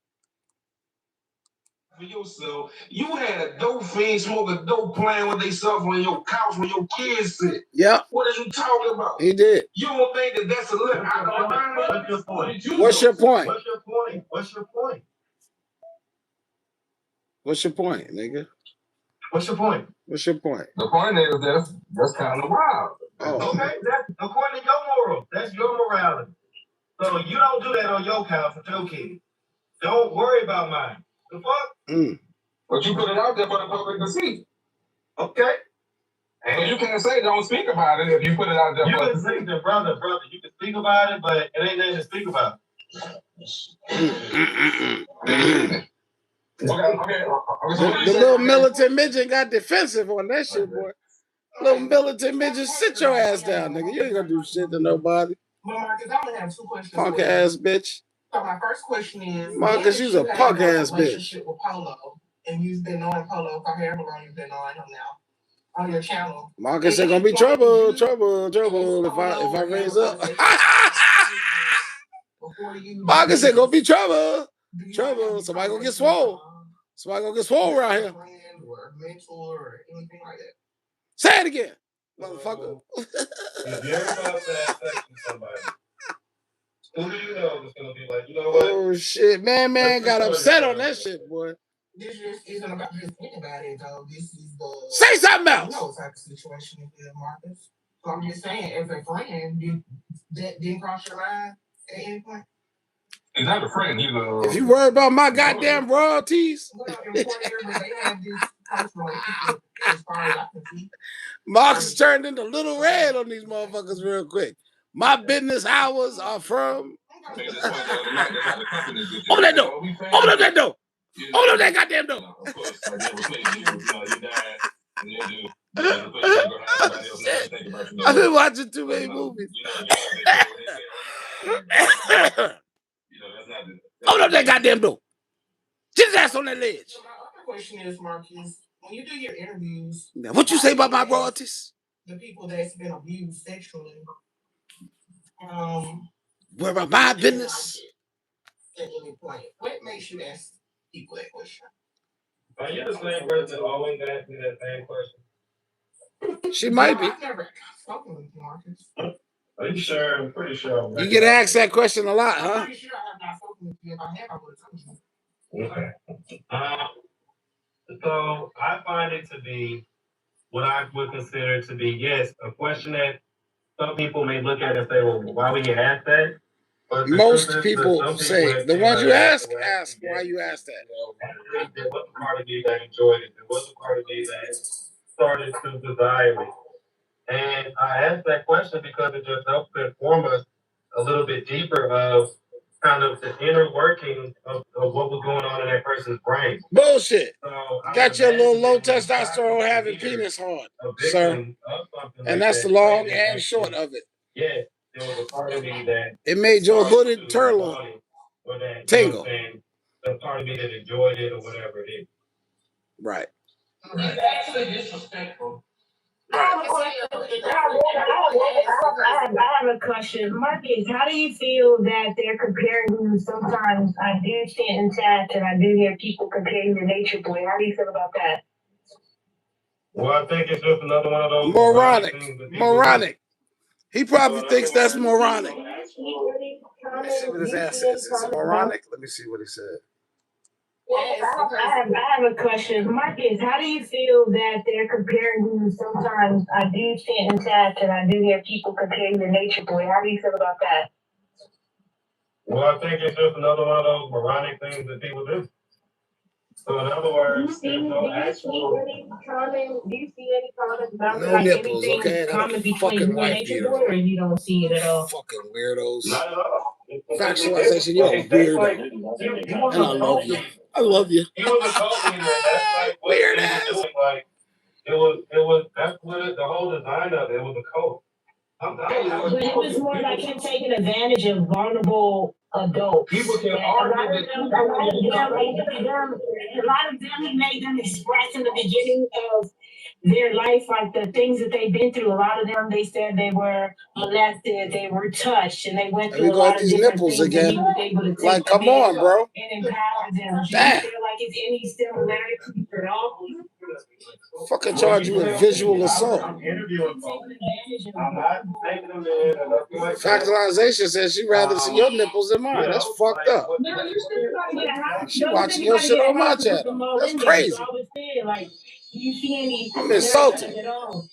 For yourself, you had a dope fiend smoking dope playing with themselves on your couch when your kids sit. Yeah. What are you talking about? He did. You don't think that that's a little out of line? What's your point? What's your point? What's your point? What's your point? What's your point, nigga? What's your point? What's your point? The point is that's kind of wild. Oh. Okay, that's according to your morals. That's your morality. So you don't do that on your couch with your kids. Don't worry about mine. The fuck? But you put it out there for the public to see. Okay. And you can't say don't speak about it if you put it out there. You can speak to brother. You can speak about it, but it ain't nothing to speak about. The little militant midget got defensive on that shit, boy. Little militant midget, sit your ass down, nigga. You ain't gonna do shit to nobody. Well, Marcus, I only have two questions. Punk ass bitch. So my first question is, Marcus, you's a punk ass bitch. Relationship with Polo, and you've been knowing Polo for however long you've been knowing him now on your channel. Marcus, there's gonna be trouble if I raise up. Marcus said gonna be trouble. Somebody gonna get swole. Somebody gonna get swole around here. Or mentor or anything like that. Say it again, motherfucker. If you're about to have sex with somebody, who do you know that's gonna be like, you know what? Oh shit, man got upset on that shit, boy. This just isn't about just anybody, though. This is the say something else. You know type of situation with Marcus. So I'm just saying, as a friend, that didn't cross your mind at any point. He's not a friend. He's a. If you worry about my goddamn royalties. Marcus turned into Little Red on these motherfuckers real quick. My business hours are from. Open that door. Open up that door. Open up that goddamn door. I've been watching too many movies. Open up that goddamn door. Get his ass on that ledge. So my other question is, Marcus, when you do your interviews, Now, what you say about my royalties? the people that's been abused sexually, Where about my business? at any point, what makes you ask people that question? Are you the same person always asking that same question? She might be. I've never spoken with Marcus. Are you sure? I'm pretty sure. You get asked that question a lot, I'm huh? pretty sure I have not spoken with you. If I have, I would have told you. Okay. So I find it to be what I would consider to be, yes, a question that some people may look at and say, well, why would you ask that? But Most people say, the ones you ask why you ask that. There was a part of me that enjoyed it. There was a part of me that started to desire it. And I asked that question because it just helps to inform us a little bit deeper of kind of the inner working of what was going on in that person's brain. Bullshit. So Got your little low testosterone having penis hard, sir. And that's the long and short of it. Yeah, there was a part of me that it made your hooded turtle tingle. The part of me that enjoyed it or whatever it is. Right. It's actually disrespectful. I have a question. Marcus, how do you feel that they're comparing you sometimes? I do see it in chat and I do hear people comparing you to Nature Boy. How do you feel about that? Well, I think it's just another one of those moronic. He probably thinks that's moronic. Let's see what his ass says. Is it moronic? Let me see what he said. I have a question. Marcus, how do you feel that they're comparing you sometimes? I do see it in chat and I do hear people comparing you to Nature Boy. How do you feel about that? Well, I think it's just another one of those moronic things that people do. So in other words, do you see any comments about No like nipples, anything okay? common between Fucking you and wife Nature beater. Boy, or you don't see it at all? Fucking weirdos. Not at all. Factualization, you're a weirdo. And I love you. I love you. He was a cult leader. That's like what Weird they were ass. doing. Like it was that's what the whole design of it was a cult. But it was more like him taking advantage of vulnerable adults. People can A argue lot of that them, he made them express in the beginning of their life, like the things that they've been through. A lot of them, they said they were molested, they were touched, and they went There through we a go lot with of these different nipples things. And again. he was able to take Like, come on, advantage bro. and empower them. Do Damn. you feel like it's any similarities at all? Fucking charge you with visual assault. I'm interviewing folks. I'm not taking them in or nothing like that. Factualization says she'd rather see your nipples than mine. That's fucked up. No, you still gotta get a house. She watching your shit on my channel. That's crazy. I was saying, like, do you see any I'm insulted. at all?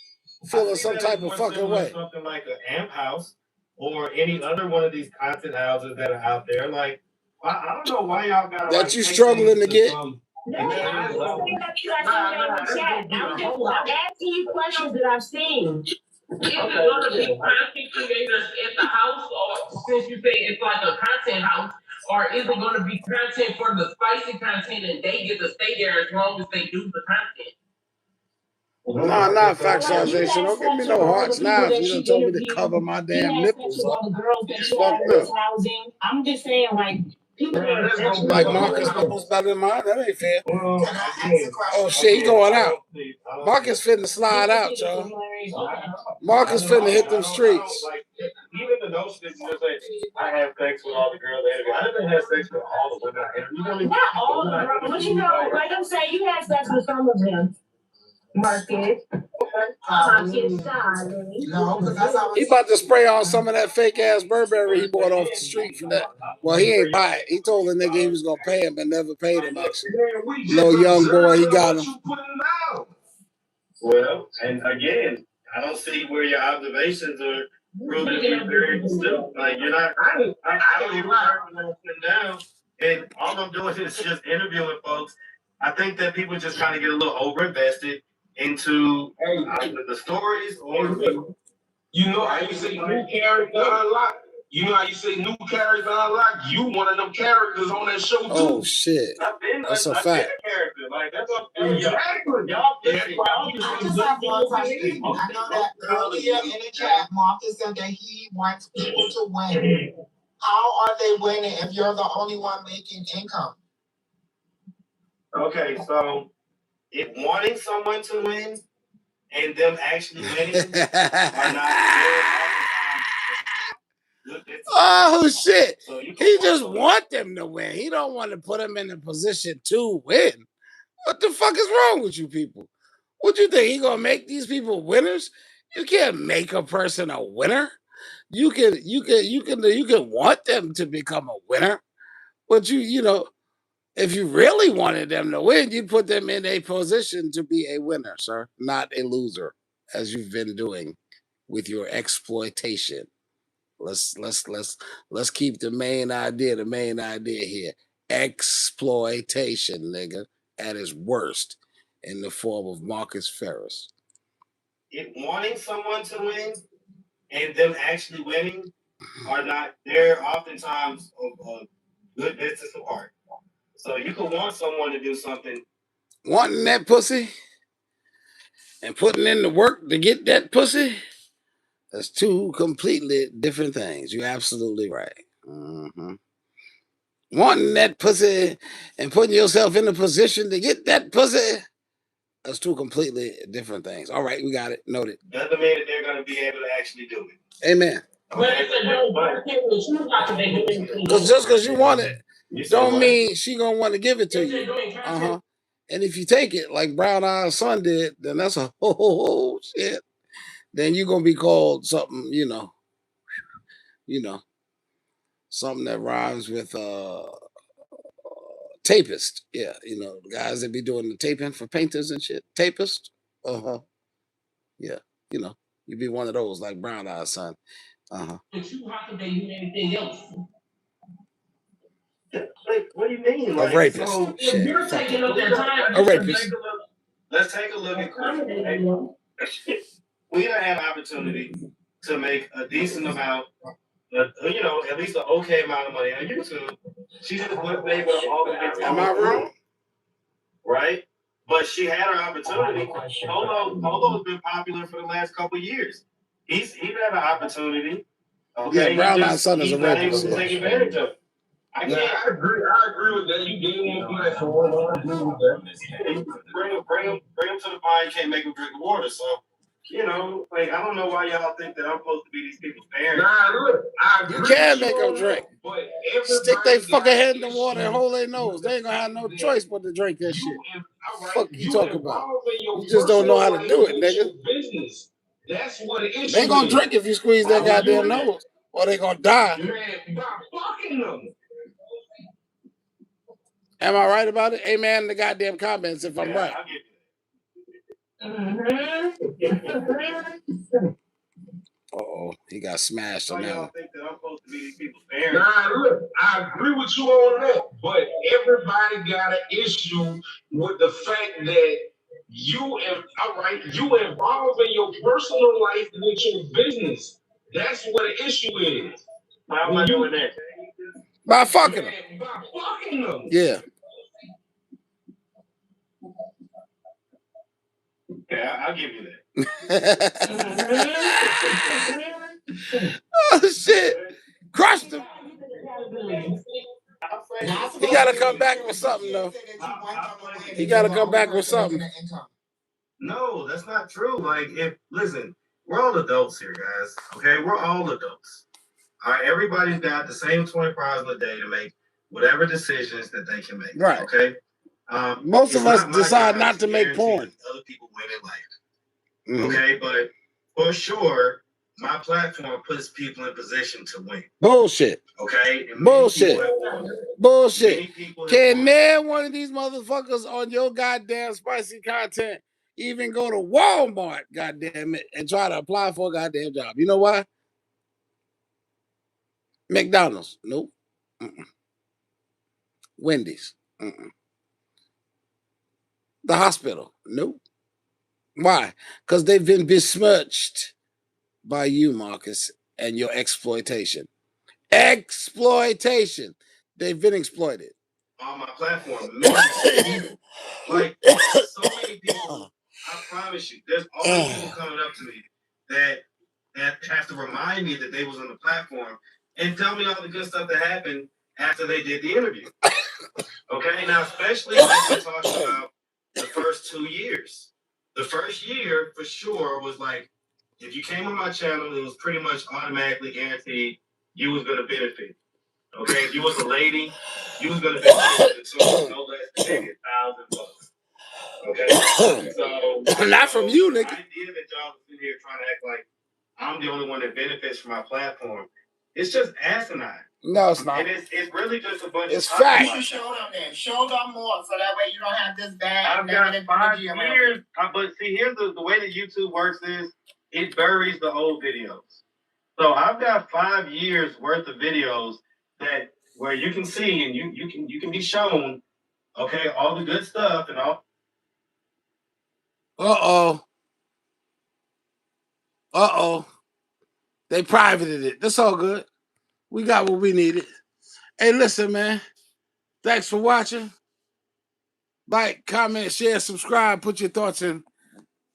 Feeling some type of fucking way. Something like an AMP house or any other one of these content houses that are out there. Like, I don't know why y'all got That you struggling to get. No, I'm asking you questions that I've seen. Is it gonna be content creators at the house, or since you say it's like a content house, or is it gonna be content for the spicy content and they get to stay there as long as they do the content? Nah, not factualization. Don't give me no hearts now if you done told me to cover my damn nipples up. It's fucked up. I'm just saying, like, people are Like Marcus nipples better than mine. That ain't fair. Oh shit, he going out. Marcus finna slide out, y'all. Marcus finna hit them streets. Like, even the notion that you just say, I have sex with all the girls I interview. I haven't had sex with all the women I interview. Not all of them, but you know, like I'm saying, you had sex with some of them. Marcus. No, because that's how He about to spray on some of that fake ass Burberry he bought off the street for that. Well, he ain't buy it. He told the nigga he was gonna pay him, but never paid him actually. Little young boy, he got him. Well, and again, I don't see where your observations are proving to be very still. Like you're not. I don't even sit down, and all I'm doing is just interviewing folks. I think that people just kind of get a little overinvested into either the stories or. You know how you say new character unlock? You know how you say new character unlock? You one of them characters on that show too. Oh shit. That's a fact. Like that's up to y'all. Y'all I just have one question. I know that earlier in the chat, Marcus said that he wants people to win. How are they winning if you're the only one making income? Okay, so if wanting someone to win and them actually winning are not Oh shit! so you He just want them to win. He don't want to put them in a position to win. What the fuck is wrong with you people? What you think he gonna make these people winners? You can't make a person a winner. You can want them to become a winner, but you know, if you really wanted them to win, you'd put them in a position to be a winner, sir, not a loser, as you've been doing with your exploitation. Let's keep the main idea here. Exploitation, nigga, at its worst, in the form of Marcus Ferris. If wanting someone to win and them actually winning are not, they're oftentimes a good distance apart. So you could want someone to do something. Wanting that pussy and putting in the work to get that pussy, that's two completely different things. You're absolutely right. Mm-hmm. Wanting that pussy and putting yourself in a position to get that pussy, that's two completely different things. All right, we got it. Noted. Doesn't mean that they're going to be able to actually do it. Amen. Okay. Because just because you want it, don't mean she gonna want to give it to you. And if you take it like Brown Eyed Son did, then that's a whole shit. Then you're gonna be called something, you know, something that rhymes with tapist. Yeah, you know, the guys that be doing the taping for painters and shit. Tapist. Yeah, you know, you be one of those like Brown Eyed Son. But you how could they do anything else? Like, what do you mean? A Like, rapist. so Shit, You're fuck taking it. up their time. A rapist. Let's take a look at Chris. We done had an opportunity to make a decent amount, you know, at least an okay amount of money on YouTube. She just went made up all the big Am I wrong? Right? But she had her opportunity. Polo's been popular for the last couple of years. He's had an opportunity. Okay? Yeah, Brown Eyed Son is a he's not able rapist. to take advantage of it. I agree with that. You gave him a platform. I agree with that. Bring him to the bar. You can't make him drink the water. So, you know, like, I don't know why y'all think that I'm supposed to be these people's parents. Nah, look, I agree. You can make them drink. But Stick their fucking head in the water and hold their nose. They ain't gonna have no choice but to drink that shit. Fuck you talking about? You just don't know how to do it, nigga. Business. That's what it is. They gonna drink if you squeeze their goddamn nose, or they gonna die. Man, by fucking them. Am I right about it? Amen in the goddamn comments if I'm right. Uh-oh, he got smashed on that one. Nah, look, I agree with you on that, but everybody got an issue with the fact that you involve in your personal life with your business. That's what the issue is. How am I doing that? By fucking them. By fucking them. Yeah. Yeah, I'll give you that. Oh shit! Crushed him. He gotta come back with something though. He gotta come back with something. No, that's not true. Like, listen, we're all adults here, guys. Okay, we're all adults. All right, everybody's got the same 24 hours a day to make whatever decisions that they can make. Right. Okay. Most of us decide not to make porn. Other people win in life. Mm-hmm. Okay, but for sure, my platform puts people in position to win. Bullshit. Okay. Bullshit. Bullshit. Can never one of these motherfuckers on your goddamn spicy content even go to Walmart, goddamn it, and try to apply for a goddamn job? You know why? McDonald's. Nope. Wendy's. The hospital. Nope. Why? Because they've been besmirched by you, Marcus, and your exploitation. Exploitation. They've been exploited. on my platform. Literally. Like, so many people, I promise you, there's always people coming up to me that have to remind me that they was on the platform and tell me all the good stuff that happened after they did the interview. Okay, now especially when we're talking about the first 2 years. The first year, for sure, was like, if you came on my channel, it was pretty much automatically guaranteed you was going to benefit. Okay, if you was a lady, you was going to benefit no less than maybe $1,000. Okay, so Not from you, nigga. The idea that y'all sitting here trying to act like I'm the only one that benefits from my platform, it's just asinine. No, it's not. And it's really just a bunch It's of fact. You show them then. Show them more so that way you don't have this bad I've got negative 5 energy around years. you. But see, here's the way that YouTube works is it buries the old videos. So I've got 5 years worth of videos that where you can see and you can be shown, okay, all the good stuff and all. They privated it. That's all good. We got what we needed. Hey, listen, man. Thanks for watching. Like, comment, share, subscribe. Put your thoughts and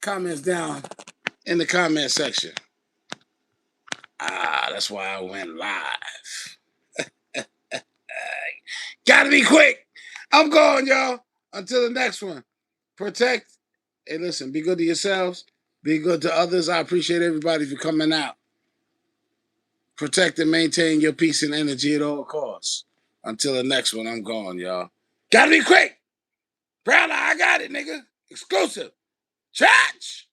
comments down in the comment section. That's why I went live. Gotta be quick. I'm going, y'all. Until the next one. Protect. Hey, listen, be good to yourselves. Be good to others. I appreciate everybody for coming out. Protect and maintain your peace and energy at all costs. Until the next one, I'm gone, y'all. Gotta be quick. Brown, I got it, nigga. Exclusive. Church.